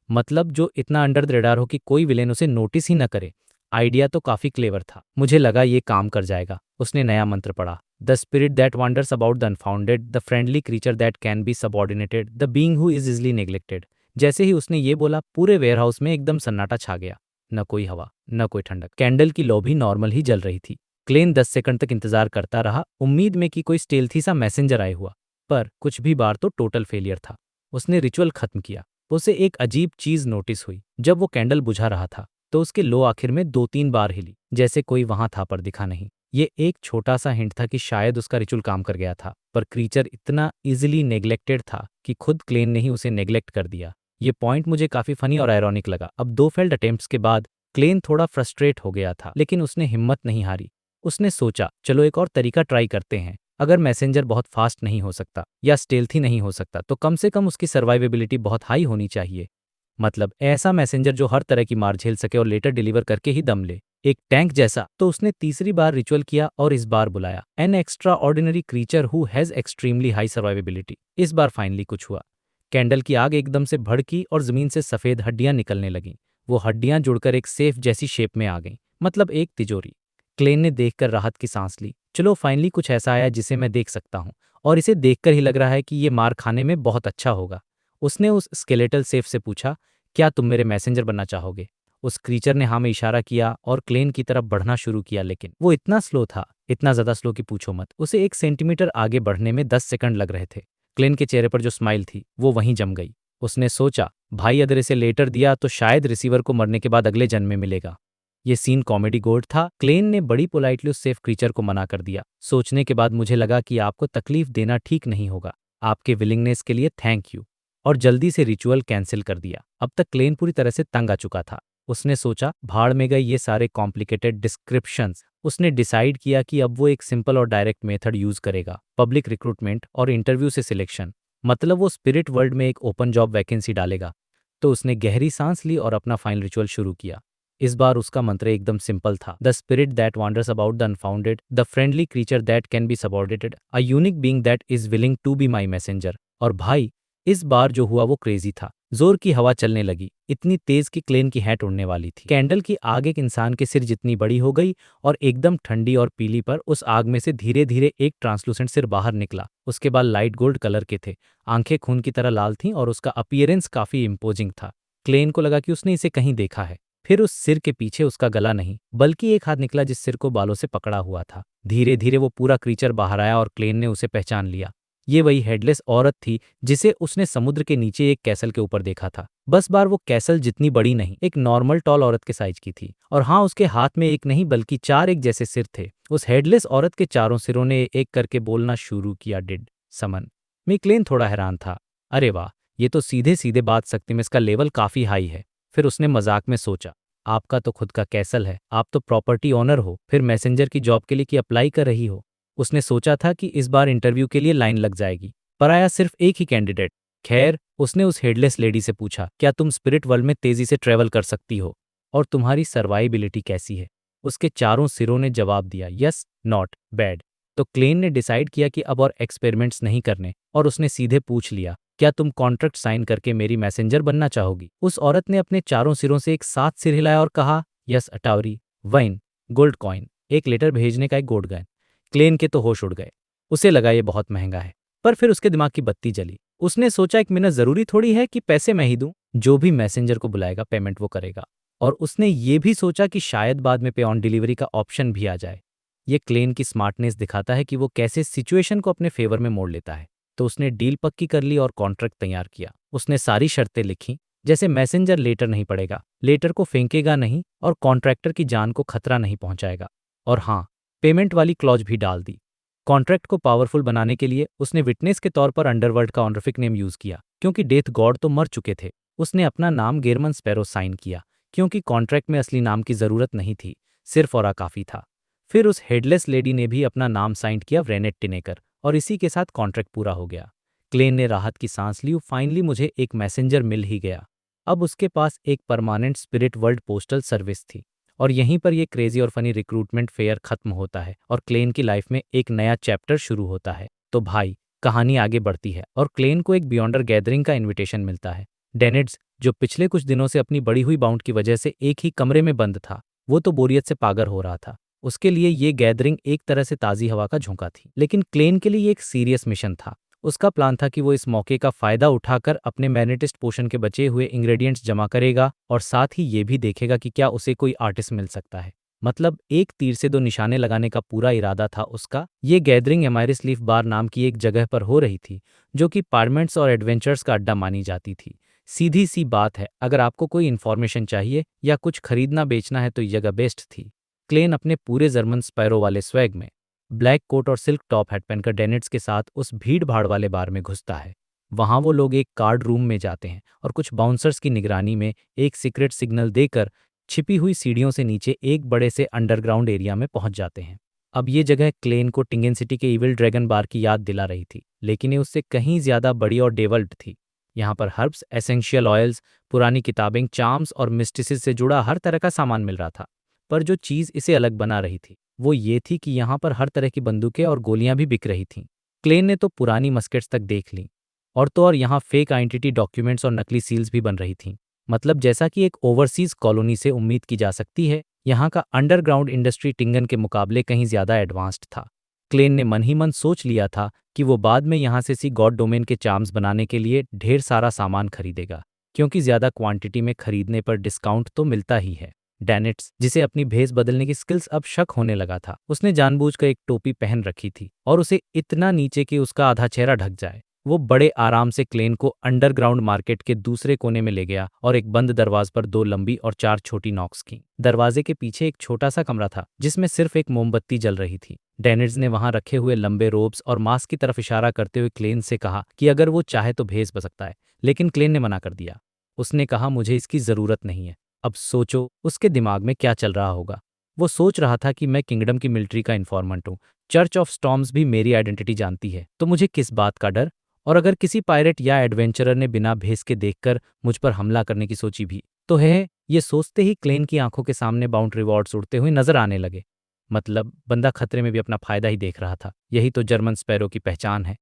मतलब जो इतना अंडर द रेडार हो कि कोई विलेन उसे नोटिस ही न करे। आइडिया तो काफी क्लेवर था, मुझे लगा ये काम कर जाएगा। उसने नया मंत्र पढ़ा, the spirit that wonders about the unfounded, the friendly creature that can be subordinated, the being who is easily neglected. जैसे ही उसने ये बोला, पूरे वेयरहाउस में एकदम सन्नाटा छा गया। न कोई हवा, न कोई ठंडक। कैंडल की लौ भी नॉर्मल ही जल रही थी। क्लेन 10 सेकंड तक इंतजार करता रहा, उम्मीद में कि कोई स्टेल्थी सा मैसेंजर आए हुआ, पर कुछ भी बार तो टोटल फेलियर था। उसने रिचुअल खत्म किया। उसे एक अजीब चीज नोटिस हुई। जब वो कैंडल बुझा रहा था तो उसके लो आखिर में 2-3 बार हिली, जैसे कोई वहां था पर दिखा नहीं। ये एक छोटा सा हिंट था कि शायद उसका रिचुअल काम कर गया था, पर क्रीचर इतना इजीली नेग्लेक्टेड था कि खुद क्लेन ने ही उसे नेग्लेक्ट कर दिया। ये पॉइंट मुझे काफी फनी और आयरॉनिक लगा। अब 2 फेल्ड अटेम्प्ट्स के बाद क्लेन थोड़ा फ्रस्ट्रेट हो गया था, लेकिन उसने हिम्मत नहीं हारी। उसने सोचा, चलो एक और तरीका ट्राई करते हैं। अगर मैसेंजर बहुत फास्ट नहीं हो सकता या स्टेल्थी नहीं हो सकता, तो कम से कम उसकी सर्वाइवेबिलिटी बहुत हाई होनी चाहिए। मतलब ऐसा मैसेंजर जो हर तरह की मार झेल सके और लेटर डिलीवर करके ही दम ले, एक टैंक जैसा। तो उसने तीसरी बार रिचुअल किया और इस बार बुलाया an extra ordinary creature who has extremely high survivability. इस बार फाइनली कुछ हुआ। कैंडल की आग एकदम से भड़की और जमीन से सफेद हड्डियां निकलने लगीं। वो हड्डियां जुड़कर एक सेफ जैसी शेप में आ गईं, मतलब एक तिजोरी। क्लेन ने देखकर राहत की सांस ली। चलो फाइनली कुछ ऐसा आया जिसे मैं देख सकता हूँ, और इसे देखकर ही लग रहा है कि ये मार खाने में बहुत अच्छा होगा। उसने उस स्केलेटल सेफ से पूछा, क्या तुम मेरे मैसेंजर बनना चाहोगे? उस क्रीचर ने हाँ में इशारा किया और क्लेन की तरफ बढ़ना शुरू किया, लेकिन वो इतना स्लो था, इतना ज्यादा स्लो कि पूछो मत। उसे 1 सेंटीमीटर आगे बढ़ने में 10 सेकंड लग रहे थे। क्लेन के चेहरे पर जो स्माइल थी वो वहीं जम गई। उसने सोचा, भाई अगर इसे लेटर दिया तो शायद रिसीवर को मरने के बाद अगले जन्म में मिलेगा। ये सीन कॉमेडी गोल्ड था। क्लेन ने बड़ी पोलाइटली उस सेफ क्रीचर को मना कर दिया। सोचने के बाद मुझे लगा कि आपको तकलीफ देना ठीक नहीं होगा। आपके विलिंगनेस के लिए थैंक यू। और जल्दी से रिचुअल कैंसिल कर दिया। अब तक क्लेन पूरी तरह से तंग आ चुका था। उसने सोचा, भाड़ में गए ये सारे कॉम्प्लिकेटेड डिस्क्रिप्शंस। उसने डिसाइड किया कि अब वो एक सिंपल और डायरेक्ट मेथड यूज करेगा, पब्लिक रिक्रूटमेंट और इंटरव्यू से सिलेक्शन। मतलब वो स्पिरिट वर्ल्ड में एक ओपन जॉब वैकेंसी डालेगा। तो उसने गहरी सांस ली और अपना फाइनल रिचुअल शुरू किया। इस बार उसका मंत्र एकदम सिंपल था, the spirit that wanders about the unfounded, the friendly creature that can be subordinated, a unique being that is willing to be my messenger. और भाई, इस बार जो हुआ वो क्रेजी था। जोर की हवा चलने लगी, इतनी तेज कि क्लेन की हैट उड़ने वाली थी। कैंडल की आग एक इंसान के सिर जितनी बड़ी हो गई और एकदम ठंडी और पीली, पर उस आग में से धीरे धीरे एक ट्रांसलूसेंट सिर बाहर निकला। उसके बाल लाइट गोल्ड कलर के थे, आंखें खून की तरह लाल थीं और उसका अपीयरेंस काफी इम्पोजिंग था। क्लेन को लगा कि उसने इसे कहीं देखा है। फिर उस सिर के पीछे उसका गला नहीं, बल्कि एक हाथ निकला जिस सिर को बालों से पकड़ा हुआ था। धीरे धीरे वो पूरा क्रीचर बाहर आया और क्लेन ने उसे पहचान लिया। ये वही हेडलेस औरत थी जिसे उसने समुद्र के नीचे एक कैसल के ऊपर देखा था। बस बार वो कैसल जितनी बड़ी नहीं, एक नॉर्मल टॉल औरत के साइज की थी। और हाँ, उसके हाथ में एक नहीं बल्कि 4 एक जैसे सिर थे। उस हेडलेस औरत के चारों सिरों ने एक करके बोलना शुरू किया, डिड समन। क्लेन थोड़ा हैरान था। अरे वाह, ये तो सीधे सीधे बात सकती में इसका लेवल काफी हाई है। फिर उसने मजाक में सोचा, आपका तो खुद का कैसल है, आप तो प्रॉपर्टी ओनर हो, फिर मैसेंजर की जॉब के लिए की अप्लाई कर रही हो। उसने सोचा था कि इस बार इंटरव्यू के लिए लाइन लग जाएगी, पर आया सिर्फ एक ही कैंडिडेट। खैर, उसने उस हेडलेस लेडी से पूछा, क्या तुम स्पिरिट वर्ल्ड में तेजी से ट्रेवल कर सकती हो? और तुम्हारी सर्वाइबिलिटी कैसी है? उसके चारों सिरों ने जवाब दिया, यस, नॉट बैड। तो क्लेन ने डिसाइड किया कि अब और एक्सपेरिमेंट्स नहीं करने, और उसने सीधे पूछ लिया, क्या तुम कॉन्ट्रैक्ट साइन करके मेरी मैसेंजर बनना चाहोगी? उस औरत ने अपने चारों सिरों से एक साथ सिर हिलाया और कहा, यस, अटावरी, वाइन, गोल्ड कॉइन, एक लेटर भेजने का एक गोल्ड कॉइन। क्लेन के तो होश उड़ गए। उसे लगा ये बहुत महंगा है, पर फिर उसके दिमाग की बत्ती जली। उसने सोचा, 1 मिनट जरूरी थोड़ी है कि पैसे मैं ही दूं, जो भी मैसेंजर को बुलाएगा पेमेंट वो करेगा। और उसने ये भी सोचा कि शायद बाद में पे ऑन डिलीवरी का ऑप्शन भी आ जाए। ये क्लेन की स्मार्टनेस दिखाता है कि वो कैसे सिचुएशन को अपने फेवर में मोड़ लेता है। तो उसने डील पक्की कर ली और कॉन्ट्रैक्ट तैयार किया। उसने सारी शर्तें लिखी, जैसे मैसेंजर लेटर नहीं पड़ेगा, लेटर को फेंकेगा नहीं और कॉन्ट्रैक्टर की जान को खतरा नहीं पहुंचाएगा। और हाँ, पेमेंट वाली क्लॉज भी डाल दी। कॉन्ट्रैक्ट को पावरफुल बनाने के लिए उसने विटनेस के तौर पर अंडरवर्ल्ड का ऑनरिफिक नेम यूज किया, क्योंकि डेथ गॉड तो मर चुके थे। उसने अपना नाम गेरमन स्पैरो साइन किया, क्योंकि कॉन्ट्रैक्ट में असली नाम की जरूरत नहीं थी, सिर्फ औरा काफी था। फिर उस हेडलेस लेडी ने भी अपना नाम साइन किया, व्रेनेट टिनेकर, और इसी के साथ कॉन्ट्रैक्ट पूरा हो गया। क्लेन ने राहत की सांस ली, फाइनली मुझे एक मैसेंजर मिल ही गया। अब उसके पास एक permanent spirit world postal service थी। और यहीं पर ये क्रेजी और फनी रिक्रूटमेंट फेयर खत्म होता है और क्लेन की लाइफ में एक नया चैप्टर शुरू होता है। तो भाई, कहानी आगे बढ़ती है और क्लेन को एक बियॉन्डर गैदरिंग का इनविटेशन मिलता है। डेनिड्स, जो पिछले कुछ दिनों से अपनी बढ़ी हुई बाउंड की वजह से एक ही कमरे में बंद था, वो तो बोरियत से पागल हो रहा था। उसके लिए ये गैदरिंग एक तरह से ताज़ी हवा का झोंका थी, लेकिन क्लेन के लिए ये एक सीरियस मिशन था। उसका प्लान था कि वो इस मौके का फायदा उठाकर अपने मैग्नेटिस्ट पोशन के बचे हुए इंग्रेडिएंट्स जमा करेगा और साथ ही ये भी देखेगा कि क्या उसे कोई आर्टिस्ट मिल सकता है। मतलब एक तीर से 2 निशाने लगाने का पूरा इरादा था उसका। ये गैदरिंग एमाइरिस लीफ बार नाम की एक जगह पर हो रही थी, जो कि पार्मेंट्स और एडवेंचर्स का अड्डा मानी जाती थी। सीधी सी बात है, अगर आपको कोई इन्फॉर्मेशन चाहिए या कुछ खरीदना बेचना है तो ये जगह बेस्ट थी। क्लेन अपने पूरे जर्मन स्पैरो वाले स्वैग में ब्लैक कोट और सिल्क टॉप हैट पहनकर डेनिट्स के साथ उस भीड़ भाड़ वाले बार में घुसता है। वहां वो लोग एक कार्ड रूम में जाते हैं और कुछ बाउंसर्स की निगरानी में एक सीक्रेट सिग्नल देकर छिपी हुई सीढ़ियों से नीचे एक बड़े से अंडरग्राउंड एरिया में पहुंच जाते हैं। अब ये जगह क्लेन को टिंगन सिटी के इविल ड्रैगन बार की याद दिला रही थी, लेकिन ये उससे कहीं ज्यादा बड़ी और डेवल्ड थी। यहाँ पर हर्ब्स, एसेंशियल ऑयल्स, पुरानी किताबें, चार्म्स और मिस्टिसिस से जुड़ा हर तरह का सामान मिल रहा था। पर जो चीज़ इसे अलग बना रही थी वो ये थी कि यहाँ पर हर तरह की बंदूकें और गोलियां भी बिक रही थीं। क्लेन ने तो पुरानी मस्केट्स तक देख ली, और तो और यहाँ फेक आइडेंटिटी डॉक्यूमेंट्स और नकली सील्स भी बन रही थीं। मतलब जैसा कि एक ओवरसीज कॉलोनी से उम्मीद की जा सकती है, यहाँ का अंडरग्राउंड इंडस्ट्री टिंगन के मुकाबले कहीं ज्यादा एडवांस्ड था। क्लेन ने मन ही मन सोच लिया था कि वो बाद में यहाँ से सी गॉड डोमेन के चार्म्स बनाने के लिए ढेर सारा सामान खरीदेगा, क्योंकि ज्यादा क्वांटिटी में खरीदने पर डिस्काउंट तो मिलता ही है। डेनिट्स, जिसे अपनी भेस बदलने की स्किल्स अब शक होने लगा था, उसने जानबूझकर एक टोपी पहन रखी थी और उसे इतना नीचे कि उसका आधा चेहरा ढक जाए। वो बड़े आराम से क्लेन को अंडरग्राउंड मार्केट के दूसरे कोने में ले गया और एक बंद दरवाजे पर 2 लंबी और 4 छोटी नॉक्स की। दरवाजे के पीछे एक छोटा सा कमरा था जिसमें सिर्फ एक मोमबत्ती जल रही थी। डेनिट्स ने वहां रखे हुए लंबे रोब्स और मास्क की तरफ इशारा करते हुए क्लेन से कहा कि अगर वो चाहे तो भेज सकता है, लेकिन क्लेन ने मना कर दिया। उसने कहा, मुझे इसकी जरूरत नहीं है। अब सोचो उसके दिमाग में क्या चल रहा होगा। वो सोच रहा था कि मैं किंगडम की मिलिट्री का इन्फॉर्मेंट हूँ, चर्च ऑफ स्टॉर्म्स भी मेरी आइडेंटिटी जानती है, तो मुझे किस बात का डर। और अगर किसी पायरेट या एडवेंचरर ने बिना भेस के देखकर मुझ पर हमला करने की सोची भी तो है। ये सोचते ही क्लेन की आंखों के सामने बाउंड रिवॉर्ड्स उड़ते हुए नजर आने लगे। मतलब बंदा खतरे में भी अपना फायदा ही देख रहा था। यही तो जर्मन स्पैरो की पहचान है।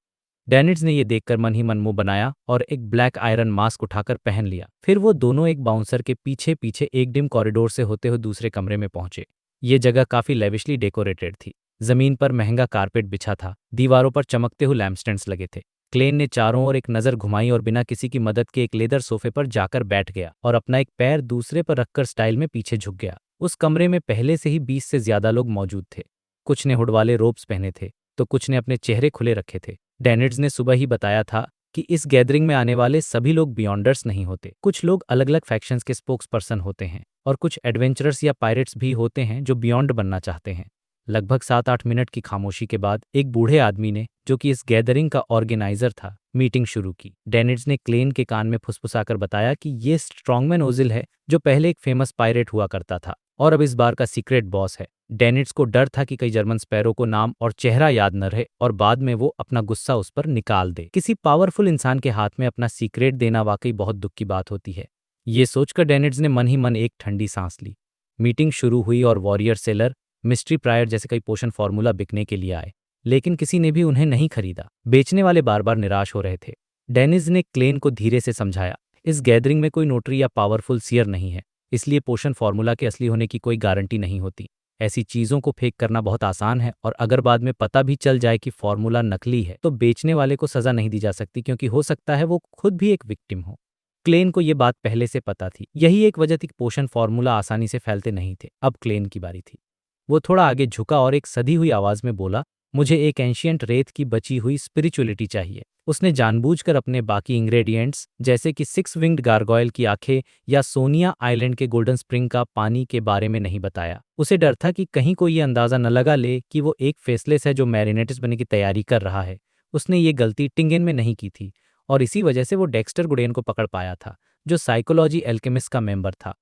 डेनिट्स ने यह देखकर मन ही मन मुंह बनाया और एक ब्लैक आयरन मास्क उठाकर पहन लिया। फिर वो दोनों एक बाउंसर के पीछे पीछे एक डिम कॉरिडोर से होते हुए दूसरे कमरे में पहुंचे। ये जगह काफी लेविशली डेकोरेटेड थी। जमीन पर महंगा कारपेट बिछा था, दीवारों पर चमकते हुए लैम्पस्टैंड्स लगे थे। क्लेन ने चारों ओर एक नज़र घुमाई और बिना किसी की मदद के एक लेदर सोफे पर जाकर बैठ गया और अपना एक पैर दूसरे पर रखकर स्टाइल में पीछे झुक गया। उस कमरे में पहले से ही 20 से ज्यादा लोग मौजूद थे। कुछ ने हुड वाले रोब्स पहने थे तो कुछ ने अपने चेहरे खुले रखे थे। डेनिट्स ने सुबह ही बताया था कि इस गैदरिंग में आने वाले सभी लोग बियॉन्डर्स नहीं होते। कुछ लोग अलग अलग फैक्शंस के स्पोक्स पर्सन होते हैं और कुछ एडवेंचरर्स या पायरेट्स भी होते हैं जो बियॉन्ड बनना चाहते हैं। लगभग 7-8 मिनट की खामोशी के बाद एक बूढ़े आदमी ने, जो कि इस गैदरिंग का ऑर्गेनाइजर था, मीटिंग शुरू की। डेनिट्स ने क्लेन के कान में फुसफुसाकर बताया कि ये स्ट्रॉन्गमैन ओजिल है, जो पहले एक फेमस पायरेट हुआ करता था और अब इस बार का सीक्रेट बॉस है। डेनिट्स को डर था कि कई जर्मन स्पैरो को नाम और चेहरा याद न रहे और बाद में वो अपना गुस्सा उस पर निकाल दे। किसी पावरफुल इंसान के हाथ में अपना सीक्रेट देना वाकई बहुत दुख की बात होती है। ये सोचकर डेनिट्स ने मन ही मन एक ठंडी सांस ली। मीटिंग शुरू हुई और वॉरियर सेलर, मिस्ट्री प्रायर जैसे कई पोषण फार्मूला बिकने के लिए आए, लेकिन किसी ने भी उन्हें नहीं खरीदा। बेचने वाले बार बार निराश हो रहे थे। डेनिस ने क्लेन को धीरे से समझाया, इस गैदरिंग में कोई नोटरी या पावरफुल सीयर नहीं है, इसलिए पोषण फार्मूला के असली होने की कोई गारंटी नहीं होती। ऐसी चीजों को फेक करना बहुत आसान है और अगर बाद में पता भी चल जाए कि फार्मूला नकली है तो बेचने वाले को सजा नहीं दी जा सकती, क्योंकि हो सकता है वो खुद भी एक विक्टिम हो। क्लेन को ये बात पहले से पता थी। यही एक वजह थी कि पोषण फार्मूला आसानी से फैलते नहीं थे। अब क्लेन की बारी थी। वो थोड़ा आगे झुका और एक सधी हुई आवाज में बोला, मुझे एक एंशियंट रेत की बची हुई स्पिरिचुअलिटी चाहिए। उसने जानबूझकर अपने बाकी इंग्रेडिएंट्स जैसे कि 6 विंग्ड गार्गोयल की आंखें या सोनिया आइलैंड के गोल्डन स्प्रिंग का पानी के बारे में नहीं बताया। उसे डर था कि कहीं कोई ये अंदाजा न लगा ले कि वो एक फेसलेस है जो मैरिनेटिस बनने की तैयारी कर रहा है। उसने ये गलती टिंगेन में नहीं की थी और इसी वजह से वो डेक्स्टर गुडेन को पकड़ पाया था, जो साइकोलॉजी एल्केमिस्ट का मेंबर था।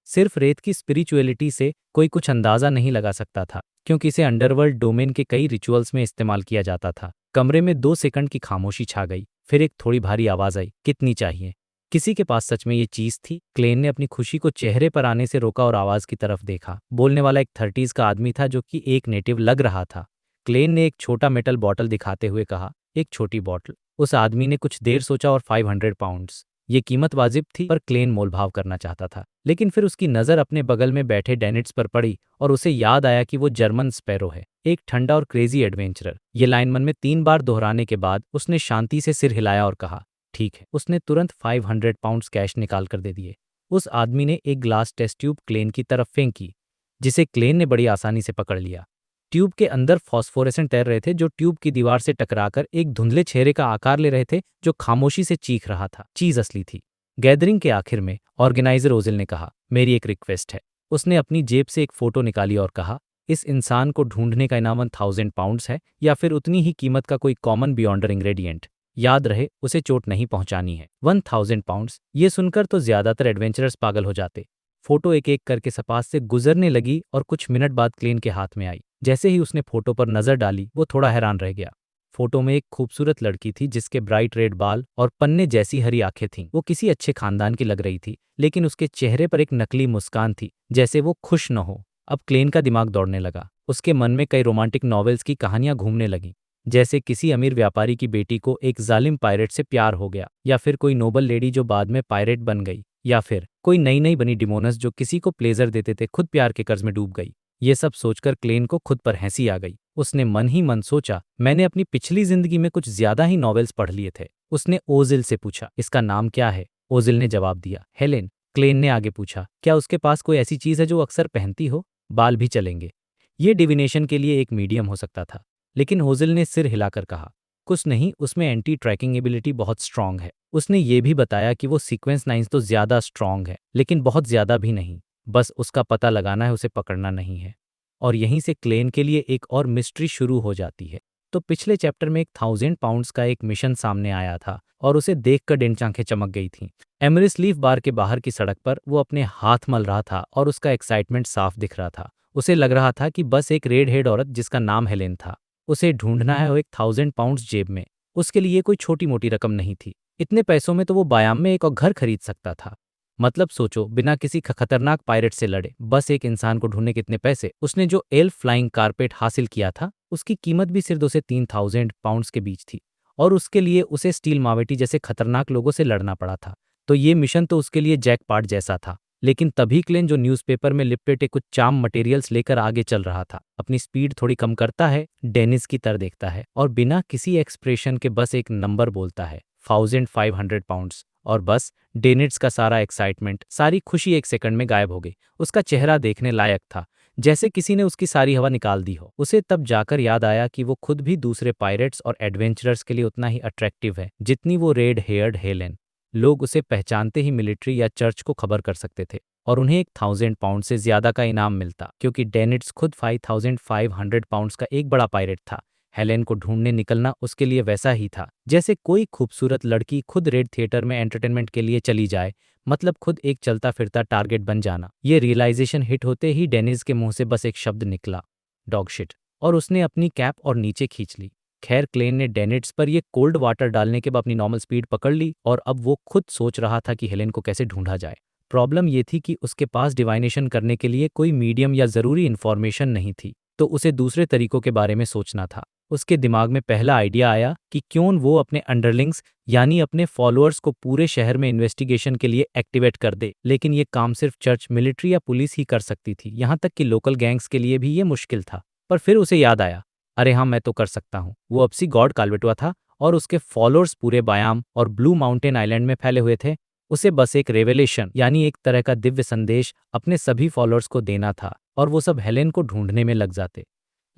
सिर्फ रेत की स्पिरिचुअलिटी से कोई कुछ अंदाजा नहीं लगा सकता था, क्योंकि इसे अंडरवर्ल्ड डोमेन के कई रिचुअल्स में इस्तेमाल किया जाता था। कमरे में 2 सेकंड की खामोशी छा गई। फिर एक थोड़ी भारी आवाज आई, कितनी चाहिए? किसी के पास सच में ये चीज थी? क्लेन ने अपनी खुशी को चेहरे पर आने से रोका और आवाज की तरफ देखा। बोलने वाला एक 30s का आदमी था जो कि एक नेटिव लग रहा था। क्लेन ने एक छोटा मेटल बॉटल दिखाते हुए कहा, एक छोटी बॉटल। उस आदमी ने कुछ देर सोचा और 500 पाउंड्स। ये कीमत वाजिब थी, पर क्लेन मोलभाव करना चाहता था। लेकिन फिर उसकी नज़र अपने बगल में बैठे डेनिट्स पर पड़ी और उसे याद आया कि वो जर्मन स्पैरो है, एक ठंडा और क्रेजी एडवेंचरर। ये लाइन मन में 3 बार दोहराने के बाद उसने शांति से सिर हिलाया और कहा, ठीक है। उसने तुरंत 500 पाउंड्स कैश निकाल कर दे दिए। उस आदमी ने एक ग्लास टेस्ट ट्यूब क्लेन की तरफ फेंकी, जिसे क्लेन ने बड़ी आसानी से पकड़ लिया। ट्यूब के अंदर फॉस्फोरेसेंट तैर रहे थे, जो ट्यूब की दीवार से टकराकर एक धुंधले चेहरे का आकार ले रहे थे, जो खामोशी से चीख रहा था। चीज असली थी। गैदरिंग के आखिर में ऑर्गेनाइजर ओजिल ने कहा, मेरी एक रिक्वेस्ट है। उसने अपनी जेब से एक फोटो निकाली और कहा, इस इंसान को ढूंढने का इनाम 1000 पाउंड्स है या फिर उतनी ही कीमत का कोई कॉमन बियॉन्डर इंग्रेडिएंट। याद रहे, उसे चोट नहीं पहुंचानी है। 1000 पाउंड्स, ये सुनकर तो ज्यादातर एडवेंचरर्स पागल हो जाते। फोटो एक एक करके सपास से गुजरने लगी और कुछ मिनट बाद क्लेन के हाथ में आई। जैसे ही उसने फोटो पर नजर डाली, वो थोड़ा हैरान रह गया। फोटो में एक खूबसूरत लड़की थी जिसके ब्राइट रेड बाल और पन्ने जैसी हरी आंखें थीं। वो किसी अच्छे खानदान की लग रही थी, लेकिन उसके चेहरे पर एक नकली मुस्कान थी, जैसे वो खुश न हो। अब क्लेन का दिमाग दौड़ने लगा। उसके मन में कई रोमांटिक नॉवेल्स की कहानियां घूमने लगीं, जैसे किसी अमीर व्यापारी की बेटी को एक जालिम पायरेट से प्यार हो गया, या फिर कोई नोबल लेडी जो बाद में पायरेट बन गई, या फिर कोई नई नई बनी डिमोनस जो किसी को प्लेजर देते थे खुद प्यार के कर्ज में डूब गई। ये सब सोचकर क्लेन को खुद पर हंसी आ गई। उसने मन ही मन सोचा, मैंने अपनी पिछली जिंदगी में कुछ ज्यादा ही नॉवेल्स पढ़ लिए थे। उसने ओजिल से पूछा, इसका नाम क्या है? ओजिल ने जवाब दिया, हेलेन। क्लेन ने आगे पूछा, क्या उसके पास कोई ऐसी चीज है जो अक्सर पहनती हो? बाल भी चलेंगे। ये डिविनेशन के लिए एक मीडियम हो सकता था, लेकिन ओजिल ने सिर हिलाकर कहा, कुछ नहीं, उसमें एंटी ट्रैकिंग एबिलिटी बहुत स्ट्रांग है। उसने ये भी बताया कि वो सीक्वेंस 9 तो ज्यादा स्ट्रांग है, लेकिन बहुत ज्यादा भी नहीं। बस उसका पता लगाना है, उसे पकड़ना नहीं है। और यहीं से क्लेन के लिए एक और मिस्ट्री शुरू हो जाती है। तो पिछले चैप्टर में एक 1000 पाउंड्स का एक मिशन सामने आया था और उसे देखकर डेंच आंखें चमक गई थीं। एमरिस लीफ बार के बाहर की सड़क पर वो अपने हाथ मल रहा था और उसका एक्साइटमेंट साफ दिख रहा था। उसे लग रहा था कि बस एक रेड हेड औरत जिसका नाम हेलेन था, उसे ढूंढना है और एक 1000 पाउंड्स जेब में। उसके लिए कोई छोटी मोटी रकम नहीं थी। इतने पैसों में तो वो बायाम में एक और घर खरीद सकता था। मतलब सोचो, बिना किसी खतरनाक पायरेट से लड़े बस एक इंसान को ढूंढने कितने पैसे। उसने जो एल्फ फ्लाइंग कारपेट हासिल किया था, उसकी कीमत भी सिर्फ 2 से 3000 पाउंड्स के बीच थी, और उसके लिए उसे स्टील मावेटी जैसे खतरनाक लोगों से लड़ना पड़ा था। तो ये मिशन तो उसके लिए जैकपॉट जैसा था। लेकिन तभी क्लेन, जो न्यूज़पेपर में लिपटे कुछ चार्म मटेरियल्स लेकर आगे चल रहा था, अपनी स्पीड थोड़ी कम करता है, डेनिस की तरह देखता है और बिना किसी एक्सप्रेशन के बस एक नंबर बोलता है, 1500 पाउंड्स। और बस डेनिट्स का सारा एक्साइटमेंट, सारी खुशी एक सेकंड में गायब हो गई। उसका चेहरा देखने लायक था, जैसे किसी ने उसकी सारी हवा निकाल दी हो। उसे तब जाकर याद आया कि वो खुद भी दूसरे पायरेट्स और एडवेंचरर्स के लिए उतना ही अट्रैक्टिव है जितनी वो रेड हेयर्ड हेलेन। लोग उसे पहचानते ही मिलिट्री या चर्च को खबर कर सकते थे और उन्हें एक 1000 पाउंड से ज्यादा का इनाम मिलता, क्योंकि डेनिट्स खुद 5500 पाउंड्स का एक बड़ा पायरेट था। हेलेन को ढूंढने निकलना उसके लिए वैसा ही था जैसे कोई खूबसूरत लड़की खुद रेड थिएटर में एंटरटेनमेंट के लिए चली जाए, मतलब खुद एक चलता फिरता टारगेट बन जाना। ये रियलाइजेशन हिट होते ही डेनिस के मुंह से बस एक शब्द निकला, डॉगशिट, और उसने अपनी कैप और नीचे खींच ली। खैर, क्लेन ने डेनिट्स पर ये कोल्ड वाटर डालने के बाद अपनी नॉर्मल स्पीड पकड़ ली और अब वो खुद सोच रहा था कि हेलेन को कैसे ढूंढा जाए। प्रॉब्लम ये थी कि उसके पास डिवाइनेशन करने के लिए कोई मीडियम या ज़रूरी इन्फॉर्मेशन नहीं थी, तो उसे दूसरे तरीकों के बारे में सोचना था। उसके दिमाग में पहला आइडिया आया कि क्यों वो अपने अंडरलिंग्स यानी अपने फॉलोअर्स को पूरे शहर में इन्वेस्टिगेशन के लिए एक्टिवेट कर दे। लेकिन ये काम सिर्फ चर्च, मिलिट्री या पुलिस ही कर सकती थी, यहाँ तक कि लोकल गैंग्स के लिए भी ये मुश्किल था। पर फिर उसे याद आया, अरे हाँ, मैं तो कर सकता हूँ। वो अपसी गॉड काल्वेटुआ था और उसके फॉलोअर्स पूरे बायाम और ब्लू माउंटेन आइलैंड में फैले हुए थे। उसे बस एक रेवेलेशन यानी एक तरह का दिव्य संदेश अपने सभी फॉलोअर्स को देना था और वो सब हेलेन को ढूंढने में लग जाते।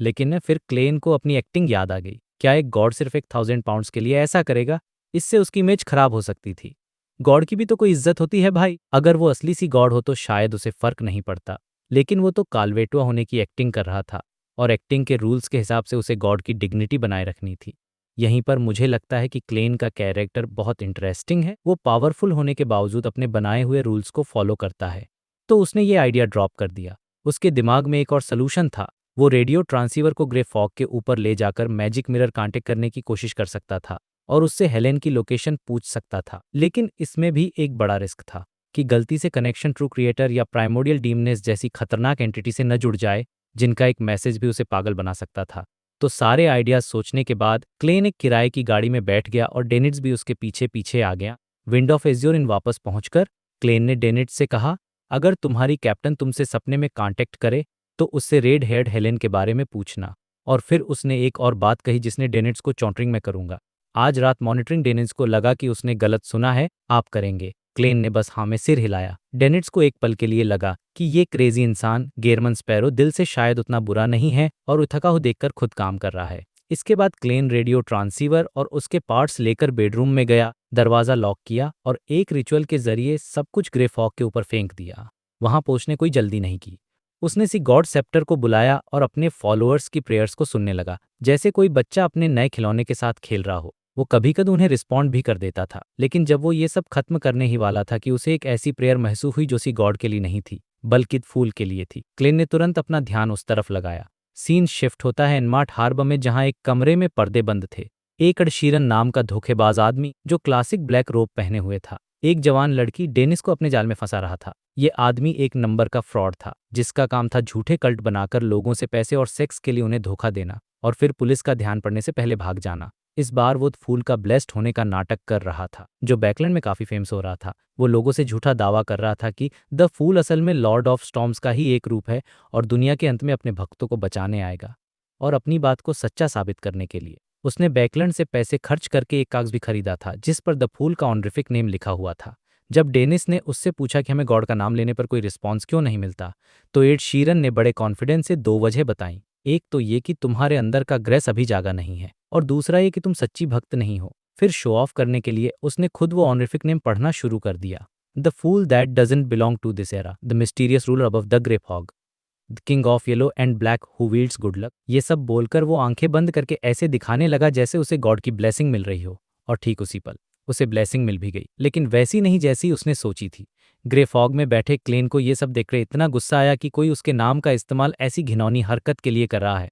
लेकिन न फिर क्लेन को अपनी एक्टिंग याद आ गई। क्या एक गॉड सिर्फ एक 1000 पाउंड्स के लिए ऐसा करेगा? इससे उसकी इमेज खराब हो सकती थी। गॉड की भी तो कोई इज्जत होती है भाई। अगर वो असली सी गॉड हो तो शायद उसे फर्क नहीं पड़ता, लेकिन वो तो काल्वेटुआ होने की एक्टिंग कर रहा था और एक्टिंग के रूल्स के हिसाब से उसे गॉड की डिग्निटी बनाए रखनी थी। यहीं पर मुझे लगता है कि क्लेन का कैरेक्टर बहुत इंटरेस्टिंग है। वो पावरफुल होने के बावजूद अपने बनाए हुए रूल्स को फॉलो करता है। तो उसने ये आइडिया ड्रॉप कर दिया। उसके दिमाग में एक और सलूशन था। वो रेडियो ट्रांसीवर को ग्रे फॉग के ऊपर ले जाकर मैजिक मिरर कांटेक्ट करने की कोशिश कर सकता था और उससे हेलेन की लोकेशन पूछ सकता था। लेकिन इसमें भी एक बड़ा रिस्क था कि गलती से कनेक्शन ट्रू क्रिएटर या प्राइमोडियल डीमनेस जैसी खतरनाक एंटिटी से न जुड़ जाए, जिनका एक मैसेज भी उसे पागल बना सकता था। तो सारे आइडियाज सोचने के बाद क्लेन एक किराए की गाड़ी में बैठ गया और डेनिट्स भी उसके पीछे पीछे आ गया। विंड ऑफ एज्योर इन वापस पहुंचकर क्लेन ने डेनिट्स से कहा, अगर तुम्हारी कैप्टन तुमसे सपने में कांटेक्ट करे तो उससे रेड हेयर्ड हेलेन के बारे में पूछना। और फिर उसने एक और बात कही जिसने डेनिट्स को चौंटरिंग में करूंगा। आज रात मॉनिटरिंग डेनिट्स को लगा कि उसने गलत सुना है, आप करेंगे? क्लेन ने बस हाँ में सिर हिलाया। डेनिट्स को एक पल के लिए लगा कि ये क्रेजी इंसान गेरमन स्पैरो दिल से शायद उतना बुरा नहीं है और वो थका हुआ देखकर खुद काम कर रहा है। इसके बाद क्लेन रेडियो ट्रांसीवर और उसके पार्ट्स लेकर बेडरूम में गया, दरवाजा लॉक किया और एक रिचुअल के जरिए सब कुछ ग्रे फॉग के ऊपर फेंक दिया। वहां पहुंचने कोई जल्दी नहीं की। उसने सी गॉड सेप्टर को बुलाया और अपने फॉलोअर्स की प्रेयर्स को सुनने लगा, जैसे कोई बच्चा अपने नए खिलौने के साथ खेल रहा हो। वो कभी कभी उन्हें रिस्पॉन्ड भी कर देता था, लेकिन जब वो ये सब खत्म करने ही वाला था कि उसे एक ऐसी प्रेयर महसूस हुई जो सी गॉड के लिए नहीं थी, बल्कि फूल के लिए थी। क्लेन ने तुरंत अपना ध्यान उस तरफ लगाया। सीन शिफ्ट होता है एनमार्ट हार्बर में, जहां एक कमरे में पर्दे बंद थे। एक एड शीरन नाम का धोखेबाज आदमी, जो क्लासिक ब्लैक रोब पहने हुए था, एक जवान लड़की डेनिस को अपने जाल में फंसा रहा था। ये आदमी एक नंबर का फ्रॉड था, जिसका काम था झूठे कल्ट बनाकर लोगों से पैसे और सेक्स के लिए उन्हें धोखा देना और फिर पुलिस का ध्यान पड़ने से पहले भाग जाना। इस बार वो फूल का ब्लेस्ड होने का नाटक कर रहा था, जो बैकलैंड में काफी फेमस हो रहा था। वो लोगों से झूठा दावा कर रहा था कि द फूल असल में लॉर्ड ऑफ स्टॉर्म्स का ही एक रूप है और दुनिया के अंत में अपने भक्तों को बचाने आएगा। और अपनी बात को सच्चा साबित करने के लिए उसने बैकलैंड से पैसे खर्च करके एक कागज भी खरीदा था, जिस पर द फूल का ऑनरिफिक नेम लिखा हुआ था। जब डेनिस ने उससे पूछा कि हमें गॉड का नाम लेने पर कोई रिस्पॉन्स क्यों नहीं मिलता, तो एड शीरन ने बड़े कॉन्फिडेंस से दो वजह बताई। एक तो ये कि तुम्हारे अंदर का ग्रेस अभी जागा नहीं है, और दूसरा ये कि तुम सच्ची भक्त नहीं हो। फिर शो ऑफ करने के लिए उसने खुद वो ऑनरिफिक नेम पढ़ना शुरू कर दिया। The fool that doesn't belong to this era, the mysterious ruler above the grey fog, the king of yellow and black who wields good luck. ये सब बोलकर वो आंखें बंद करके ऐसे दिखाने लगा जैसे उसे गॉड की ब्लेसिंग मिल रही हो। और ठीक उसी पल उसे ब्लेसिंग मिल भी गई, लेकिन वैसी नहीं जैसी उसने सोची थी। ग्रे फॉग में बैठे क्लेन को ये सब देखकर इतना गुस्सा आया कि कोई उसके नाम का इस्तेमाल ऐसी घिनौनी हरकत के लिए कर रहा है।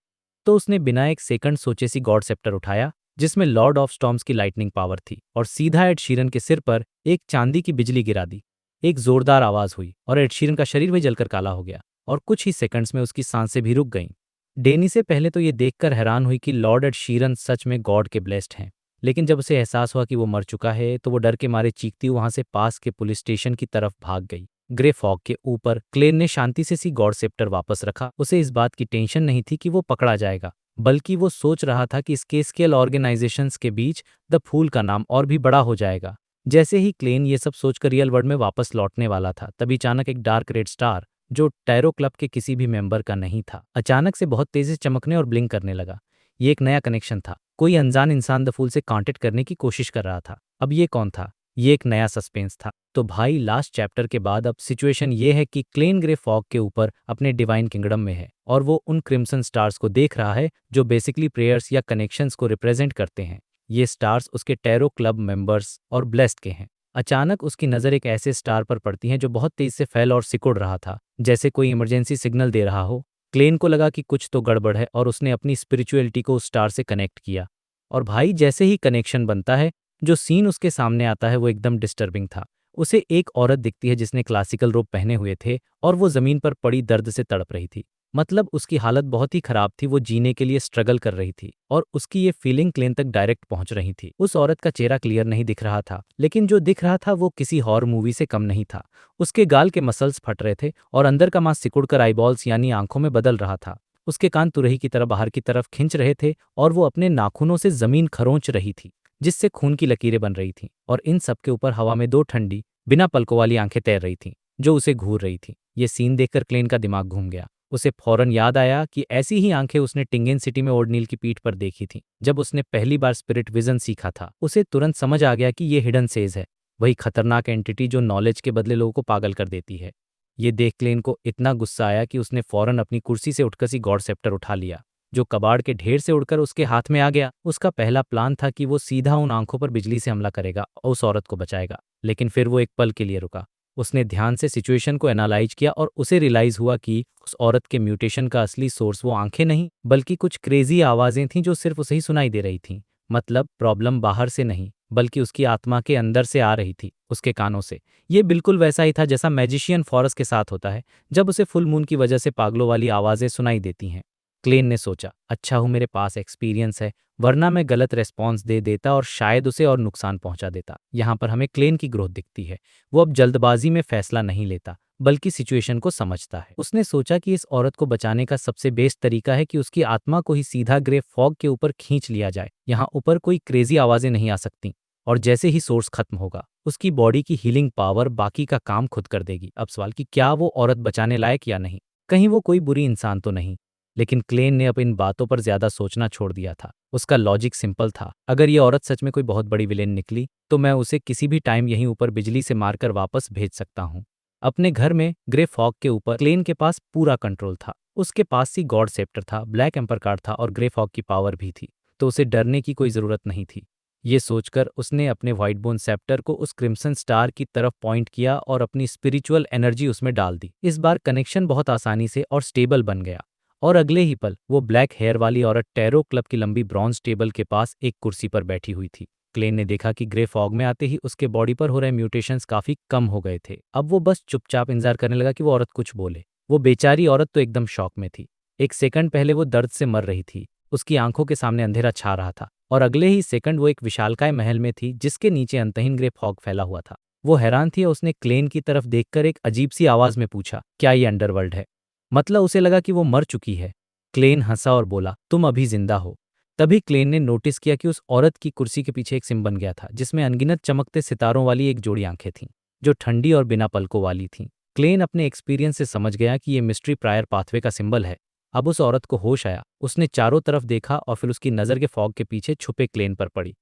तो उसने बिना एक सेकंड सोचे सी गॉड सेप्टर उठाया, जिसमें लॉर्ड ऑफ स्टॉर्म्स की लाइटनिंग पावर थी, और सीधा एड शीरन के सिर पर एक चांदी की बिजली गिरा दी। एक जोरदार आवाज हुई और एड शीरन का शरीर भी जलकर काला हो गया, और कुछ ही सेकंड्स में उसकी सांसें भी रुक गईं। डेनी से पहले तो ये देखकर हैरान हुई कि लॉर्ड एड शीरन सच में गॉड के ब्लेस्ड हैं, लेकिन जब उसे एहसास हुआ कि वो मर चुका है, तो वो डर के मारे चीखती वहां से पास के पुलिस स्टेशन की तरफ भाग गई। ग्रे फॉग के ऊपर क्लेन ने शांति से सी गॉड सेप्टर वापस रखा। उसे इस बात की टेंशन नहीं थी कि वो पकड़ा जाएगा, बल्कि वो सोच रहा था कि इस केस्केल ऑर्गेनाइजेशंस के बीच द फूल का नाम और भी बड़ा हो जाएगा। जैसे ही क्लेन ये सब सोचकर रियल वर्ल्ड में वापस लौटने वाला था, तभी अचानक एक डार्क रेड स्टार, जो टैरो क्लब के किसी भी मेंबर का नहीं था, अचानक से बहुत तेजी से चमकने और ब्लिंक करने लगा। ये एक नया कनेक्शन था। कोई अनजान इंसान द फूल से कांटेक्ट करने की कोशिश कर रहा था। अब ये कौन था? ये एक नया सस्पेंस था। तो भाई, लास्ट चैप्टर के बाद अब सिचुएशन ये है कि क्लेन ग्रे फॉग के ऊपर अपने डिवाइन किंगडम में है, और वो उन क्रिम्सन स्टार्स को देख रहा है जो बेसिकली प्रेयर्स या कनेक्शंस को रिप्रेजेंट करते हैं। ये स्टार्स उसके टैरो क्लब मेंबर्स और ब्लेस्ड के हैं। अचानक उसकी नज़र एक ऐसे स्टार पर पड़ती है जो बहुत तेज से फैल और सिकुड़ रहा था, जैसे कोई इमरजेंसी सिग्नल दे रहा हो। क्लेन को लगा कि कुछ तो गड़बड़ है, और उसने अपनी स्पिरिचुअलिटी को उस स्टार से कनेक्ट किया। और भाई, जैसे ही कनेक्शन बनता है, जो सीन उसके सामने आता है वो एकदम डिस्टर्बिंग था। उसे एक औरत दिखती है जिसने क्लासिकल रोब पहने हुए थे, और वो जमीन पर पड़ी दर्द से तड़प रही थी। मतलब उसकी हालत बहुत ही खराब थी, वो जीने के लिए स्ट्रगल कर रही थी, और उसकी ये फीलिंग क्लेन तक डायरेक्ट पहुंच रही थी। उस औरत का चेहरा क्लियर नहीं दिख रहा था, लेकिन जो दिख रहा था वो किसी हॉरर मूवी से कम नहीं था। उसके गाल के मसल्स फट रहे थे, और अंदर का मांस सिकुड़कर आईबॉल्स यानी आंखों में बदल रहा था। उसके कान तुरही की तरह बाहर की तरफ खिंच रहे थे, और वो अपने नाखूनों से जमीन खरोंच रही थी, जिससे खून की लकीरें बन रही थीं। और इन सब के ऊपर हवा में दो ठंडी, बिना पलकों वाली आंखें तैर रही थीं, जो उसे घूर रही थीं। ये सीन देखकर क्लेन का दिमाग घूम गया। उसे फौरन याद आया कि ऐसी ही आंखें उसने टिंगेन सिटी में ओर्डनील की पीठ पर देखी थीं, जब उसने पहली बार स्पिरिट विजन सीखा था। उसे तुरंत समझ आ गया कि ये हिडन सेज है, वही खतरनाक एंटिटी जो नॉलेज के बदले लोगों को पागल कर देती है। ये देख क्लेन को इतना गुस्सा आया कि उसने फौरन अपनी कुर्सी से उठकर सी गॉड सेप्टर उठा लिया, जो कबाड़ के ढेर से उड़कर उसके हाथ में आ गया। उसका पहला प्लान था कि वो सीधा उन आंखों पर बिजली से हमला करेगा और उस औरत को बचाएगा, लेकिन फिर वो एक पल के लिए रुका। उसने ध्यान से सिचुएशन को एनालाइज किया, और उसे रियलाइज हुआ कि उस औरत के म्यूटेशन का असली सोर्स वो आंखें नहीं, बल्कि कुछ क्रेजी आवाजें थीं जो सिर्फ उसे ही सुनाई दे रही थीं। मतलब प्रॉब्लम बाहर से नहीं, बल्कि उसकी आत्मा के अंदर से आ रही थी, उसके कानों से। ये बिल्कुल वैसा ही था जैसा मैजिशियन फॉरेस्ट के साथ होता है, जब उसे फुल मून की वजह से पागलों वाली आवाजें सुनाई देती हैं। क्लेन ने सोचा, अच्छा हूं मेरे पास एक्सपीरियंस है, वरना मैं गलत रेस्पॉन्स दे देता और शायद उसे और नुकसान पहुंचा देता। यहाँ पर हमें क्लेन की ग्रोथ दिखती है। वो अब जल्दबाजी में फैसला नहीं लेता, बल्कि सिचुएशन को समझता है। उसने सोचा कि इस औरत को बचाने का सबसे बेस्ट तरीका है कि उसकी आत्मा को ही सीधा ग्रे फॉग के ऊपर खींच लिया जाए। यहाँ ऊपर कोई क्रेजी आवाजें नहीं आ सकती, और जैसे ही सोर्स खत्म होगा, उसकी बॉडी की हीलिंग पावर बाकी का काम खुद कर देगी। अब सवाल कि क्या वो औरत बचाने लायक या नहीं, कहीं वो कोई बुरी इंसान तो नहीं। लेकिन क्लेन ने अब इन बातों पर ज्यादा सोचना छोड़ दिया था। उसका लॉजिक सिंपल था, अगर ये औरत सच में कोई बहुत बड़ी विलेन निकली, तो मैं उसे किसी भी टाइम यहीं ऊपर बिजली से मारकर वापस भेज सकता हूँ। अपने घर में ग्रे फॉग के ऊपर क्लेन के पास पूरा कंट्रोल था। उसके पास ही गॉड सेप्टर था, ब्लैक एम्पर कार्ड था और ग्रे फॉग की पावर भी थी, तो उसे डरने की कोई ज़रूरत नहीं थी। ये सोचकर उसने अपने व्हाइट बोन सेप्टर को उस क्रिम्सन स्टार की तरफ पॉइंट किया और अपनी स्पिरिचुअल एनर्जी उसमें डाल दी। इस बार कनेक्शन बहुत आसानी से और स्टेबल बन गया और अगले ही पल वो ब्लैक हेयर वाली औरत टैरो क्लब की लंबी ब्रॉन्ज टेबल के पास एक कुर्सी पर बैठी हुई थी। क्लेन ने देखा कि ग्रे फॉग में आते ही उसके बॉडी पर हो रहे म्यूटेशंस काफी कम हो गए थे। अब वो बस चुपचाप इंतजार करने लगा कि वो औरत कुछ बोले। वो बेचारी औरत तो एकदम शॉक में थी। एक सेकंड पहले वो दर्द से मर रही थी, उसकी आंखों के सामने अंधेरा छा रहा था और अगले ही सेकंड वो एक विशालकाय महल में थी जिसके नीचे अंतहीन ग्रे फॉग फैला हुआ था। वो हैरान थी और उसने क्लेन की तरफ देखकर एक अजीब सी आवाज में पूछा, क्या ये अंडरवर्ल्ड है? मतलब उसे लगा कि वो मर चुकी है। क्लेन हंसा और बोला, तुम अभी जिंदा हो। तभी क्लेन ने नोटिस किया कि उस औरत की कुर्सी के पीछे एक सिम बन गया था जिसमें अनगिनत चमकते सितारों वाली एक जोड़ी आंखें थीं, जो ठंडी और बिना पलकों वाली थीं। क्लेन अपने एक्सपीरियंस से समझ गया कि ये मिस्ट्री प्रायर पाथवे का सिंबल है। अब उस औरत को होश आया, उसने चारों तरफ देखा और फिर उसकी नज़र के फॉग के पीछे छुपे क्लेन पर पड़ी।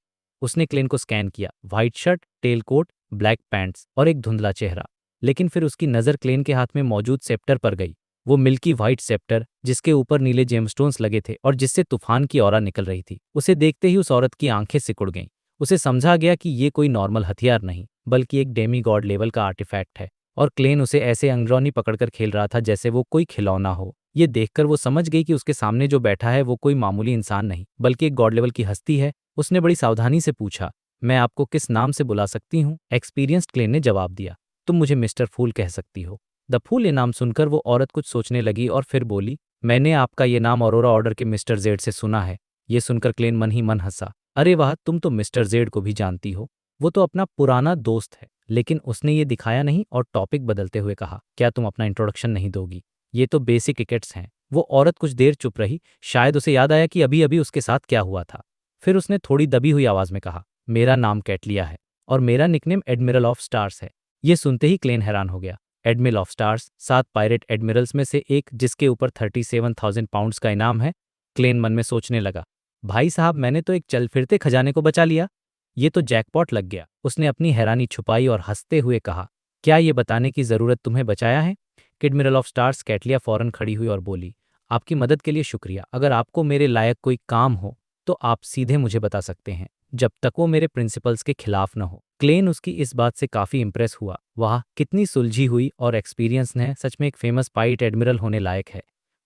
उसने क्लेन को स्कैन किया, white shirt, tail coat, black pants और एक धुंधला चेहरा। लेकिन फिर उसकी नज़र क्लेन के हाथ में मौजूद सेप्टर पर गई, वो मिल्की व्हाइट सेप्टर जिसके ऊपर नीले जेमस्टोन्स लगे थे और जिससे तूफान की ऑरा निकल रही थी। उसे देखते ही उस औरत की आंखें सिकुड़ गईं। उसे समझा गया कि ये कोई नॉर्मल हथियार नहीं, बल्कि एक डेमी गॉड लेवल का आर्टिफैक्ट है और क्लेन उसे ऐसे अंगरौनी पकड़कर खेल रहा था जैसे वो कोई खिलौना हो। ये देखकर वो समझ गई कि उसके सामने जो बैठा है वो कोई मामूली इंसान नहीं, बल्कि एक गॉड लेवल की हस्ती है। उसने बड़ी सावधानी से पूछा, मैं आपको किस नाम से बुला सकती हूँ? एक्सपीरियंस्ड क्लेन ने जवाब दिया, तुम मुझे मिस्टर फूल कह सकती हो। द फूल ये नाम सुनकर वो औरत कुछ सोचने लगी और फिर बोली, मैंने आपका ये नाम ऑरोरा ऑर्डर के मिस्टर जेड से सुना है। ये सुनकर क्लेन मन ही मन हंसा, अरे वाह, तुम तो मिस्टर जेड को भी जानती हो। वो तो अपना पुराना दोस्त है। लेकिन उसने ये दिखाया नहीं और टॉपिक बदलते हुए कहा, क्या तुम अपना इंट्रोडक्शन नहीं दोगी? ये तो बेसिक टिकट्स हैं। वो औरत कुछ देर चुप रही, शायद उसे याद आया कि अभी अभी उसके साथ क्या हुआ था। फिर उसने थोड़ी दबी हुई आवाज में कहा, मेरा नाम कैटलिया है और मेरा निकनेम एडमिरल ऑफ स्टार्स है। ये सुनते ही क्लेन हैरान हो गया। Admiral of stars, 7 pirate Admirals में से एक जिसके ऊपर 37,000 पाउंड्स का इनाम है। क्लेन मन में सोचने लगा, भाई साहब, मैंने तो एक चल फिरते खजाने को बचा लिया। ये तो जैकपॉट लग गया। उसने अपनी हैरानी छुपाई और हंसते हुए कहा, क्या ये बताने की जरूरत तुम्हें बचाया है? एडमिरल ऑफ स्टार्स कैटलिया फौरन खड़ी हुई और बोली, आपकी मदद के लिए शुक्रिया। अगर आपको मेरे लायक कोई काम हो तो आप सीधे मुझे बता सकते हैं, जब तक वो मेरे प्रिंसिपल्स के खिलाफ न हो। क्लेन उसकी इस बात से काफी इंप्रेस हुआ। वाह, कितनी सुलझी हुई और एक्सपीरियंस है, सच में एक फेमस पाइट एडमिरल होने लायक है।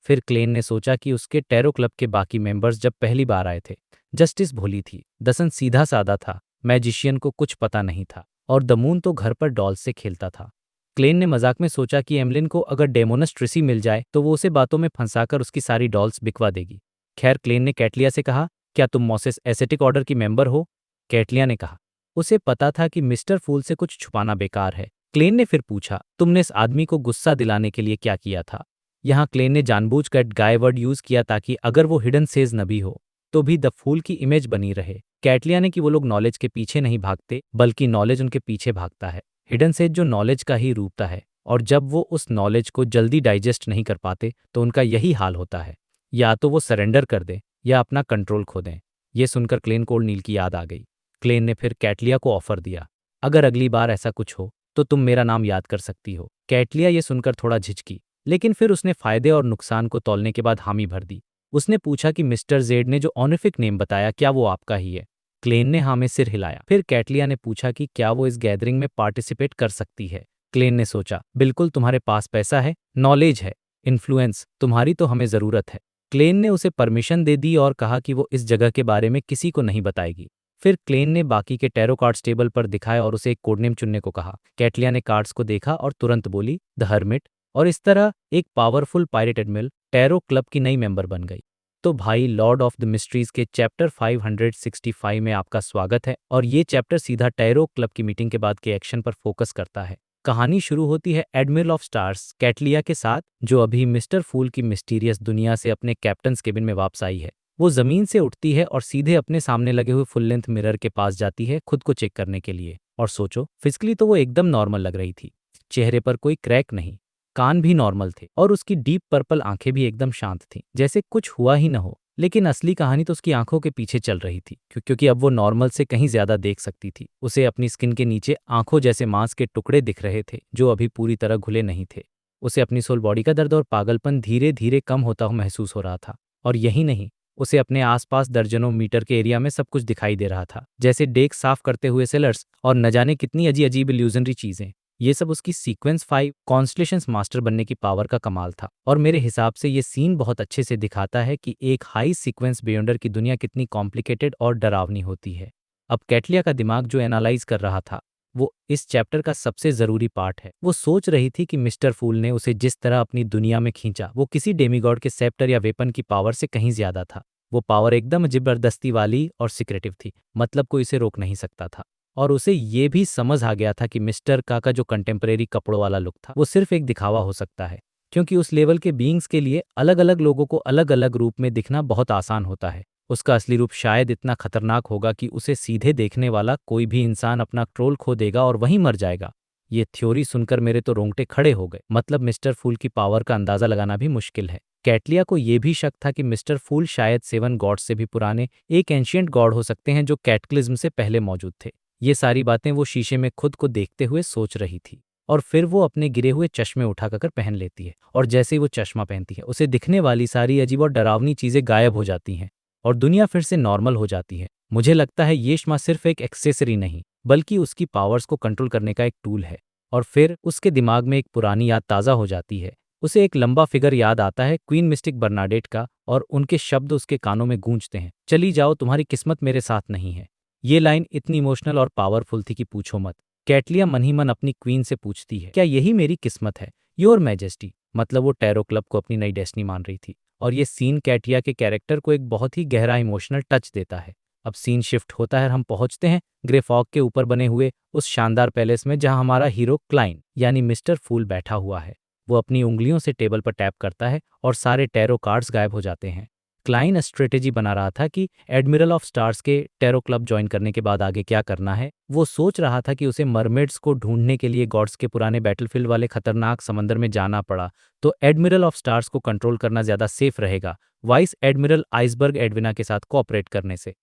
फिर क्लेन ने सोचा कि उसके टैरो क्लब के बाकी मेंबर्स जब पहली बार आए थे, जस्टिस भोली थी, दसन सीधा सादा था, मैजिशियन को कुछ पता नहीं था और द मून तो घर पर डॉल्स से खेलता था। क्लेन ने मजाक में सोचा कि एमलिन को अगर डेमोनस ट्रिसी मिल जाए तो वो उसे बातों में फंसाकर उसकी सारी डॉल्स बिकवा देगी। खैर, क्लेन ने कैटलिया से कहा, क्या तुम मोसेस एसेटिक ऑर्डर की मेंबर हो? कैटलिया ने कहा। उसे पता था कि मिस्टर फूल से कुछ छुपाना बेकार है। क्लेन ने फिर पूछा, तुमने इस आदमी को गुस्सा दिलाने के लिए क्या किया था? यहाँ क्लेन ने जानबूझकर गाय वर्ड यूज किया ताकि अगर वो हिडन सेज न भी हो तो भी द फूल की इमेज बनी रहे। कैटलिया ने कि वो लोग नॉलेज के पीछे नहीं भागते, बल्कि नॉलेज उनके पीछे भागता है। हिडन सेज जो नॉलेज का ही रूपता है और जब वो उस नॉलेज को जल्दी डाइजेस्ट नहीं कर पाते तो उनका यही हाल होता है, या तो वो सरेंडर कर दें या अपना कंट्रोल खो दें। ये सुनकर क्लेन को नील की याद आ गई। क्लेन ने फिर कैटलिया को ऑफर दिया, अगर अगली बार ऐसा कुछ हो तो तुम मेरा नाम याद कर सकती हो। कैटलिया ये सुनकर थोड़ा झिझकी, लेकिन फिर उसने फायदे और नुकसान को तौलने के बाद हामी भर दी। उसने पूछा कि मिस्टर जेड ने जो ऑनिफिक नेम बताया क्या वो आपका ही है? क्लेन ने हाँ में सिर हिलाया। फिर कैटलिया ने पूछा कि क्या वो इस गैदरिंग में पार्टिसिपेट कर सकती है? क्लेन ने सोचा, बिल्कुल, तुम्हारे पास पैसा है, नॉलेज है, इन्फ्लुएंस, तुम्हारी तो हमें जरूरत है। क्लेन ने उसे परमिशन दे दी और कहा कि वो इस जगह के बारे में किसी को नहीं बताएगी। फिर क्लेन ने बाकी के टैरो कार्ड्स टेबल पर दिखाए और उसे एक कोडनेम चुनने को कहा। कैटलिया ने कार्ड्स को देखा और तुरंत बोली, द हर्मिट, और इस तरह एक powerful pirate admiral tarot club की नई मेंबर बन गई। तो भाई, लॉर्ड ऑफ द मिस्ट्रीज के चैप्टर 565 में आपका स्वागत है और ये चैप्टर सीधा टैरो क्लब की मीटिंग के बाद के एक्शन पर फोकस करता है। कहानी शुरू होती है एडमिरल ऑफ स्टार्स कैटलिया के साथ, जो अभी मिस्टर फूल की मिस्टीरियस दुनिया से अपने कैप्टन्स केबिन में वापस आई है। वो जमीन से उठती है और सीधे अपने सामने लगे हुए फुल लेंथ मिरर के पास जाती है खुद को चेक करने के लिए। और सोचो, फिजिकली तो वो एकदम नॉर्मल लग रही थी, चेहरे पर कोई क्रैक नहीं, कान भी नॉर्मल थे और उसकी डीप पर्पल आंखें भी एकदम शांत थीं, जैसे कुछ हुआ ही न हो। लेकिन असली कहानी तो उसकी आंखों के पीछे चल रही थी, क्योंकि अब वो नॉर्मल से कहीं ज्यादा देख सकती थी। उसे अपनी स्किन के नीचे आंखों जैसे मांस के टुकड़े दिख रहे थे जो अभी पूरी तरह घुले नहीं थे। उसे अपनी सोल बॉडी का दर्द और पागलपन धीरे धीरे कम होता हुआ महसूस हो रहा था। और यही नहीं, उसे अपने आसपास दर्जनों मीटर के एरिया में सब कुछ दिखाई दे रहा था, जैसे डेक साफ करते हुए सेलर्स और न जाने कितनी अजीब इल्यूजनरी चीजें। ये सब उसकी सीक्वेंस 5 कॉन्स्टलेशंस मास्टर बनने की पावर का कमाल था। और मेरे हिसाब से ये सीन बहुत अच्छे से दिखाता है कि एक हाई सीक्वेंस बियॉन्डर की दुनिया कितनी कॉम्प्लिकेटेड और डरावनी होती है। अब कैटलिया का दिमाग जो एनालाइज कर रहा था, वो इस चैप्टर का सबसे जरूरी पार्ट है। वो सोच रही थी कि मिस्टर फूल ने उसे जिस तरह अपनी दुनिया में खींचा, वो किसी डेमीगॉड के सेप्टर या वेपन की पावर से कहीं ज्यादा था। वो पावर एकदम जबरदस्ती वाली और सीक्रेटिव थी, मतलब कोई इसे रोक नहीं सकता था। और उसे ये भी समझ आ गया था कि मिस्टर का जो कंटेम्परेरी कपड़ों वाला लुक था, वो सिर्फ एक दिखावा हो सकता है, क्योंकि उस लेवल के बीइंग्स के लिए अलग अलग लोगों को अलग अलग रूप में दिखना बहुत आसान होता है। उसका असली रूप शायद इतना खतरनाक होगा कि उसे सीधे देखने वाला कोई भी इंसान अपना कंट्रोल खो देगा और वहीं मर जाएगा। ये थ्योरी सुनकर मेरे तो रोंगटे खड़े हो गए। मतलब मिस्टर फूल की पावर का अंदाजा लगाना भी मुश्किल है। कैटलिया को यह भी शक था कि मिस्टर फूल शायद 7 गॉड्स से भी पुराने एक एंशिएंट गॉड हो सकते हैं जो कैटक्लिज्म से पहले मौजूद थे। ये सारी बातें वो शीशे में खुद को देखते हुए सोच रही थी। और फिर वो अपने गिरे हुए चश्मे उठाकर पहन लेती है, और जैसे ही वो चश्मा पहनती है, उसे दिखने वाली सारी अजीब और डरावनी चीजें गायब हो जाती हैं और दुनिया फिर से नॉर्मल हो जाती है। मुझे लगता है ये चश्मा सिर्फ एक एक्सेसरी नहीं, बल्कि उसकी पावर्स को कंट्रोल करने का एक टूल है। और फिर उसके दिमाग में एक पुरानी याद ताज़ा हो जाती है। उसे एक लंबा फिगर याद आता है, क्वीन मिस्टिक बर्नाडेट का, और उनके शब्द उसके कानों में गूंजते हैं, चली जाओ, तुम्हारी किस्मत मेरे साथ नहीं है। ये लाइन इतनी इमोशनल और पावरफुल थी कि पूछो मत। कैटलिया मन ही मन अपनी क्वीन से पूछती है, क्या यही मेरी किस्मत है, योर मैजेस्टी। मतलब वो टैरो क्लब को अपनी नई डेस्टिनी मान रही थी। और ये सीन कैटिया के कैरेक्टर को एक बहुत ही गहरा इमोशनल टच देता है। अब सीन शिफ्ट होता है और हम पहुंचते हैं ग्रे फॉग के ऊपर बने हुए उस शानदार पैलेस में, जहां हमारा हीरो क्लाइन यानी मिस्टर फूल बैठा हुआ है। वो अपनी उंगलियों से टेबल पर टैप करता है और सारे टैरो कार्ड्स गायब हो जाते हैं। क्लाइन स्ट्रेटेजी बना रहा था कि एडमिरल ऑफ स्टार्स के टैरो क्लब ज्वाइन करने के बाद आगे क्या करना है। वो सोच रहा था कि उसे मरमेड्स को ढूंढने के लिए गॉड्स के पुराने बैटलफील्ड वाले खतरनाक समंदर में जाना पड़ा तो एडमिरल ऑफ स्टार्स को कंट्रोल करना ज्यादा सेफ रहेगा वाइस एडमिरल आइसबर्ग एडविना के साथ कोऑपरेट करने से,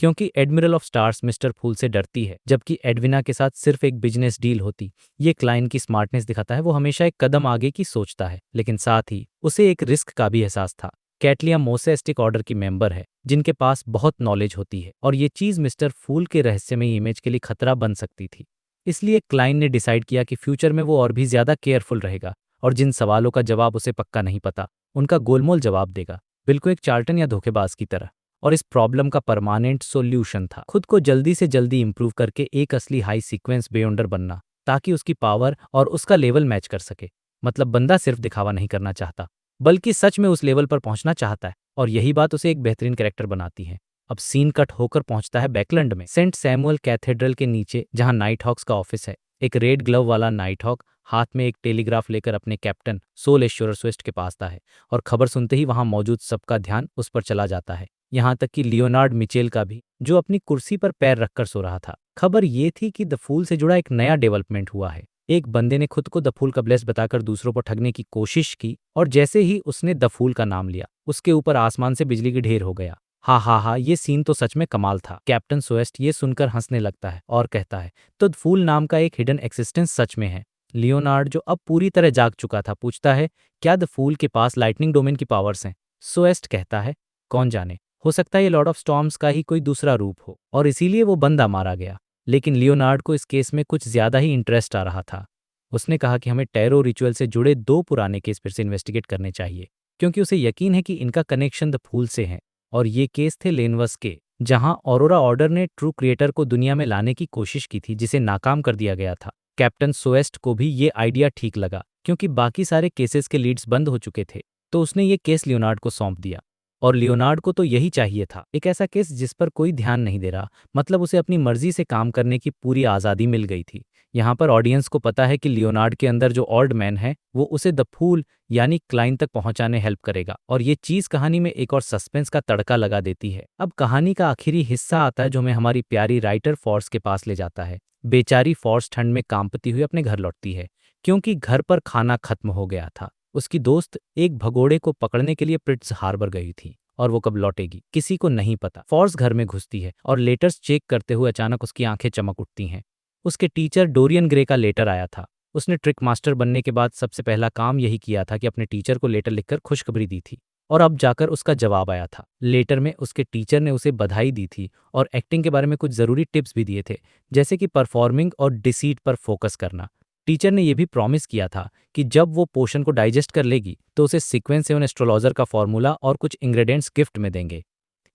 क्योंकि एडमिरल ऑफ स्टार्स मिस्टर फूल से डरती है, जबकि एडविना के साथ सिर्फ एक बिजनेस डील होती। ये क्लाइन की स्मार्टनेस दिखाता है। वो हमेशा एक कदम आगे की सोचता है, लेकिन साथ ही उसे एक रिस्क का भी एहसास था। कैटलिया मोसेस्टिक ऑर्डर की मेंबर है, जिनके पास बहुत नॉलेज होती है, और ये चीज मिस्टर फूल के रहस्यमयी इमेज के लिए खतरा बन सकती थी। इसलिए क्लाइन ने डिसाइड किया कि फ्यूचर में वो और भी ज्यादा केयरफुल रहेगा, और जिन सवालों का जवाब उसे पक्का नहीं पता, उनका गोलमोल जवाब देगा, बिल्कुल एक चार्टन या धोखेबाज की तरह। और इस प्रॉब्लम का परमानेंट सॉल्यूशन था खुद को जल्दी से जल्दी इंप्रूव करके एक असली हाई सीक्वेंस बेयॉन्डर बनना, ताकि उसकी पावर और उसका लेवल मैच कर सके। मतलब बंदा सिर्फ दिखावा नहीं करना चाहता, बल्कि सच में उस लेवल पर पहुंचना चाहता है, और यही बात उसे एक बेहतरीन कैरेक्टर बनाती है। अब सीन कट होकर पहुंचता है बैकलैंड में, सेंट सैमुअल कैथेड्रल के नीचे, जहां नाइट हॉक्स का ऑफिस है। एक रेड ग्लव वाला नाइट हॉक हाथ में एक टेलीग्राफ लेकर अपने कैप्टन सोल एश्योर स्वेस्ट के पास आता है, और खबर सुनते ही वहां मौजूद सबका ध्यान उस पर चला जाता है, यहाँ तक कि लियोनार्ड मिचेल का भी, जो अपनी कुर्सी पर पैर रखकर सो रहा था। खबर ये थी कि द फूल से जुड़ा एक नया डेवलपमेंट हुआ है। एक बंदे ने खुद को द फूल का ब्लेस बताकर दूसरों पर ठगने की कोशिश की, और जैसे ही उसने द फूल का नाम लिया, उसके ऊपर आसमान से बिजली की ढेर हो गया। हा हा हा, ये सीन तो सच में कमाल था। कैप्टन सोएस्ट ये सुनकर हंसने लगता है और कहता है, तो द फूल नाम का एक हिडन एक्सिस्टेंस सच में है। लियोनार्ड, जो अब पूरी तरह जाग चुका था, पूछता है, क्या द फूल के पास लाइटनिंग डोमेन की पावर्स हैं? सोएस्ट कहता है, कौन जाने, हो सकता है ये लॉर्ड ऑफ स्टॉर्म्स का ही कोई दूसरा रूप हो, और इसीलिए वो बंदा मारा गया। लेकिन लियोनार्ड को इस केस में कुछ ज्यादा ही इंटरेस्ट आ रहा था। उसने कहा कि हमें टैरो रिचुअल से जुड़े 2 पुराने केस फिर से इन्वेस्टिगेट करने चाहिए, क्योंकि उसे यकीन है कि इनका कनेक्शन द फूल से है। और ये केस थे लेनवस के, जहां ऑरोरा ऑर्डर ने ट्रू क्रिएटर को दुनिया में लाने की कोशिश की थी, जिसे नाकाम कर दिया गया था। कैप्टन सोएस्ट को भी ये आइडिया ठीक लगा, क्योंकि बाकी सारे केसेस के लीड्स बंद हो चुके थे, तो उसने ये केस लियोनार्ड को सौंप दिया। और लियोनार्ड को तो यही चाहिए था, एक ऐसा केस जिस पर कोई ध्यान नहीं दे रहा। मतलब उसे अपनी मर्जी से काम करने की पूरी आज़ादी मिल गई थी। यहाँ पर ऑडियंस को पता है कि लियोनार्ड के अंदर जो ऑल्ड मैन है, वो उसे द फूल यानी क्लाइन तक पहुंचाने हेल्प करेगा, और ये चीज कहानी में एक और सस्पेंस का तड़का लगा देती है। अब कहानी का आखिरी हिस्सा आता है, जो हमें हमारी प्यारी राइटर फॉर्स के पास ले जाता है। बेचारी फॉर्स ठंड में कांपती हुई अपने घर लौटती है, क्योंकि घर पर खाना खत्म हो गया था। उसकी दोस्त एक भगोड़े को पकड़ने के लिए प्रिट्स हार्बर गई थी, और वो कब लौटेगी किसी को नहीं पता। फॉर्स घर में घुसती है और लेटर्स चेक करते हुए अचानक उसकी आंखें चमक उठती हैं। उसके टीचर डोरियन ग्रे का लेटर आया था। उसने ट्रिक मास्टर बनने के बाद सबसे पहला काम यही किया था कि अपने टीचर को लेटर लिखकर खुशखबरी दी थी, और अब जाकर उसका जवाब आया था। लेटर में उसके टीचर ने उसे बधाई दी थी और एक्टिंग के बारे में कुछ ज़रूरी टिप्स भी दिए थे, जैसे कि परफॉर्मिंग और डिसीट पर फोकस करना। टीचर ने यह भी प्रॉमिस किया था कि जब वो पोशन को डाइजेस्ट कर लेगी तो उसे सीक्वेंस सेवन एस्ट्रोलॉजर का फॉर्मूला और कुछ इंग्रेडिएंट्स गिफ्ट में देंगे।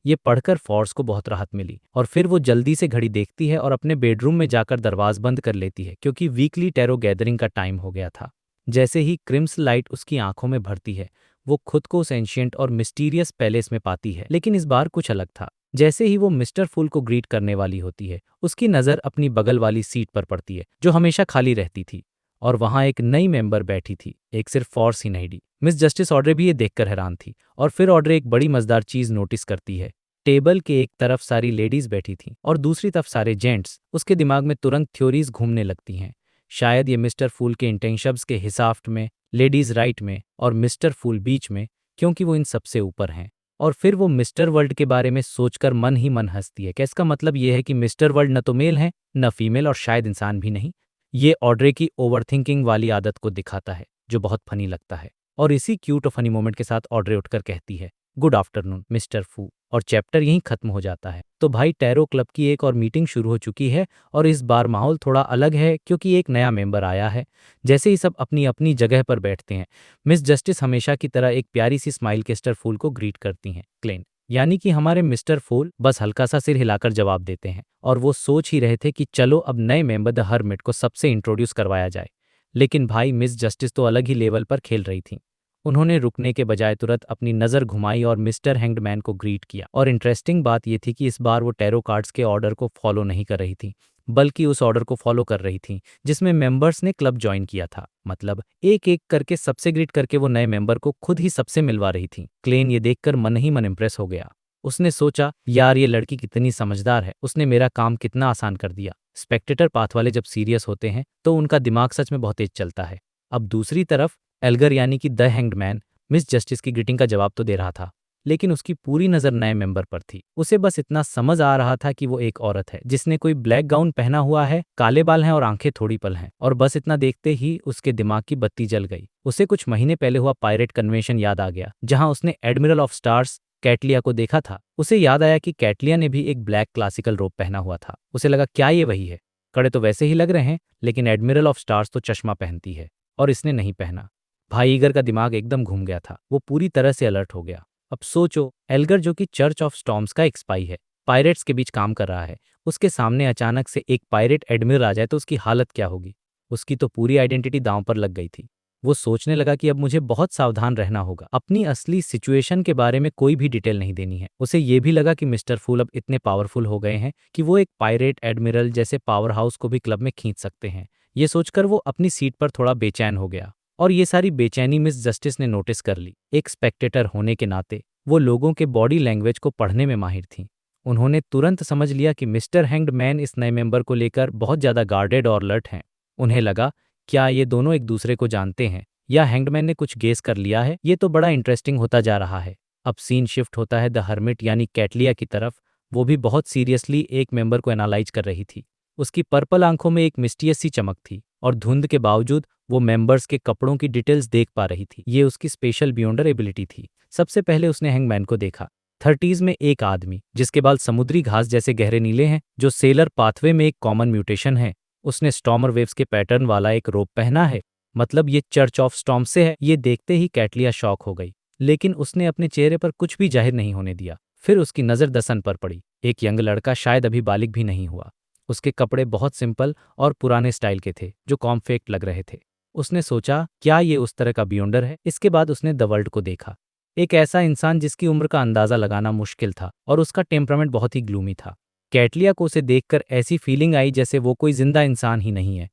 ये पढ़कर फॉर्स को बहुत राहत मिली और फिर वो जल्दी से घड़ी देखती है और अपने बेडरूम में जाकर दरवाज़ बंद कर लेती है, क्योंकि वीकली टैरो गैदरिंग का टाइम हो गया था। जैसे ही क्रिम्स लाइट उसकी आंखों में भरती है, वो खुद को उस एंशियंट और मिस्टीरियस पैलेस में पाती है। लेकिन इस बार कुछ अलग था। जैसे ही वो मिस्टर फूल को ग्रीट करने वाली होती है, उसकी नज़र अपनी बगल वाली सीट पर पड़ती है जो हमेशा खाली रहती थी, और वहाँ एक नई मेंबर बैठी थी। एक सिर्फ फॉर्स ही नहीं डी, मिस जस्टिस ऑड्रे भी ये देखकर हैरान थी। और फिर ऑड्रे एक बड़ी मजेदार चीज़ नोटिस करती है। टेबल के एक तरफ सारी लेडीज बैठी थीं और दूसरी तरफ सारे जेंट्स। उसके दिमाग में तुरंत थ्योरीज घूमने लगती हैं। शायद ये मिस्टर फूल के इंटेंशंस के हिसाब में लेडीज राइट में और मिस्टर फूल बीच में, क्योंकि वो इन सबसे ऊपर हैं। और फिर वो मिस्टर वर्ल्ड के बारे में सोचकर मन ही मन हंसती है कि इसका मतलब ये है कि मिस्टर वर्ल्ड न तो मेल है न फीमेल और शायद इंसान भी नहीं। ये ऑड्रे की ओवरथिंकिंग वाली आदत को दिखाता है, जो बहुत फनी लगता है। और इसी क्यूट और फनी मोमेंट के साथ ऑड्रे उठकर कहती है, गुड आफ्टरनून मिस्टर फू, और चैप्टर यहीं खत्म हो जाता है। तो भाई टैरो क्लब की एक और मीटिंग शुरू हो चुकी है, और इस बार माहौल थोड़ा अलग है क्योंकि एक नया मेंबर आया है। जैसे ही सब अपनी अपनी जगह पर बैठते हैं, मिस जस्टिस हमेशा की तरह एक प्यारी सी स्माइल के मिस्टर फूल को ग्रीट करती हैं। क्लेन यानी कि हमारे मिस्टर फूल बस हल्का सा सिर हिलाकर जवाब देते हैं, और वो सोच ही रहे थे कि चलो अब नए मेंबर द हर्मिट को सबसे इंट्रोड्यूस करवाया जाए। लेकिन भाई मिस जस्टिस तो अलग ही लेवल पर खेल रही थीं। उन्होंने रुकने के बजाय तुरंत अपनी नज़र घुमाई और मिस्टर हैंगडमैन को ग्रीट किया। और इंटरेस्टिंग बात यह थी कि इस बार वो टैरो कार्ड्स के ऑर्डर को फॉलो नहीं कर रही थी, बल्कि उस ऑर्डर को फॉलो कर रही थी जिसमें मेंबर्स ने क्लब ज्वाइन किया था। मतलब एक एक करके सबसे ग्रीट करके वो नए मेंबर को खुद ही सबसे मिलवा रही थी। क्लेन ये देखकर मन ही मन इम्प्रेस हो गया। उसने सोचा, यार ये लड़की कितनी समझदार है, उसने मेरा काम कितना आसान कर दिया। स्पेक्टेटर पाथ वाले जब सीरियस होते हैं तो उनका दिमाग सच में बहुत तेज चलता है। अब दूसरी तरफ एल्गर यानी कि the hanged man miss justice की ग्रीटिंग का जवाब तो दे रहा था, लेकिन उसकी पूरी नज़र नए मेंबर पर थी। उसे बस इतना समझ आ रहा था कि वो एक औरत है जिसने कोई ब्लैक गाउन पहना हुआ है, काले बाल हैं और आंखें थोड़ी पल हैं। और बस इतना देखते ही उसके दिमाग की बत्ती जल गई। उसे कुछ महीने पहले हुआ पायरेट कन्वेंशन याद आ गया, जहां उसने एडमिरल ऑफ स्टार्स कैटलिया को देखा था। उसे याद आया कि कैटलिया ने भी एक ब्लैक क्लासिकल रोब पहना हुआ था। उसे लगा, क्या ये वही है? कड़े तो वैसे ही लग रहे हैं, लेकिन एडमिरल ऑफ स्टार्स तो चश्मा पहनती है और इसने नहीं पहना। भाई ईगर का दिमाग एकदम घूम गया था। वो पूरी तरह से अलर्ट हो गया। अब सोचो, एल्गर जो कि चर्च ऑफ स्टॉर्म्स का एक स्पाई है, पायरेट्स के बीच काम कर रहा है, उसके सामने अचानक से एक पायरेट एडमिरल आ जाए तो उसकी हालत क्या होगी? उसकी तो पूरी आइडेंटिटी दांव पर लग गई थी। वो सोचने लगा कि अब मुझे बहुत सावधान रहना होगा, अपनी असली सिचुएशन के बारे में कोई भी डिटेल नहीं देनी है। उसे ये भी लगा कि मिस्टर फूल अब इतने पावरफुल हो गए हैं कि वो एक पायरेट एडमिरल जैसे पावर हाउस को भी क्लब में खींच सकते हैं। ये सोचकर वो अपनी सीट पर थोड़ा बेचैन हो गया। और ये सारी बेचैनी मिस जस्टिस ने नोटिस कर ली। एक स्पेक्टेटर होने के नाते वो लोगों के बॉडी लैंग्वेज को पढ़ने में माहिर थीं। उन्होंने तुरंत समझ लिया कि मिस्टर हैंग्ड मैन इस नए मेंबर को लेकर बहुत ज़्यादा गार्डेड और अलर्ट हैं। उन्हें लगा, क्या ये दोनों एक दूसरे को जानते हैं या हैंगडमैन ने कुछ गेस कर लिया है? ये तो बड़ा इंटरेस्टिंग होता जा रहा है। अब सीन शिफ्ट होता है द हर्मिट यानी कैटलिया की तरफ। वो भी बहुत सीरियसली एक मेंबर को एनालाइज कर रही थी। उसकी पर्पल आंखों में एक मिस्टीरियस सी चमक थी, और धुंध के बावजूद वो मेंबर्स के कपड़ों की डिटेल्स देख पा रही थी। ये उसकी स्पेशल बियॉन्डर एबिलिटी थी। सबसे पहले उसने हैंगमैन को देखा। 30s में एक आदमी जिसके बाल समुद्री घास जैसे गहरे नीले हैं, जो सेलर पाथवे में एक कॉमन म्यूटेशन है। उसने स्टॉर्मर वेव्स के पैटर्न वाला एक रोब पहना है, मतलब ये चर्च ऑफ स्टॉर्म से है। ये देखते ही कैटलिया शॉक हो गई, लेकिन उसने अपने चेहरे पर कुछ भी जाहिर नहीं होने दिया। फिर उसकी नज़र दसन पर पड़ी। एक यंग लड़का, शायद अभी बालिग भी नहीं हुआ। उसके कपड़े बहुत सिंपल और पुराने स्टाइल के थे, जो कॉम्पैक्ट लग रहे थे। उसने सोचा, क्या ये उस तरह का बियॉन्डर है? इसके बाद उसने द वर्ल्ड को देखा। एक ऐसा इंसान जिसकी उम्र का अंदाज़ा लगाना मुश्किल था, और उसका टेम्परामेंट बहुत ही ग्लूमी था। कैटलिया को उसे देखकर ऐसी फीलिंग आई जैसे वो कोई जिंदा इंसान ही नहीं है।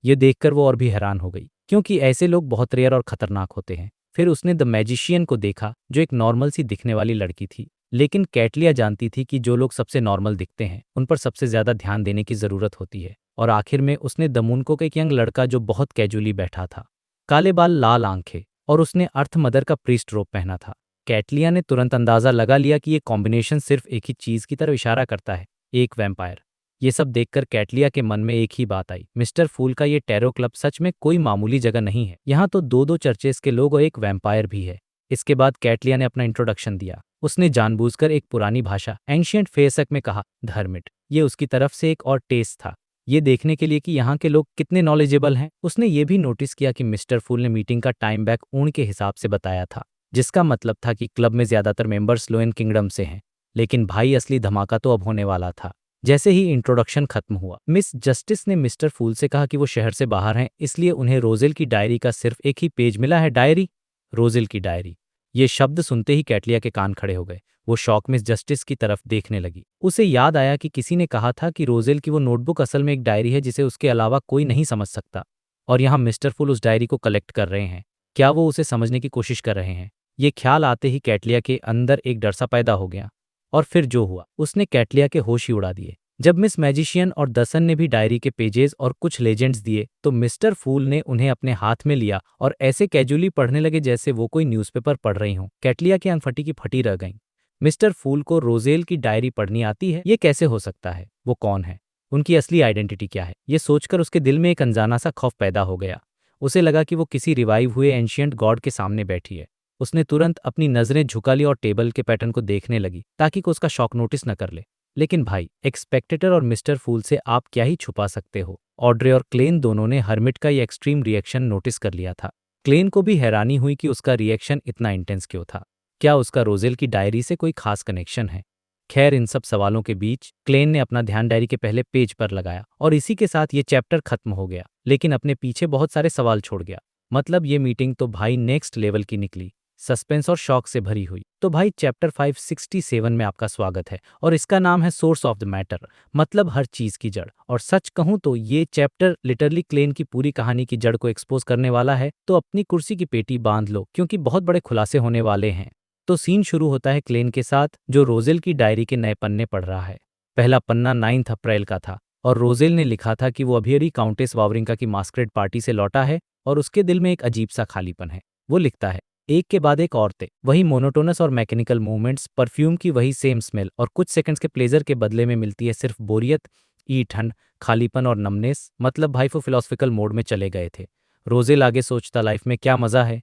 ये देखकर वो और भी हैरान हो गई, क्योंकि ऐसे लोग बहुत रेयर और खतरनाक होते हैं। फिर उसने द मैजिशियन को देखा, जो एक नॉर्मल सी दिखने वाली लड़की थी। लेकिन कैटलिया जानती थी कि जो लोग सबसे नॉर्मल दिखते हैं उन पर सबसे ज्यादा ध्यान देने की जरूरत होती है। और आखिर में उसने द मून को एक यंग लड़का, जो बहुत कैजुअली बैठा था, काले बाल, लाल आंखें, और उसने अर्थ मदर का प्रीस्ट रोब पहना था। कैटलिया ने तुरंत अंदाजा लगा लिया कि ये कॉम्बिनेशन सिर्फ एक ही चीज की तरफ इशारा करता है, एक वैम्पायर। ये सब देखकर कैटलिया के मन में एक ही बात आई, मिस्टर फूल का ये टैरो क्लब सच में कोई मामूली जगह नहीं है। यहाँ तो दो दो चर्चेस के लोग और एक वैम्पायर भी है। इसके बाद कैटलिया ने अपना इंट्रोडक्शन दिया। उसने जानबूझकर एक पुरानी भाषा एंशियंट फेसक में कहा, धर्मिट। ये उसकी तरफ से एक और टेस्ट था, ये देखने के लिए कि यहाँ के लोग कितने नॉलेजेबल हैं। उसने ये भी नोटिस किया कि मिस्टर फूल ने मीटिंग का टाइम बैक ऊन के हिसाब से बताया था, जिसका मतलब था कि क्लब में ज्यादातर मेंबर्स लोएन किंगडम से हैं। लेकिन भाई असली धमाका तो अब होने वाला था। जैसे ही इंट्रोडक्शन खत्म हुआ, मिस जस्टिस ने मिस्टर फूल से कहा कि वो शहर से बाहर हैं, इसलिए उन्हें रोजेल की डायरी का सिर्फ एक ही पेज मिला है। डायरी? रोजेल की डायरी? ये शब्द सुनते ही कैटलिया के कान खड़े हो गए। वो शॉक मिस जस्टिस की तरफ देखने लगी। उसे याद आया कि किसी ने कहा था कि रोजेल की वो नोटबुक असल में एक डायरी है जिसे उसके अलावा कोई नहीं समझ सकता, और यहाँ मिस्टर फूल उस डायरी को कलेक्ट कर रहे हैं। क्या वो उसे समझने की कोशिश कर रहे हैं? ये ख्याल आते ही कैटलिया के अंदर एक डर सा पैदा हो गया। और फिर जो हुआ, उसने कैटलिया के होश ही उड़ा दिए। जब मिस मैजिशियन और दसन ने भी डायरी के पेजेस और कुछ लेजेंड्स दिए, तो मिस्टर फूल ने उन्हें अपने हाथ में लिया और ऐसे कैजुअली पढ़ने लगे जैसे वो कोई न्यूज़पेपर पढ़ रही हों। कैटलिया की आंख फटी की फटी रह गईं। मिस्टर फूल को रोजेल की डायरी पढ़नी आती है? ये कैसे हो सकता है? वो कौन है? उनकी असली आइडेंटिटी क्या है? ये सोचकर उसके दिल में एक अनजाना सा खौफ पैदा हो गया। उसे लगा कि वो किसी रिवाइव हुए एंशियंट गॉड के सामने बैठी है। उसने तुरंत अपनी नजरें झुका ली और टेबल के पैटर्न को देखने लगी ताकि को उसका शॉक नोटिस न कर ले। लेकिन भाई, एक स्पेक्टेटर और मिस्टर फूल से आप क्या ही छुपा सकते हो? ऑड्रे और क्लेन दोनों ने हर्मिट का ये एक्सट्रीम रिएक्शन नोटिस कर लिया था। क्लेन को भी हैरानी हुई कि उसका रिएक्शन इतना इंटेंस क्यों था। क्या उसका रोजेल की डायरी से कोई खास कनेक्शन है? खैर, इन सब सवालों के बीच क्लेन ने अपना ध्यान डायरी के पहले पेज पर लगाया और इसी के साथ ये चैप्टर खत्म हो गया, लेकिन अपने पीछे बहुत सारे सवाल छोड़ गया। मतलब ये मीटिंग तो भाई नेक्स्ट लेवल की निकली, सस्पेंस और शॉक से भरी हुई। तो भाई, चैप्टर 567 में आपका स्वागत है और इसका नाम है सोर्स ऑफ द मैटर, मतलब हर चीज की जड़। और सच कहूं तो ये चैप्टर लिटरली क्लेन की पूरी कहानी की जड़ को एक्सपोज करने वाला है। तो अपनी कुर्सी की पेटी बांध लो, क्योंकि बहुत बड़े खुलासे होने वाले हैं। तो सीन शुरू होता है क्लेन के साथ, जो रोजेल की डायरी के नए पन्ने पढ़ रहा है। पहला पन्ना 9 अप्रैल का था और रोजेल ने लिखा था कि वो अभी अभी काउंटेस वावरिंका की मास्करेड पार्टी से लौटा है और उसके दिल में एक अजीब सा खालीपन है। वो लिखता है, एक के बाद एक औरतें, वही मोनोटोनस और मैकेनिकल मूवमेंट्स, परफ्यूम की वही सेम स्मेल, और कुछ सेकंड्स के प्लेजर के बदले में मिलती है सिर्फ बोरियत, ई ठंड, खालीपन और नमनेस। मतलब भाई, वो फिलोसफिकल मोड में चले गए थे। रोजेल आगे सोचता, लाइफ में क्या मजा है?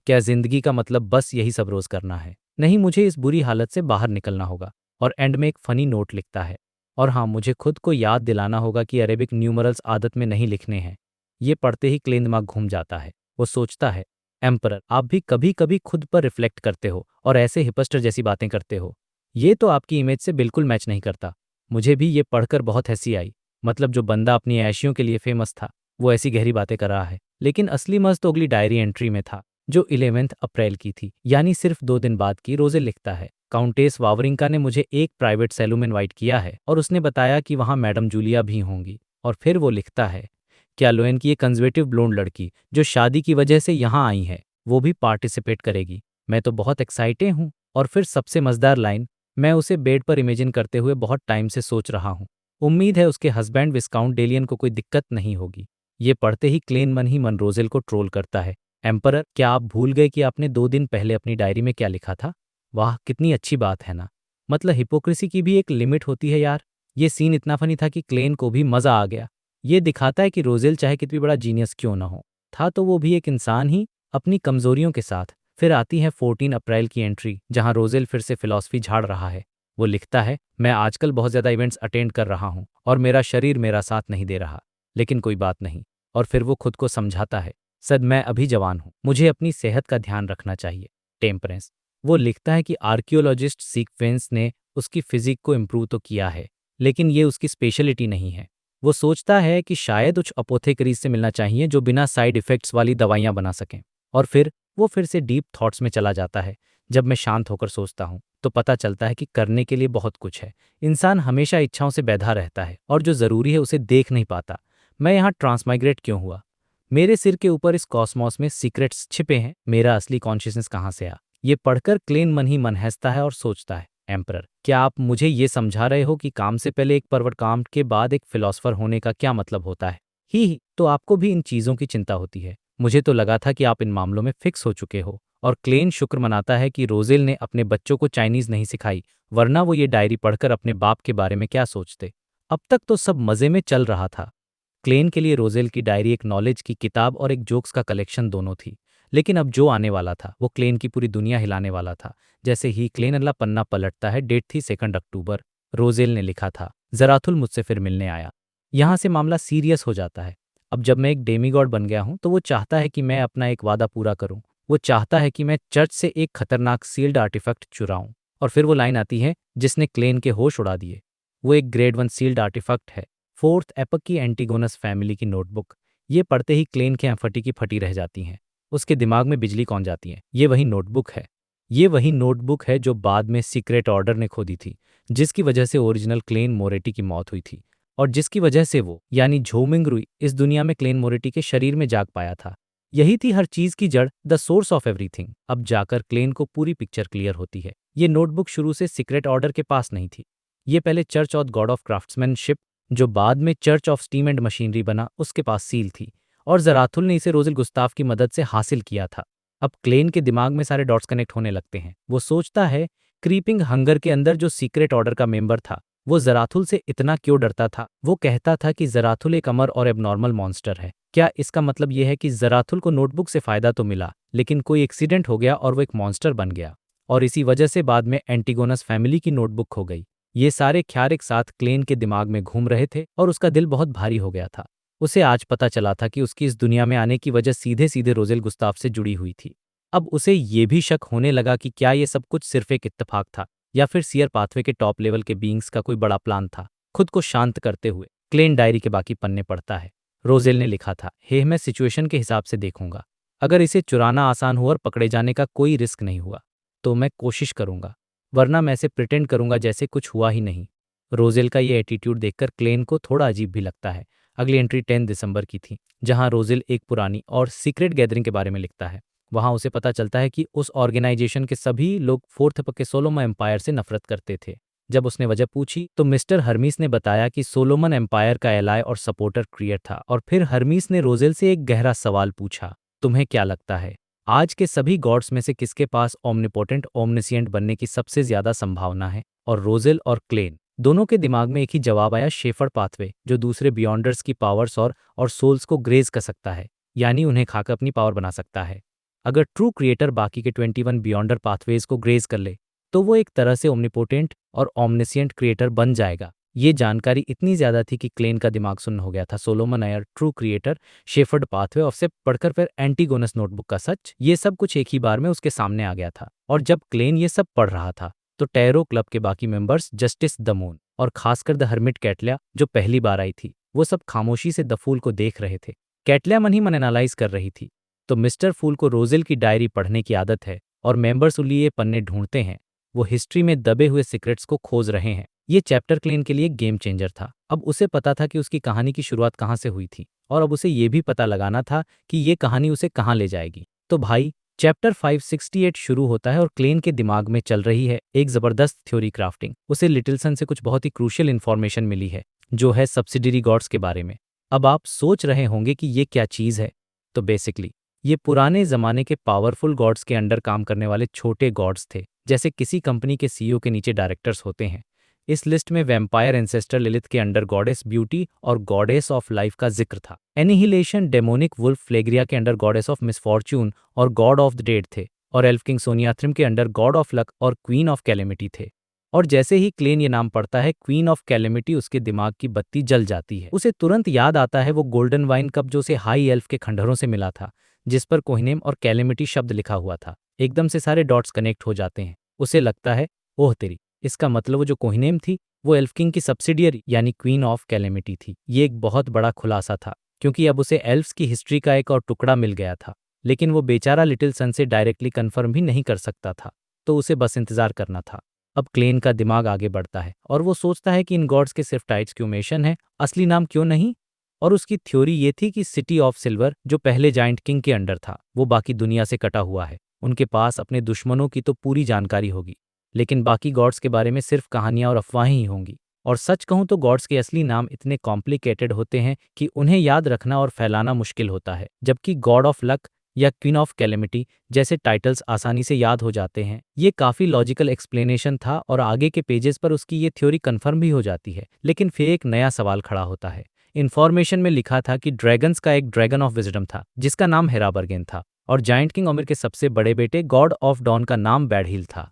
क्या जिंदगी का मतलब बस यही सब रोज करना है? नहीं, मुझे इस बुरी हालत से बाहर निकलना होगा। और एंड में एक फनी नोट लिखता है, और हाँ, मुझे खुद को याद दिलाना होगा कि अरेबिक न्यूमरल्स आदत में नहीं लिखने हैं। ये पढ़ते ही क्लेन दिमाग घूम जाता है। वो सोचता है, एम्परर, आप भी कभी कभी खुद पर रिफ्लेक्ट करते हो और ऐसे हिपस्टर जैसी बातें करते हो। ये तो आपकी इमेज से बिल्कुल मैच नहीं करता। मुझे भी ये पढ़कर बहुत हंसी आई। मतलब जो बंदा अपनी ऐशियों के लिए फेमस था, वो ऐसी गहरी बातें कर रहा है। लेकिन असली मज़ तो अगली डायरी एंट्री में था, जो 11 अप्रैल की थी, यानी सिर्फ 2 दिन बाद की। रोजेल लिखता है, काउंटेस वावरिंका ने मुझे एक प्राइवेट सैलून में इनवाइट किया है और उसने बताया कि वहाँ मैडम जूलिया भी होंगी। और फिर वो लिखता है, क्या लोएन की ये कंजर्वेटिव ब्लोंड लड़की जो शादी की वजह से यहाँ आई है, वो भी पार्टिसिपेट करेगी? मैं तो बहुत एक्साइटेड हूँ। और फिर सबसे मज़ेदार लाइन, मैं उसे बेड पर इमेजिन करते हुए बहुत टाइम से सोच रहा हूँ। उम्मीद है उसके हस्बैंड विस्काउंट डेलियन को कोई दिक्कत नहीं होगी। ये पढ़ते ही क्लेन मन ही मन रोजेल को ट्रोल करता है, एम्परर, क्या आप भूल गए कि आपने 2 दिन पहले अपनी डायरी में क्या लिखा था? वाह, कितनी अच्छी बात है ना। मतलब हिपोक्रेसी की भी एक लिमिट होती है यार। ये सीन इतना फनी था कि क्लेन को भी मज़ा आ गया। ये दिखाता है कि रोजेल चाहे कितनी बड़ा जीनियस क्यों ना हो, था तो वो भी एक इंसान ही, अपनी कमजोरियों के साथ। फिर आती है 14 अप्रैल की एंट्री, जहां रोजेल फिर से फिलॉसफी झाड़ रहा है। वो लिखता है, मैं आजकल बहुत ज़्यादा इवेंट्स अटेंड कर रहा हूँ और मेरा शरीर मेरा साथ नहीं दे रहा, लेकिन कोई बात नहीं। और फिर वो खुद को समझाता है, सद मैं अभी जवान हूँ, मुझे अपनी सेहत का ध्यान रखना चाहिए। टेम्परेंस। वो लिखता है कि आर्कियोलॉजिस्ट सीक्वेंस ने उसकी फिजिक को इम्प्रूव तो किया है, लेकिन ये उसकी स्पेशलिटी नहीं है। वो सोचता है कि शायद कुछ अपोथेकरीज से मिलना चाहिए जो बिना साइड इफ़ेक्ट्स वाली दवाइयाँ बना सकें। और फिर वो फिर से डीप थॉट्स में चला जाता है। जब मैं शांत होकर सोचता हूँ तो पता चलता है कि करने के लिए बहुत कुछ है। इंसान हमेशा इच्छाओं से बैधा रहता है और जो ज़रूरी है उसे देख नहीं पाता। मैं यहाँ ट्रांसमाइग्रेट क्यों हुआ? मेरे सिर के ऊपर इस कॉस्मॉस में सीक्रेट्स छिपे हैं। मेरा असली कॉन्शियसनेस कहाँ से आया? ये पढ़कर क्लेन मन ही मन हंसता है और सोचता है, एम्परर, क्या आप मुझे ये समझा रहे हो कि काम से पहले एक परवट, काम के बाद एक फिलोसफर होने का क्या मतलब होता है? ही, तो आपको भी इन चीज़ों की चिंता होती है। मुझे तो लगा था कि आप इन मामलों में फिक्स हो चुके हो और क्लेन शुक्र मनाता है कि रोजेल ने अपने बच्चों को चाइनीज नहीं सिखाई, वरना वो ये डायरी पढ़कर अपने बाप के बारे में क्या सोचते। अब तक तो सब मजे में चल रहा था। क्लेन के लिए रोजेल की डायरी एक नॉलेज की किताब और एक जोक्स का कलेक्शन दोनों थी। लेकिन अब जो आने वाला था वो क्लेन की पूरी दुनिया हिलाने वाला था। जैसे ही क्लेन अगला पन्ना पलटता है, डेट थी 2 अक्टूबर। रोजेल ने लिखा था, जराथुल मुझसे फिर मिलने आया। यहाँ से मामला सीरियस हो जाता है। अब जब मैं एक डेमीगॉड बन गया हूँ तो वो चाहता है कि मैं अपना एक वादा पूरा करूँ। वो चाहता है कि मैं चर्च से एक खतरनाक सील्ड आर्टिफैक्ट चुराऊं। और फिर वो लाइन आती है जिसने क्लेन के होश उड़ा दिए। वो एक ग्रेड 1 सील्ड आर्टिफैक्ट है, फोर्थ एपक की एंटीगोनस फैमिली की नोटबुक। ये पढ़ते ही क्लेन की फटी की फटी रह जाती हैं। उसके दिमाग में बिजली कौन जाती है, ये वही नोटबुक है। ये वही नोटबुक है जो बाद में सीक्रेट ऑर्डर ने खोदी थी, जिसकी वजह से ओरिजिनल क्लेन मोरेटी की मौत हुई थी। और जिसकी वजह से वो यानी झोमिंगरुई इस दुनिया में क्लेन मोरेटी के शरीर में जाग पाया था। यही थी हर चीज की जड़, द सोर्स ऑफ एवरीथिंग। अब जाकर क्लेन को पूरी पिक्चर क्लियर होती है। ये नोटबुक शुरू से सीक्रेट ऑर्डर के पास नहीं थी। ये पहले church of God of craftsmanship, जो बाद में church of steam and machinery बना, उसके पास सील थी। और जराथुल ने इसे रोजेल गुस्ताफ की मदद से हासिल किया था। अब क्लेन के दिमाग में सारे डॉट्स कनेक्ट होने लगते हैं। वो सोचता है, क्रीपिंग हंगर के अंदर जो सीक्रेट ऑर्डर का मेंबर था वो जराथुल से इतना क्यों डरता था। वो कहता था कि जराथुल एक अमर और एबनॉर्मल मॉन्स्टर है। क्या इसका मतलब यह है कि जराथुल को नोटबुक से फायदा तो मिला, लेकिन कोई एक्सीडेंट हो गया और वो एक मॉन्स्टर बन गया, और इसी वजह से बाद में एंटीगोनस फैमिली की नोटबुक खो गई। ये सारे ख्याल एक साथ क्लेन के दिमाग में घूम रहे थे और उसका दिल बहुत भारी हो गया था। उसे आज पता चला था कि उसकी इस दुनिया में आने की वजह सीधे सीधे रोजेल गुस्ताफ से जुड़ी हुई थी। अब उसे ये भी शक होने लगा कि क्या ये सब कुछ सिर्फ एक इत्तेफाक था, या फिर सीयर पाथवे के टॉप लेवल के बीइंग्स का कोई बड़ा प्लान था। खुद को शांत करते हुए क्लेन डायरी के बाकी पन्ने पढ़ता है। रोजेल ने लिखा था, हे मैं सिचुएशन के हिसाब से देखूंगा। अगर इसे चुराना आसान हुआ और पकड़े जाने का कोई रिस्क नहीं हुआ तो मैं कोशिश करूंगा, वरना मैं ऐसे प्रिटेंड करूंगा जैसे कुछ हुआ ही नहीं। रोजेल का ये एटीट्यूड देखकर क्लेन को थोड़ा अजीब भी लगता है। अगली एंट्री 10 दिसंबर की थी, जहां रोजेल एक पुरानी और सीक्रेट गैदरिंग के बारे में लिखता है। वहां उसे पता चलता है कि उस ऑर्गेनाइजेशन के सभी लोग फोर्थ के सोलोमन एम्पायर से नफरत करते थे। जब उसने वजह पूछी तो मिस्टर हर्मीस ने बताया कि सोलोमन एम्पायर का एलाय और सपोर्टर क्रिएट था। और फिर हर्मीस ने रोजेल से एक गहरा सवाल पूछा, तुम्हें क्या लगता है आज के सभी गॉड्स में से किसके पास ओमनिपोटेंट ओमनिसिएंट बनने की सबसे ज्यादा संभावना है। और रोजेल और क्लेन दोनों के दिमाग में एक ही जवाब आया, शेफर्ड पाथवे, जो दूसरे बियॉन्डर्स की पावर्स और सोल्स को ग्रेज कर सकता है, यानी उन्हें खाकर अपनी पावर बना सकता है। अगर ट्रू क्रिएटर बाकी के 21 बियॉन्डर पाथवेज को ग्रेज कर ले तो वो एक तरह से ओमनिपोटेंट और ओमनिसिएंट क्रिएटर बन जाएगा। ये जानकारी इतनी ज्यादा थी कि क्लेन का दिमाग सुन्न हो गया था। सोलोमन आयर, ट्रू क्रिएटर, शेफर्ड पाथवे और से पढ़कर फिर एंटीगोनस नोटबुक का सच, ये सब कुछ एक ही बार में उसके सामने आ गया था। और जब क्लेन ये सब पढ़ रहा था तो टैरो क्लब के बाकी मेंबर्स, जस्टिस द मून और खासकर द हर्मिट कैटलिया जो पहली बार आई थी, वो सब खामोशी से द फूल को देख रहे थे। कैटलिया मन ही मन एनालाइज कर रही थी। तो मिस्टर फूल को रोजेल की डायरी पढ़ने की आदत है और मेंबर्स उली ये पन्ने ढूंढते हैं। वो हिस्ट्री में दबे हुए सीक्रेट्स को खोज रहे हैं। ये चैप्टर क्लेन के लिए गेम चेंजर था। अब उसे पता था कि उसकी कहानी की शुरुआत कहाँ से हुई थी, और अब उसे ये भी पता लगाना था कि ये कहानी उसे कहाँ ले जाएगी। तो भाई, चैप्टर 568 शुरू होता है और क्लेन के दिमाग में चल रही है एक जबरदस्त थ्योरी क्राफ्टिंग। उसे लिटिलसन से कुछ बहुत ही क्रूशियल इन्फॉर्मेशन मिली है, जो है सब्सिडरी गॉड्स के बारे में। अब आप सोच रहे होंगे कि ये क्या चीज़ है। तो बेसिकली ये पुराने ज़माने के पावरफुल गॉड्स के अंडर काम करने वाले छोटे गॉड्स थे, जैसे किसी कंपनी के सीईओ के नीचे डायरेक्टर्स होते हैं। इस लिस्ट में वैम्पायर एंसेस्टर लिलिथ के अंडर गॉडेस ब्यूटी और गॉडेस ऑफ लाइफ का जिक्र था। एनिहिलेशन डेमोनिक वुल्फ फ्लेग्रिया के अंडर गॉडेस ऑफ मिसफॉर्च्यून और गॉड ऑफ द डेड थे। और एल्फ किंग सोनियाथ्रिम के अंडर गॉड ऑफ लक और क्वीन ऑफ कैलेमिटी थे। और जैसे ही क्लेन ये नाम पढ़ता है, क्वीन ऑफ कैलेमिटी, उसके दिमाग की बत्ती जल जाती है। उसे तुरंत याद आता है वो गोल्डन वाइन कप जो उसे हाई एल्फ के खंडहरों से मिला था, जिस पर कोहिनेम और कैलेमिटी शब्द लिखा हुआ था। एकदम से सारे डॉट्स कनेक्ट हो जाते हैं। उसे लगता है, ओह तेरी, इसका मतलब वो जो कोहिनेम थी वो एल्फ किंग की सब्सिडियरी यानी क्वीन ऑफ कैलेमिटी थी। ये एक बहुत बड़ा खुलासा था, क्योंकि अब उसे एल्फ्स की हिस्ट्री का एक और टुकड़ा मिल गया था। लेकिन वो बेचारा लिटिल सन से डायरेक्टली कन्फर्म भी नहीं कर सकता था, तो उसे बस इंतजार करना था। अब क्लेन का दिमाग आगे बढ़ता है और वो सोचता है कि इन गॉड्स के सिर्फ टाइट्स क्यूमेशन है, असली नाम क्यों नहीं। और उसकी थ्योरी ये थी कि सिटी ऑफ सिल्वर जो पहले जाइंट किंग के अंडर था, वो बाकी दुनिया से कटा हुआ है। उनके पास अपने दुश्मनों की तो पूरी जानकारी होगी, लेकिन बाकी गॉड्स के बारे में सिर्फ कहानियां और अफवाहें ही होंगी। और सच कहूं तो गॉड्स के असली नाम इतने कॉम्प्लिकेटेड होते हैं कि उन्हें याद रखना और फैलाना मुश्किल होता है। जबकि गॉड ऑफ लक या क्वीन ऑफ कैलेमिटी जैसे टाइटल्स आसानी से याद हो जाते हैं। ये काफ़ी लॉजिकल एक्सप्लेनेशन था और आगे के पेजेस पर उसकी ये थ्योरी कंफर्म भी हो जाती है। लेकिन फिर एक नया सवाल खड़ा होता है। इन्फॉर्मेशन में लिखा था कि ड्रैगन्स का एक ड्रैगन ऑफ विजडम था जिसका नाम हेराबर्गेन था, और जायंट किंग ओमिर के सबसे बड़े बेटे गॉड ऑफ डॉन का नाम बैडहिल था।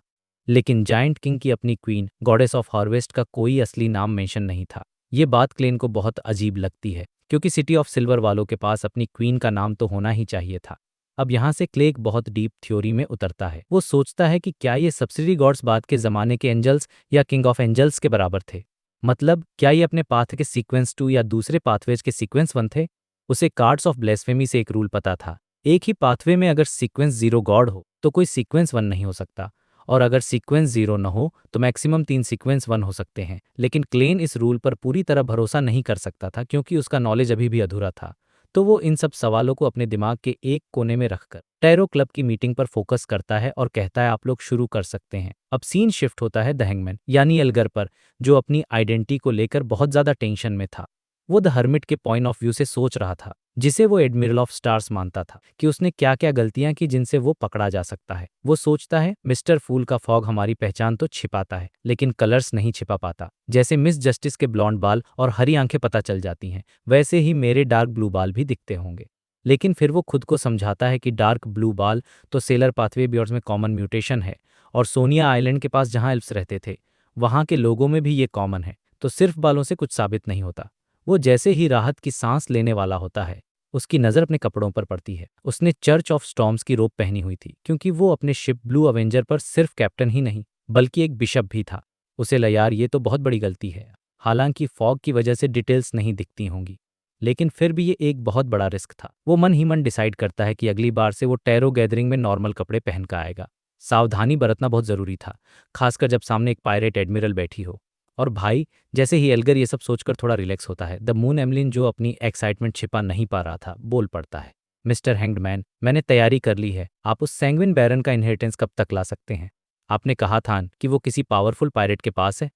लेकिन जायंट किंग की अपनी क्वीन गॉडेस ऑफ हार्वेस्ट का कोई असली नाम मेंशन नहीं था। ये बात क्लेन को बहुत अजीब लगती है क्योंकि सिटी ऑफ सिल्वर वालों के पास अपनी क्वीन का नाम तो होना ही चाहिए था। अब यहाँ से क्ले एक बहुत डीप थ्योरी में उतरता है। वो सोचता है कि क्या ये सब्सिडी गॉड्स बाद के ज़माने के एंजल्स या किंग ऑफ एंजल्स के बराबर थे। मतलब क्या ये अपने पाथ के सीक्वेंस 2 या दूसरे पाथवेज के सीक्वेंस 1 थे। उसे कार्ड्स ऑफ ब्लेस्फेमी से एक रूल पता था। एक ही पाथवे में अगर सीक्वेंस 0 गॉड हो तो कोई सीक्वेंस 1 नहीं हो सकता, और अगर सीक्वेंस 0 न हो तो मैक्सिमम 3 सीक्वेंस 1 हो सकते हैं। लेकिन क्लेन इस रूल पर पूरी तरह भरोसा नहीं कर सकता था क्योंकि उसका नॉलेज अभी भी अधूरा था। तो वो इन सब सवालों को अपने दिमाग के एक कोने में रखकर टैरो क्लब की मीटिंग पर फोकस करता है और कहता है आप लोग शुरू कर सकते हैं। अब सीन शिफ्ट होता है द हैंगमैन यानी एल्गर पर, जो अपनी आइडेंटिटी को लेकर बहुत ज़्यादा टेंशन में था। वो द हर्मिट के पॉइंट ऑफ व्यू से सोच रहा था, जिसे वो एडमिरल ऑफ स्टार्स मानता था, कि उसने क्या क्या गलतियां की जिनसे वो पकड़ा जा सकता है। वो सोचता है मिस्टर फूल का फॉग हमारी पहचान तो छिपाता है लेकिन कलर्स नहीं छिपा पाता। जैसे मिस जस्टिस के ब्लॉन्ड बाल और हरी आंखें पता चल जाती हैं, वैसे ही मेरे डार्क ब्लू बाल भी दिखते होंगे। लेकिन फिर वो खुद को समझाता है कि डार्क ब्लू बाल तो सेलर पाथवे बियर्ड्स में कॉमन म्यूटेशन है, और सोनिया आइलैंड के पास जहाँ एल्फ्स रहते थे वहाँ के लोगों में भी ये कॉमन है, तो सिर्फ बालों से कुछ साबित नहीं होता। वो जैसे ही राहत की सांस लेने वाला होता है, उसकी नज़र अपने कपड़ों पर पड़ती है। उसने चर्च ऑफ स्टॉर्म्स की रोब पहनी हुई थी क्योंकि वो अपने शिप ब्लू अवेंजर पर सिर्फ कैप्टन ही नहीं बल्कि एक बिशप भी था। उसे लगा यार ये तो बहुत बड़ी गलती है। हालांकि फॉग की वजह से डिटेल्स नहीं दिखती होंगी, लेकिन फिर भी ये एक बहुत बड़ा रिस्क था। वो मन ही मन डिसाइड करता है कि अगली बार से वो टैरो गैदरिंग में नॉर्मल कपड़े पहन कर आएगा। सावधानी बरतना बहुत ज़रूरी था, खासकर जब सामने एक पायरेट एडमिरल बैठी हो। और भाई, जैसे ही एल्गर ये सब सोचकर थोड़ा रिलैक्स होता है, द मून एमलिन जो अपनी एक्साइटमेंट छिपा नहीं पा रहा था बोल पड़ता है, मिस्टर हैंग्डमैन मैंने तैयारी कर ली है। आप उस सैंग्विन बैरन का इनहेरिटेंस कब तक ला सकते हैं? आपने कहा था कि वो किसी पावरफुल पायरेट के पास है।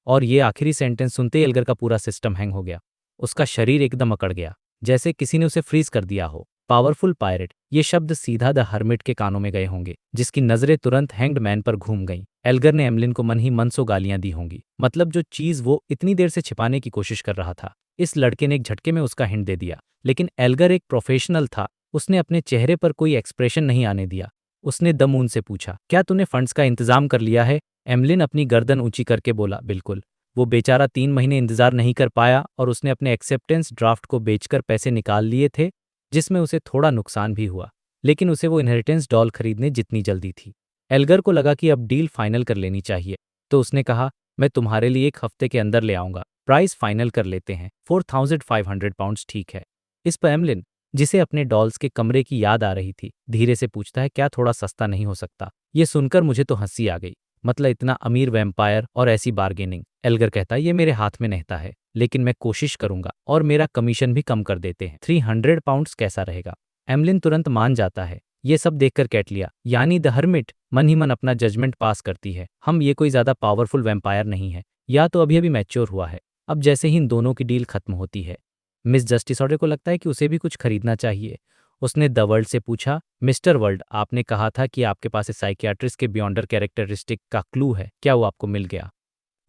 और ये आखिरी सेंटेंस सुनते ही एल्गर का पूरा सिस्टम हैंग हो गया। उसका शरीर एकदम अकड़ गया, जैसे किसी ने उसे फ्रीज कर दिया हो। पावरफुल पायरेट, ये शब्द सीधा द हर्मिट के कानों में गए होंगे, जिसकी नजरें तुरंत हैंग्ड मैन पर घूम गईं। एल्गर ने एमलिन को मन ही मन सो गालियां दी होंगी। मतलब जो चीज वो इतनी देर से छिपाने की कोशिश कर रहा था, इस लड़के ने एक झटके में उसका हिंट दे दिया। लेकिन एल्गर एक प्रोफेशनल था, उसने अपने चेहरे पर कोई एक्सप्रेशन नहीं आने दिया। उसने द मून से पूछा, क्या तूने फंड्स का इंतजाम कर लिया है? एमलिन अपनी गर्दन ऊंची करके बोला, बिल्कुल। वो बेचारा 3 महीने इंतजार नहीं कर पाया और उसने अपने एक्सेप्टेंस ड्राफ्ट को बेचकर पैसे निकाल लिए थे, जिसमें उसे थोड़ा नुकसान भी हुआ, लेकिन उसे वो इनहेरिटेंस डॉल खरीदने जितनी जल्दी थी। एल्गर को लगा कि अब डील फाइनल कर लेनी चाहिए, तो उसने कहा, मैं तुम्हारे लिए 1 हफ्ते के अंदर ले आऊंगा। प्राइस फाइनल कर लेते हैं, 4500 पाउंड्स ठीक है? इस पर एमलिन, जिसे अपने डॉल्स के कमरे की याद आ रही थी, धीरे से पूछता है, क्या थोड़ा सस्ता नहीं हो सकता? ये सुनकर मुझे तो हंसी आ गई। मतलब इतना अमीर वैम्पायर और ऐसी बार्गेनिंग। एल्गर कहता है, ये मेरे हाथ में नहीं है, लेकिन मैं कोशिश करूंगा, और मेरा कमीशन भी कम कर देते हैं। 300 पाउंड्स कैसा रहेगा? एमलिन तुरंत मान जाता है। ये सब देखकर कैटलिया यानी द हर्मिट मन ही मन अपना जजमेंट पास करती है, हम ये कोई ज्यादा पावरफुल वैम्पायर नहीं है, या तो अभी अभी मैच्योर हुआ है। अब जैसे ही इन दोनों की डील खत्म होती है, मिस जस्टिस ऑर्डर को लगता है कि उसे भी कुछ खरीदना चाहिए। उसने द वर्ल्ड से पूछा, मिस्टर वर्ल्ड, आपने कहा था कि आपके पास इस साइकियाट्रिस्ट के बियॉन्डर कैरेक्टरिस्टिक का क्लू है, क्या वो आपको मिल गया?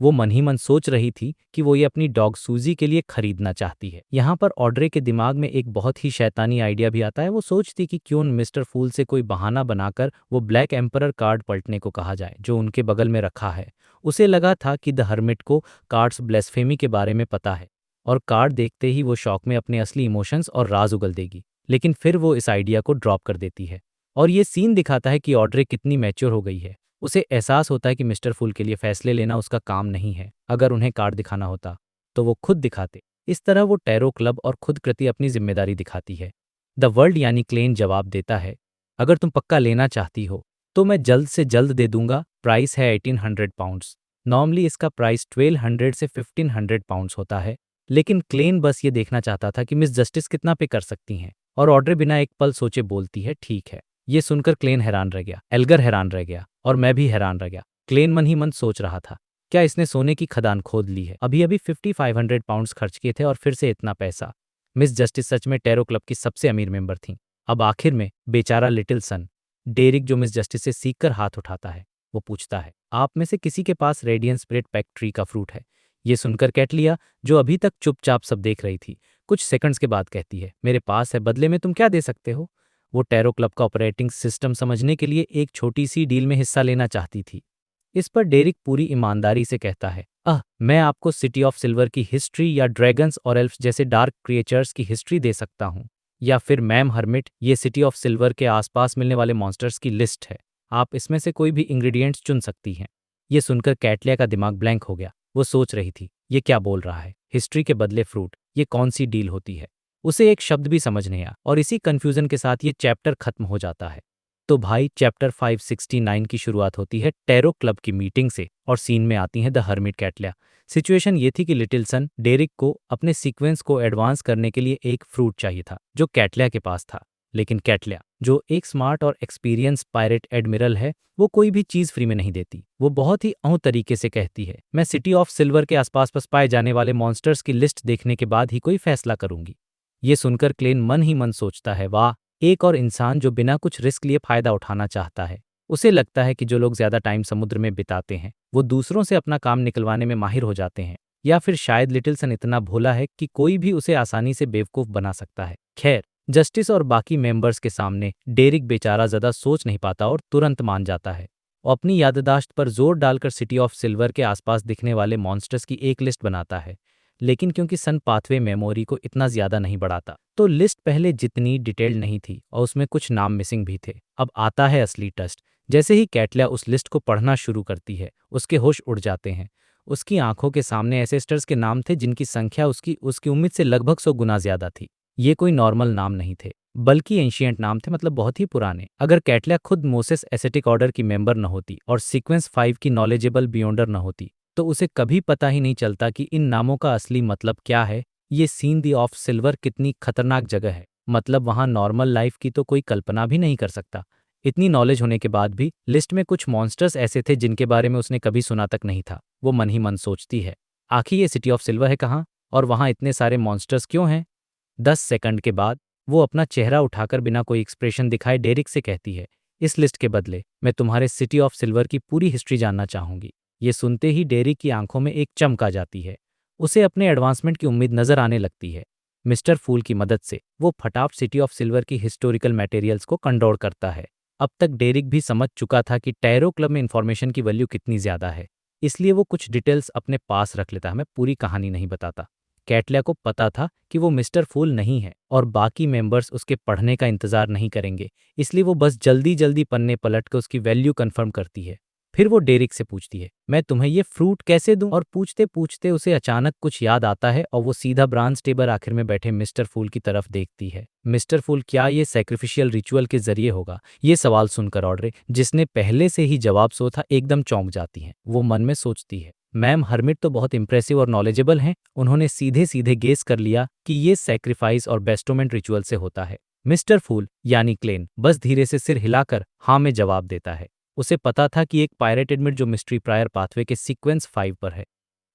वो मन ही मन सोच रही थी कि वो ये अपनी डॉग सूजी के लिए खरीदना चाहती है। यहाँ पर ऑड्रे के दिमाग में एक बहुत ही शैतानी आइडिया भी आता है। वो सोचती कि क्यों मिस्टर फूल से कोई बहाना बनाकर वो ब्लैक एम्परर कार्ड पलटने को कहा जाए जो उनके बगल में रखा है। उसे लगा था कि द हर्मिट को कार्ड्स ब्लेस्फेमी के बारे में पता है, और कार्ड देखते ही वो शौक में अपने असली इमोशंस और राज उगल देगी। लेकिन फिर वो इस आइडिया को ड्रॉप कर देती है, और ये सीन दिखाता है कि ऑड्रे कितनी मैच्योर हो गई है। उसे एहसास होता है कि मिस्टर फूल के लिए फैसले लेना उसका काम नहीं है। अगर उन्हें कार्ड दिखाना होता तो वो खुद दिखाते। इस तरह वो टैरो क्लब और खुद कृति अपनी जिम्मेदारी दिखाती है। द वर्ल्ड यानी क्लेन जवाब देता है, अगर तुम पक्का लेना चाहती हो तो मैं जल्द से जल्द दे दूंगा। प्राइस है 1800 पाउंड्स। नॉर्मली इसका प्राइस 1200 से 1500 पाउंड्स होता है, लेकिन क्लेन बस ये देखना चाहता था कि मिस जस्टिस कितना पे कर सकती हैं, और ऑड्रे बिना एक पल सोचे बोलती है, ठीक है। ये सुनकर क्लेन हैरान रह गया, एल्गर हैरान रह गया, और मैं भी हैरान रह गया। क्लेन मन ही मन सोच रहा था, क्या इसने सोने की खदान खोद ली है? अभी अभी 5500 पाउंड्स खर्च किए थे और फिर से इतना पैसा। मिस जस्टिस सच में टैरो क्लब की सबसे अमीर मेंबर थीं। अब आखिर में बेचारा लिटिल सन डेरिक, जो मिस जस्टिस से सीख कर हाथ उठाता है, वो पूछता है, आप में से किसी के पास रेडियन स्पिरिट पैक ट्री का फ्रूट है? ये सुनकर कैटलिया, जो अभी तक चुपचाप सब देख रही थी, कुछ सेकंड्स के बाद कहती है, मेरे पास है, बदले में तुम क्या दे सकते हो? वो टैरो क्लब का ऑपरेटिंग सिस्टम समझने के लिए एक छोटी सी डील में हिस्सा लेना चाहती थी। इस पर डेरिक पूरी ईमानदारी से कहता है, मैं आपको सिटी ऑफ सिल्वर की हिस्ट्री या ड्रैगन्स और एल्फ्स जैसे डार्क क्रिएचर्स की हिस्ट्री दे सकता हूँ, या फिर मैम हर्मिट, ये सिटी ऑफ सिल्वर के आसपास मिलने वाले मॉन्स्टर्स की लिस्ट है, आप इसमें से कोई भी इंग्रेडिएंट्स चुन सकती हैं। ये सुनकर कैटलिया का दिमाग ब्लैंक हो गया। वो सोच रही थी, ये क्या बोल रहा है, हिस्ट्री के बदले फ्रूट, ये कौन सी डील होती है? उसे एक शब्द भी समझ नहीं आया और इसी कंफ्यूजन के साथ ये चैप्टर खत्म हो जाता है। तो भाई चैप्टर 569 की शुरुआत होती है टैरो क्लब की मीटिंग से और सीन में आती हैं द हर्मिट कैटलिया। सिचुएशन ये थी कि लिटिल सन डेरिक को अपने सीक्वेंस को एडवांस करने के लिए एक फ्रूट चाहिए था जो कैटलिया के पास था, लेकिन कैटलिया, जो एक स्मार्ट और एक्सपीरियंस पायरेट एडमिरल है, वो कोई भी चीज फ्री में नहीं देती। वो बहुत ही औ तरीके से कहती है, मैं सिटी ऑफ सिल्वर के आसपास पाए जाने वाले मॉन्स्टर्स की लिस्ट देखने के बाद ही कोई फैसला करूंगी। ये सुनकर क्लेन मन ही मन सोचता है, वाह, एक और इंसान जो बिना कुछ रिस्क लिए फायदा उठाना चाहता है। उसे लगता है कि जो लोग ज्यादा टाइम समुद्र में बिताते हैं वो दूसरों से अपना काम निकलवाने में माहिर हो जाते हैं, या फिर शायद लिटिलसन इतना भोला है कि कोई भी उसे आसानी से बेवकूफ बना सकता है। खैर, जस्टिस और बाकी मेंबर्स के सामने डेरिक बेचारा ज़्यादा सोच नहीं पाता और तुरंत मान जाता है और अपनी याददाश्त पर जोर डालकर सिटी ऑफ सिल्वर के आसपास दिखने वाले मॉन्स्टर्स की एक लिस्ट बनाता है। लेकिन क्योंकि सन पाथवे मेमोरी को इतना ज्यादा नहीं बढ़ाता, तो लिस्ट पहले जितनी डिटेल्ड नहीं थी और उसमें कुछ नाम मिसिंग भी थे। अब आता है असली टेस्ट। जैसे ही कैटलिया उस लिस्ट को पढ़ना शुरू करती है, उसके होश उड़ जाते हैं। उसकी आंखों के सामने एसेस्टर्स के नाम थे जिनकी संख्या उसकी उसकी उम्मीद से लगभग 100 गुना ज्यादा थी। ये कोई नॉर्मल नाम नहीं थे, बल्कि एंशिएंट नाम थे, मतलब बहुत ही पुराने। अगर कैटलिया खुद मोसेस एसेटिक ऑर्डर की मेंबर न होती और सीक्वेंस 5 की नॉलेजेबल बियॉन्डर न होती, तो उसे कभी पता ही नहीं चलता कि इन नामों का असली मतलब क्या है। ये सीन दी ऑफ सिल्वर कितनी खतरनाक जगह है, मतलब वहां नॉर्मल लाइफ की तो कोई कल्पना भी नहीं कर सकता। इतनी नॉलेज होने के बाद भी लिस्ट में कुछ मॉन्स्टर्स ऐसे थे जिनके बारे में उसने कभी सुना तक नहीं था। वो मन ही मन सोचती है, आखिर ये सिटी ऑफ सिल्वर है कहाँ, और वहां इतने सारे मॉन्स्टर्स क्यों हैं? 10 सेकंड के बाद वो अपना चेहरा उठाकर बिना कोई एक्सप्रेशन दिखाए डेरिक से कहती है, इस लिस्ट के बदले मैं तुम्हारे सिटी ऑफ सिल्वर की पूरी हिस्ट्री जानना चाहूंगी। ये सुनते ही डेरिक की आंखों में एक चमक आ जाती है। उसे अपने एडवांसमेंट की उम्मीद नजर आने लगती है। मिस्टर फूल की मदद से वो फटाफट सिटी ऑफ सिल्वर की हिस्टोरिकल मटेरियल्स को कंडोर करता है। अब तक डेरिक भी समझ चुका था कि टैरो क्लब में इंफॉर्मेशन की वैल्यू कितनी ज्यादा है, इसलिए वो कुछ डिटेल्स अपने पास रख लेता है। मैं पूरी कहानी नहीं बताता। कैटलिया को पता था कि वो मिस्टर फूल नहीं है और बाकी मेंबर्स उसके पढ़ने का इंतजार नहीं करेंगे, इसलिए वो बस जल्दी जल्दी पन्ने पलट कर उसकी वैल्यू कंफर्म करती है। फिर वो डेरिक से पूछती है, मैं तुम्हें ये फ्रूट कैसे दूं? और पूछते पूछते उसे अचानक कुछ याद आता है और वो सीधा ब्रांच टेबल आखिर में बैठे मिस्टर फूल की तरफ देखती है। मिस्टर फूल, क्या ये सैक्रिफिशियल रिचुअल के जरिए होगा? ये सवाल सुनकर ऑड्रे, जिसने पहले से ही जवाब सो था, एकदम चौंक जाती है। वो मन में सोचती है, मैम हर्मिट तो बहुत इंप्रेसिव और नॉलेजेबल हैं, उन्होंने सीधे सीधे गेस कर लिया कि ये सैक्रिफाइस और बेस्टोमेंट रिचुअल से होता है। मिस्टर फूल यानी क्लेन बस धीरे से सिर हिलाकर हाँ में जवाब देता है। उसे पता था कि एक पायरेट एडमिट जो मिस्ट्री प्रायर पाथवे के सीक्वेंस 5 पर है,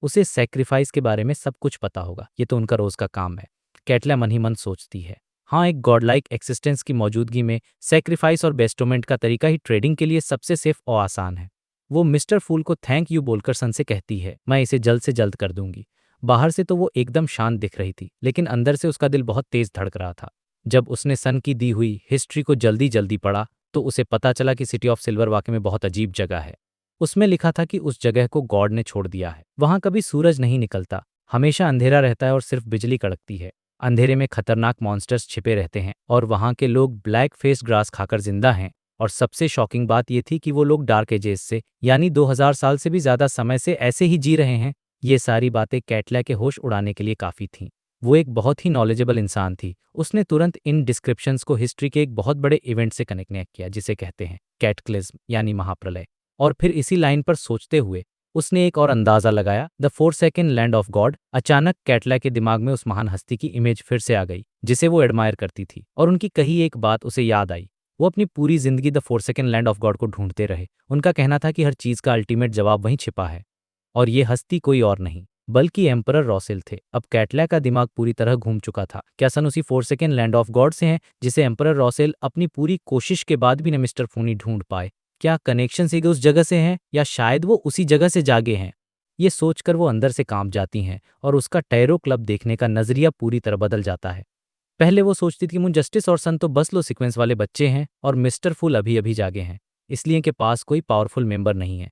उसे सैक्रिफाइस के बारे में सब कुछ पता होगा। ये तो उनका रोज का काम है। कैटला मन ही मन सोचती है, हाँ, एक गॉडलाइक एक्सिस्टेंस की मौजूदगी में सैक्रिफाइस और बेस्टोमेंट का तरीका ही ट्रेडिंग के लिए सबसे सेफ और आसान है। वो मिस्टर फूल को थैंक यू बोलकर सन से कहती है, मैं इसे जल्द से जल्द कर दूंगी। बाहर से तो वो एकदम शांत दिख रही थी, लेकिन अंदर से उसका दिल बहुत तेज धड़क रहा था। जब उसने सन की दी हुई हिस्ट्री को जल्दी जल्दी पढ़ा, तो उसे पता चला कि सिटी ऑफ सिल्वर वाकई में बहुत अजीब जगह है। उसमें लिखा था कि उस जगह को गॉड ने छोड़ दिया है। वहां कभी सूरज नहीं निकलता, हमेशा अंधेरा रहता है और सिर्फ बिजली कड़कती है। अंधेरे में खतरनाक मॉन्स्टर्स छिपे रहते हैं और वहां के लोग ब्लैक फेस ग्रास खाकर जिंदा हैं। और सबसे शॉकिंग बात यह थी कि वो लोग डार्क एजेस से, यानी 2000 साल से भी ज्यादा समय से ऐसे ही जी रहे हैं। ये सारी बातें कैटला के होश उड़ाने के लिए काफी थीं। वो एक बहुत ही नॉलेजेबल इंसान थी। उसने तुरंत इन डिस्क्रिप्शंस को हिस्ट्री के एक बहुत बड़े इवेंट से कनेक्ट किया, जिसे कहते हैं कैटक्लिज्म यानी महाप्रलय। और फिर इसी लाइन पर सोचते हुए उसने एक और अंदाजा लगाया, द फोरसेकंड लैंड ऑफ गॉड। अचानक कैटला के दिमाग में उस महान हस्ती की इमेज फिर से आ गई जिसे वो एडमायर करती थी, और उनकी कही एक बात उसे याद आई। वो अपनी पूरी जिंदगी द फोरसेकंड लैंड ऑफ गॉड को ढूंढते रहे। उनका कहना था कि हर चीज का अल्टीमेट जवाब वहीं छिपा है, और ये हस्ती कोई और नहीं बल्कि एम्परर रॉसेल थे। अब कैटला का दिमाग पूरी तरह घूम चुका था। क्या सन उसी फोर्सेकन लैंड ऑफ गॉड से हैं जिसे एम्परर रॉसेल अपनी पूरी कोशिश के बाद भी न मिस्टर फूनी ढूंढ पाए? क्या कनेक्शन सीधे उस जगह से हैं या शायद वो उसी जगह से जागे हैं? ये सोचकर वो अंदर से कांप जाती हैं और उसका टैरो क्लब देखने का नजरिया पूरी तरह बदल जाता है। पहले वो सोचती थी मुन जस्टिस और सन तो बस लो सीक्वेंस वाले बच्चे हैं और मिस्टर फूल अभी अभी जागे हैं, इसलिए के पास कोई पावरफुल मेंबर नहीं है।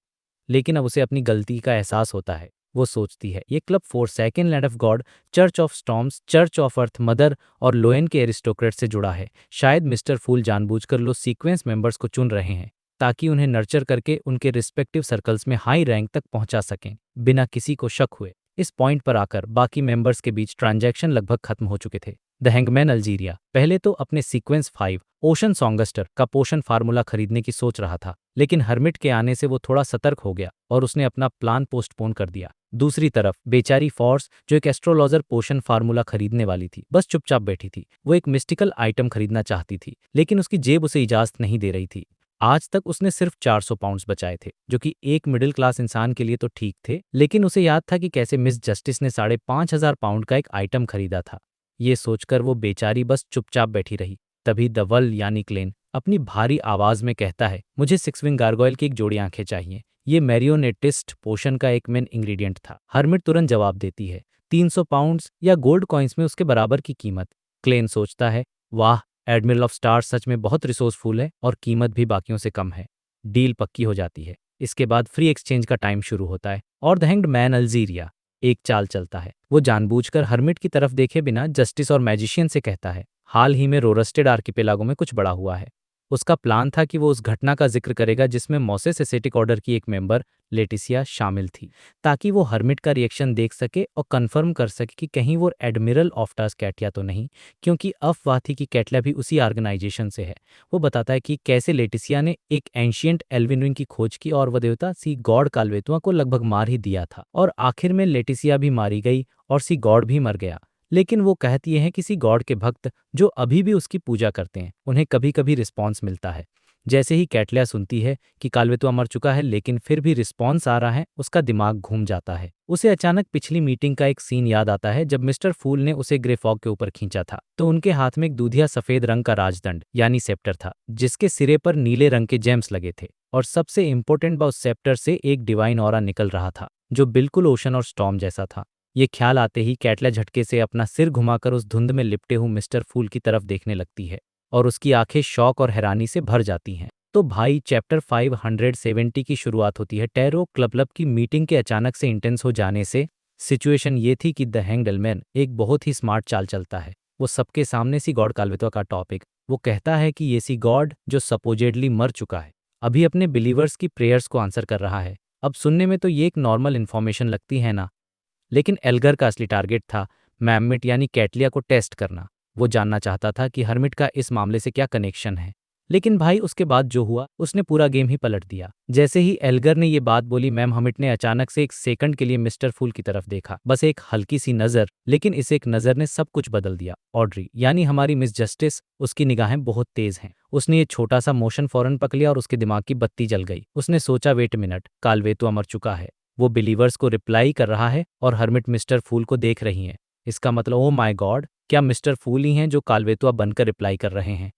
लेकिन अब उसे अपनी गलती का एहसास होता है। वो सोचती है ये club forsaken land of God, church of storms, church of earth mother और लोएन के एरिस्टोक्रेट से जुड़ा है। शायद मिस्टर फूल जानबूझकर लो सीक्वेंस मेंबर्स को चुन रहे हैं ताकि उन्हें नर्चर करके उनके रिस्पेक्टिव सर्कल्स में हाई रैंक तक पहुंचा सकें बिना किसी को शक हुए। इस पॉइंट पर आकर बाकी मेंबर्स के बीच ट्रांजैक्शन लगभग खत्म हो चुके थे। द हैंगमैन अल्जीरिया पहले तो अपने सीक्वेंस 5 ओशन सॉन्गस्टर का पोशन फार्मूला खरीदने की सोच रहा था, लेकिन हर्मिट के आने से वो थोड़ा सतर्क हो गया और उसने अपना प्लान पोस्टपोन कर दिया। दूसरी तरफ बेचारी फॉर्स जो एक एस्ट्रोलॉजर पोशन फार्मूला खरीदने वाली थी, बस चुपचाप बैठी थी। वो एक मिस्टिकल आइटम खरीदना चाहती थी, लेकिन उसकी जेब उसे इजाजत नहीं दे रही थी। आज तक उसने सिर्फ 400 पाउंड्स बचाए थे, जो कि एक मिडिल क्लास इंसान के लिए तो ठीक थे, लेकिन उसे याद था कि कैसे मिस जस्टिस ने 5,500 पाउंड का एक आइटम खरीदा था। ये सोचकर वो बेचारी बस चुपचाप बैठी रही। तभी द वल यानी क्लेन अपनी भारी आवाज में कहता है, मुझे 6 विंग गार्गोयल की एक जोड़ी आंखें चाहिए। ये मैरियोनेटिस्ट पोशन का एक मेन इंग्रेडिएंट था। हर्मिट तुरंत जवाब देती है, 300 पाउंड्स या गोल्ड कॉइन्स में उसके बराबर की कीमत। क्लेन सोचता है, वाह, एडमिरल ऑफ स्टार्स सच में बहुत रिसोर्सफुल है और कीमत भी बाकियों से कम है। डील पक्की हो जाती है। इसके बाद फ्री एक्सचेंज का टाइम शुरू होता है और द हैंग्ड मैन अल्जीरिया एक चाल चलता है। वो जानबूझकर हर्मिट की तरफ देखे बिना जस्टिस और मैजिशियन से कहता है, हाल ही में रोरस्टेड आर्किपेलागो में कुछ बड़ा हुआ है। उसका प्लान था कि वो उस घटना का जिक्र करेगा जिसमें मोसेस एसेटिक ऑर्डर की एक मेंबर लेटिसिया शामिल थी, ताकि वो हर्मिट का रिएक्शन देख सके और कंफर्म कर सके कि कहीं वो एडमिरल ऑफ्टास कैटिया तो नहीं, क्योंकि अफवाह थी कि कैटला भी उसी ऑर्गेनाइजेशन से है। वो बताता है कि कैसे लेटिसिया ने एक एंशियंट एल्विन रिंग की खोज की और वह देवता सी गॉड काल्वेतुआ को लगभग मार ही दिया था, और आखिर में लेटिसिया भी मारी गई और सी गॉड भी मर गया। लेकिन वो कहती है किसी गॉड के भक्त जो अभी भी उसकी पूजा करते हैं, उन्हें कभी कभी रिस्पॉन्स मिलता है। जैसे ही कैटलिया सुनती है कि काल्वेतुआ मर चुका है लेकिन फिर भी रिस्पॉन्स आ रहा है, उसका दिमाग घूम जाता है। उसे अचानक पिछली मीटिंग का एक सीन याद आता है जब मिस्टर फूल ने उसे ग्रे फॉग के ऊपर खींचा था, तो उनके हाथ में एक दूधिया सफेद रंग का राजदंड यानी सेप्टर था, जिसके सिरे पर नीले रंग के जेम्स लगे थे, और सबसे इंपॉर्टेंट उस सेप्टर से एक डिवाइन ऑरा निकल रहा था जो बिल्कुल ओशन और स्टॉर्म जैसा था। ये ख्याल आते ही कैटला झटके से अपना सिर घुमाकर उस धुंध में लिपटे हुए मिस्टर फूल की तरफ देखने लगती है और उसकी आंखें शौक और हैरानी से भर जाती हैं। तो भाई चैप्टर 570 की शुरुआत होती है टैरो क्लब की मीटिंग के अचानक से इंटेंस हो जाने से। सिचुएशन ये थी कि द हैंग्ड मैन एक बहुत ही स्मार्ट चाल चलता है। वो सबके सामने सी गॉड काल्वेतुआ का टॉपिक, वो कहता है कि ये सी गॉड जो सपोजेडली मर चुका है अभी अपने बिलीवर्स की प्रेयर्स को आंसर कर रहा है। अब सुनने में तो ये एक नॉर्मल इन्फॉर्मेशन लगती है ना, लेकिन एल्गर का असली टारगेट था मैममिट यानी कैटलिया को टेस्ट करना। वो जानना चाहता था कि हर्मिट का इस मामले से क्या कनेक्शन है। लेकिन भाई उसके बाद जो हुआ उसने पूरा गेम ही पलट दिया। जैसे ही एल्गर ने ये बात बोली, मैम हमिट ने अचानक से एक सेकंड के लिए मिस्टर फूल की तरफ देखा, बस एक हल्की सी नजर, लेकिन इस एक नजर ने सब कुछ बदल दिया। ऑड्री यानी हमारी मिस जस्टिस, उसकी निगाहें बहुत तेज हैं। उसने ये छोटा सा मोशन फौरन पकड़ लिया और उसके दिमाग की बत्ती जल गई। उसने सोचा, वेट मिनट, काल्वेतुआ मर चुका है। वो बिलीवर्स को रिप्लाई कर रहा है और हर्मिट मिस्टर फूल को देख रही हैं। इसका मतलब ओ माय गॉड, क्या मिस्टर फूल ही हैं जो काल्वेतुआ बनकर रिप्लाई कर रहे हैं?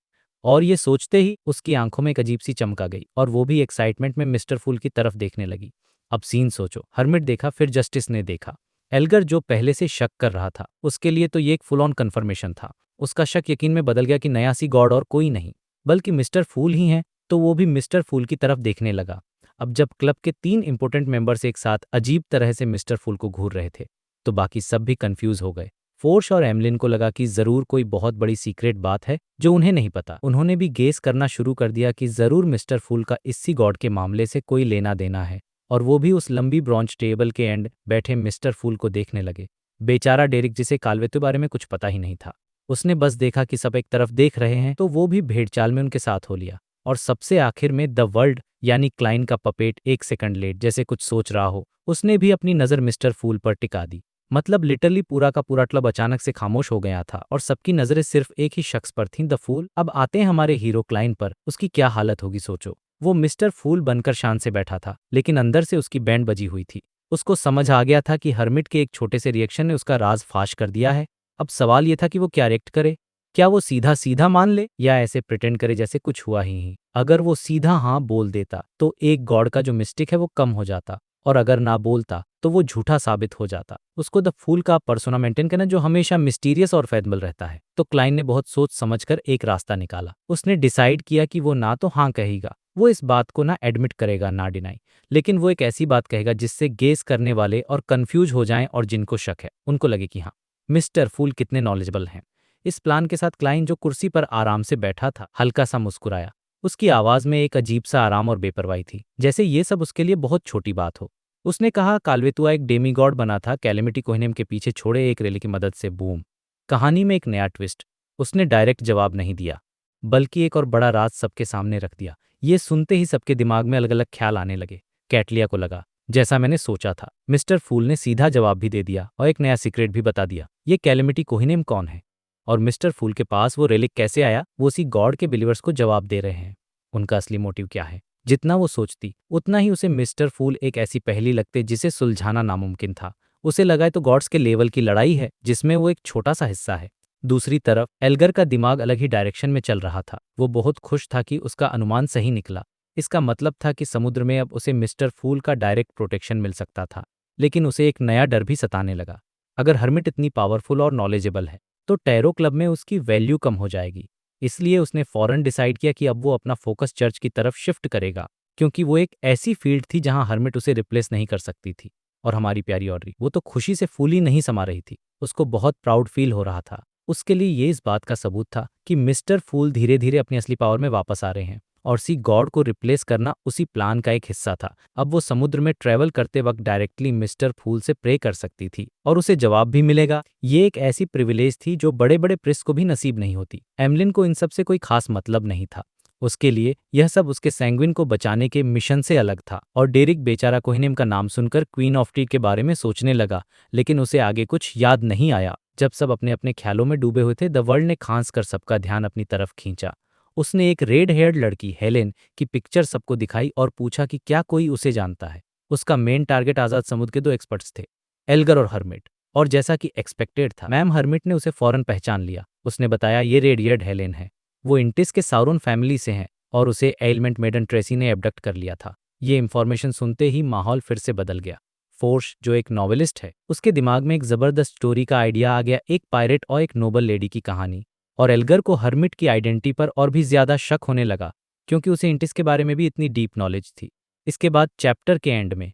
और ये सोचते ही उसकी आंखों में एक अजीब सी चमक आ गई और वो भी एक्साइटमेंट में मिस्टर फूल की तरफ देखने लगी। अब सीन सोचो, हर्मिट देखा, फिर जस्टिस ने देखा। एल्गर जो पहले से शक कर रहा था, उसके लिए तो ये एक फुल ऑन कन्फर्मेशन था। उसका शक यकीन में बदल गया कि नया सी गॉड और कोई नहीं बल्कि मिस्टर फूल ही हैं, तो वो भी मिस्टर फूल की तरफ देखने लगा। अब जब क्लब के 3 इंपॉर्टेंट मेंबर्स एक साथ अजीब तरह से मिस्टर फूल को घूर रहे थे, तो बाकी सब भी कंफ्यूज हो गए। फोर्श और एमलिन को लगा कि जरूर कोई बहुत बड़ी सीक्रेट बात है जो उन्हें नहीं पता। उन्होंने भी गेस करना शुरू कर दिया कि जरूर मिस्टर फूल का इसी गॉड के मामले से कोई लेना देना है, और वो भी उस लंबी ब्रॉन्ज टेबल के एंड बैठे मिस्टर फूल को देखने लगे। बेचारा डेरिक, जिसे काल्वेतुआ बारे में कुछ पता ही नहीं था, उसने बस देखा कि सब एक तरफ देख रहे हैं, तो वो भी भेड़चाल में उनके साथ हो लिया। और सबसे आखिर में द वर्ल्ड यानी क्लाइन का पपेट एक सेकंड लेट, जैसे कुछ सोच रहा हो, उसने भी अपनी नज़र मिस्टर फूल पर टिका दी। मतलब लिटरली पूरा का पूरा क्लब अचानक से खामोश हो गया था और सबकी नजरें सिर्फ एक ही शख्स पर थीं, द फूल। अब आते हैं हमारे हीरो क्लाइन पर। उसकी क्या हालत होगी सोचो। वो मिस्टर फूल बनकर शान से बैठा था, लेकिन अंदर से उसकी बैंड बजी हुई थी। उसको समझ आ गया था कि हर्मिट के एक छोटे से रिएक्शन ने उसका राज फाश कर दिया है। अब सवाल ये था कि वो क्या रिएक्ट करे। क्या वो सीधा सीधा मान ले या ऐसे प्रिटेंड करे जैसे कुछ हुआ ही नहीं। अगर वो सीधा हाँ बोल देता तो एक गॉड का जो मिस्टेक है वो कम हो जाता, और अगर ना बोलता तो वो झूठा साबित हो जाता। उसको द फूल का पर्सोना मेंटेन करना जो हमेशा मिस्टीरियस और फैथबल रहता है। तो क्लाइन ने बहुत सोच समझकर एक रास्ता निकाला। उसने डिसाइड किया कि वो ना तो हाँ कहेगा, वो इस बात को ना एडमिट करेगा ना डिनाई, लेकिन वो एक ऐसी बात कहेगा जिससे गेस करने वाले और कंफ्यूज हो जाएं और जिनको शक है उनको लगे कि हाँ, मिस्टर फूल कितने नॉलेजेबल हैं। इस प्लान के साथ क्लाइन जो कुर्सी पर आराम से बैठा था हल्का सा मुस्कुराया। उसकी आवाज में एक अजीब सा आराम और बेपरवाही थी, जैसे ये सब उसके लिए बहुत छोटी बात हो। उसने कहा, काल्वेतुआ एक डेमीगॉड बना था कैलेमिटी कोहिनेम के पीछे छोड़े एक रैली की मदद से। बूम। कहानी में एक नया ट्विस्ट। उसने डायरेक्ट जवाब नहीं दिया, बल्कि एक और बड़ा राज सबके सामने रख दिया। ये सुनते ही सबके दिमाग में अलग अलग ख्याल आने लगे। कैटलिया को लगा, जैसा मैंने सोचा था। मिस्टर फूल ने सीधा जवाब भी दे दिया और एक नया सीक्रेट भी बता दिया। ये कैलेमिटी कोहिनेम कौन है और मिस्टर फूल के पास वो रेलिक कैसे आया, वो उसी गॉड के बिलीवर्स को जवाब दे रहे हैं। उनका असली मोटिव क्या है। जितना वो सोचती उतना ही उसे मिस्टर फूल एक ऐसी पहेली लगते जिसे सुलझाना नामुमकिन था। उसे लगा तो गॉड्स के लेवल की लड़ाई है जिसमें वो एक छोटा सा हिस्सा है। दूसरी तरफ एल्गर का दिमाग अलग ही डायरेक्शन में चल रहा था। वो बहुत खुश था कि उसका अनुमान सही निकला। इसका मतलब था कि समुद्र में अब उसे मिस्टर फूल का डायरेक्ट प्रोटेक्शन मिल सकता था। लेकिन उसे एक नया डर भी सताने लगा। अगर हर्मिट इतनी पावरफुल और नॉलेजेबल है तो टैरो क्लब में उसकी वैल्यू कम हो जाएगी। इसलिए उसने फौरन डिसाइड किया कि अब वो अपना फोकस चर्च की तरफ शिफ्ट करेगा, क्योंकि वो एक ऐसी फील्ड थी जहां हर्मिट उसे रिप्लेस नहीं कर सकती थी। और हमारी प्यारी ऑड्री, वो तो खुशी से फूली नहीं समा रही थी। उसको बहुत प्राउड फील हो रहा था। उसके लिए ये इस बात का सबूत था कि मिस्टर फूल धीरे धीरे अपनी असली पावर में वापस आ रहे हैं, और सी गॉड को रिप्लेस करना उसी प्लान का एक हिस्सा था। अब वो समुद्र में ट्रेवल करते वक्त डायरेक्टली मिस्टर फूल से प्रे कर सकती थी और उसे जवाब भी मिलेगा। ये एक ऐसी प्रिविलेज थी जो बड़े बड़े प्रिंस को भी नसीब नहीं होती। एमलिन को इन सब से कोई खास मतलब नहीं था। उसके लिए यह सब उसके सैंग्विन को बचाने के मिशन से अलग था। और डेरिक बेचारा कोहिनेम का नाम सुनकर क्वीन ऑफ टी के बारे में सोचने लगा, लेकिन उसे आगे कुछ याद नहीं आया। जब सब अपने अपने ख्यालों में डूबे हुए थे, द वर्ल्ड ने खांस कर सबका ध्यान अपनी तरफ खींचा। उसने एक रेड हेयर्ड लड़की हेलेन की पिक्चर सबको दिखाई और पूछा कि क्या कोई उसे जानता है। उसका मेन टारगेट आजाद समुद्र के दो एक्सपर्ट्स थे, एल्गर और हर्मिट। और जैसा कि एक्सपेक्टेड था, मैम हर्मिट ने उसे फौरन पहचान लिया। उसने बताया, ये रेड हेयर्ड हेलेन है। वो इंटिस के साउरन फैमिली से हैं और उसे एलिमेंट मेडन ट्रेसी ने एब्डक्ट कर लिया था। ये इंफॉर्मेशन सुनते ही माहौल फिर से बदल गया। फोर्श, जो एक नॉवेलिस्ट है, उसके दिमाग में एक जबरदस्त स्टोरी का आइडिया आ गया, एक पायरेट और एक नोबल लेडी की कहानी। और एल्गर को हर्मिट की आइडेंटिटी पर और भी ज्यादा शक होने लगा, क्योंकि उसे इंटिस के बारे में भी इतनी डीप नॉलेज थी। इसके बाद चैप्टर के एंड में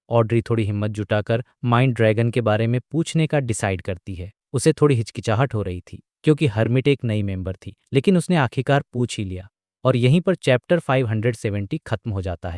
ऑड्री थोड़ी हिम्मत जुटाकर माइंड ड्रैगन के बारे में पूछने का डिसाइड करती है। उसे थोड़ी हिचकिचाहट हो रही थी क्योंकि हर्मिट एक नई मेंबर थी, लेकिन उसने आखिरकार पूछ ही लिया। और यहीं पर चैप्टर 570 खत्म हो जाता है।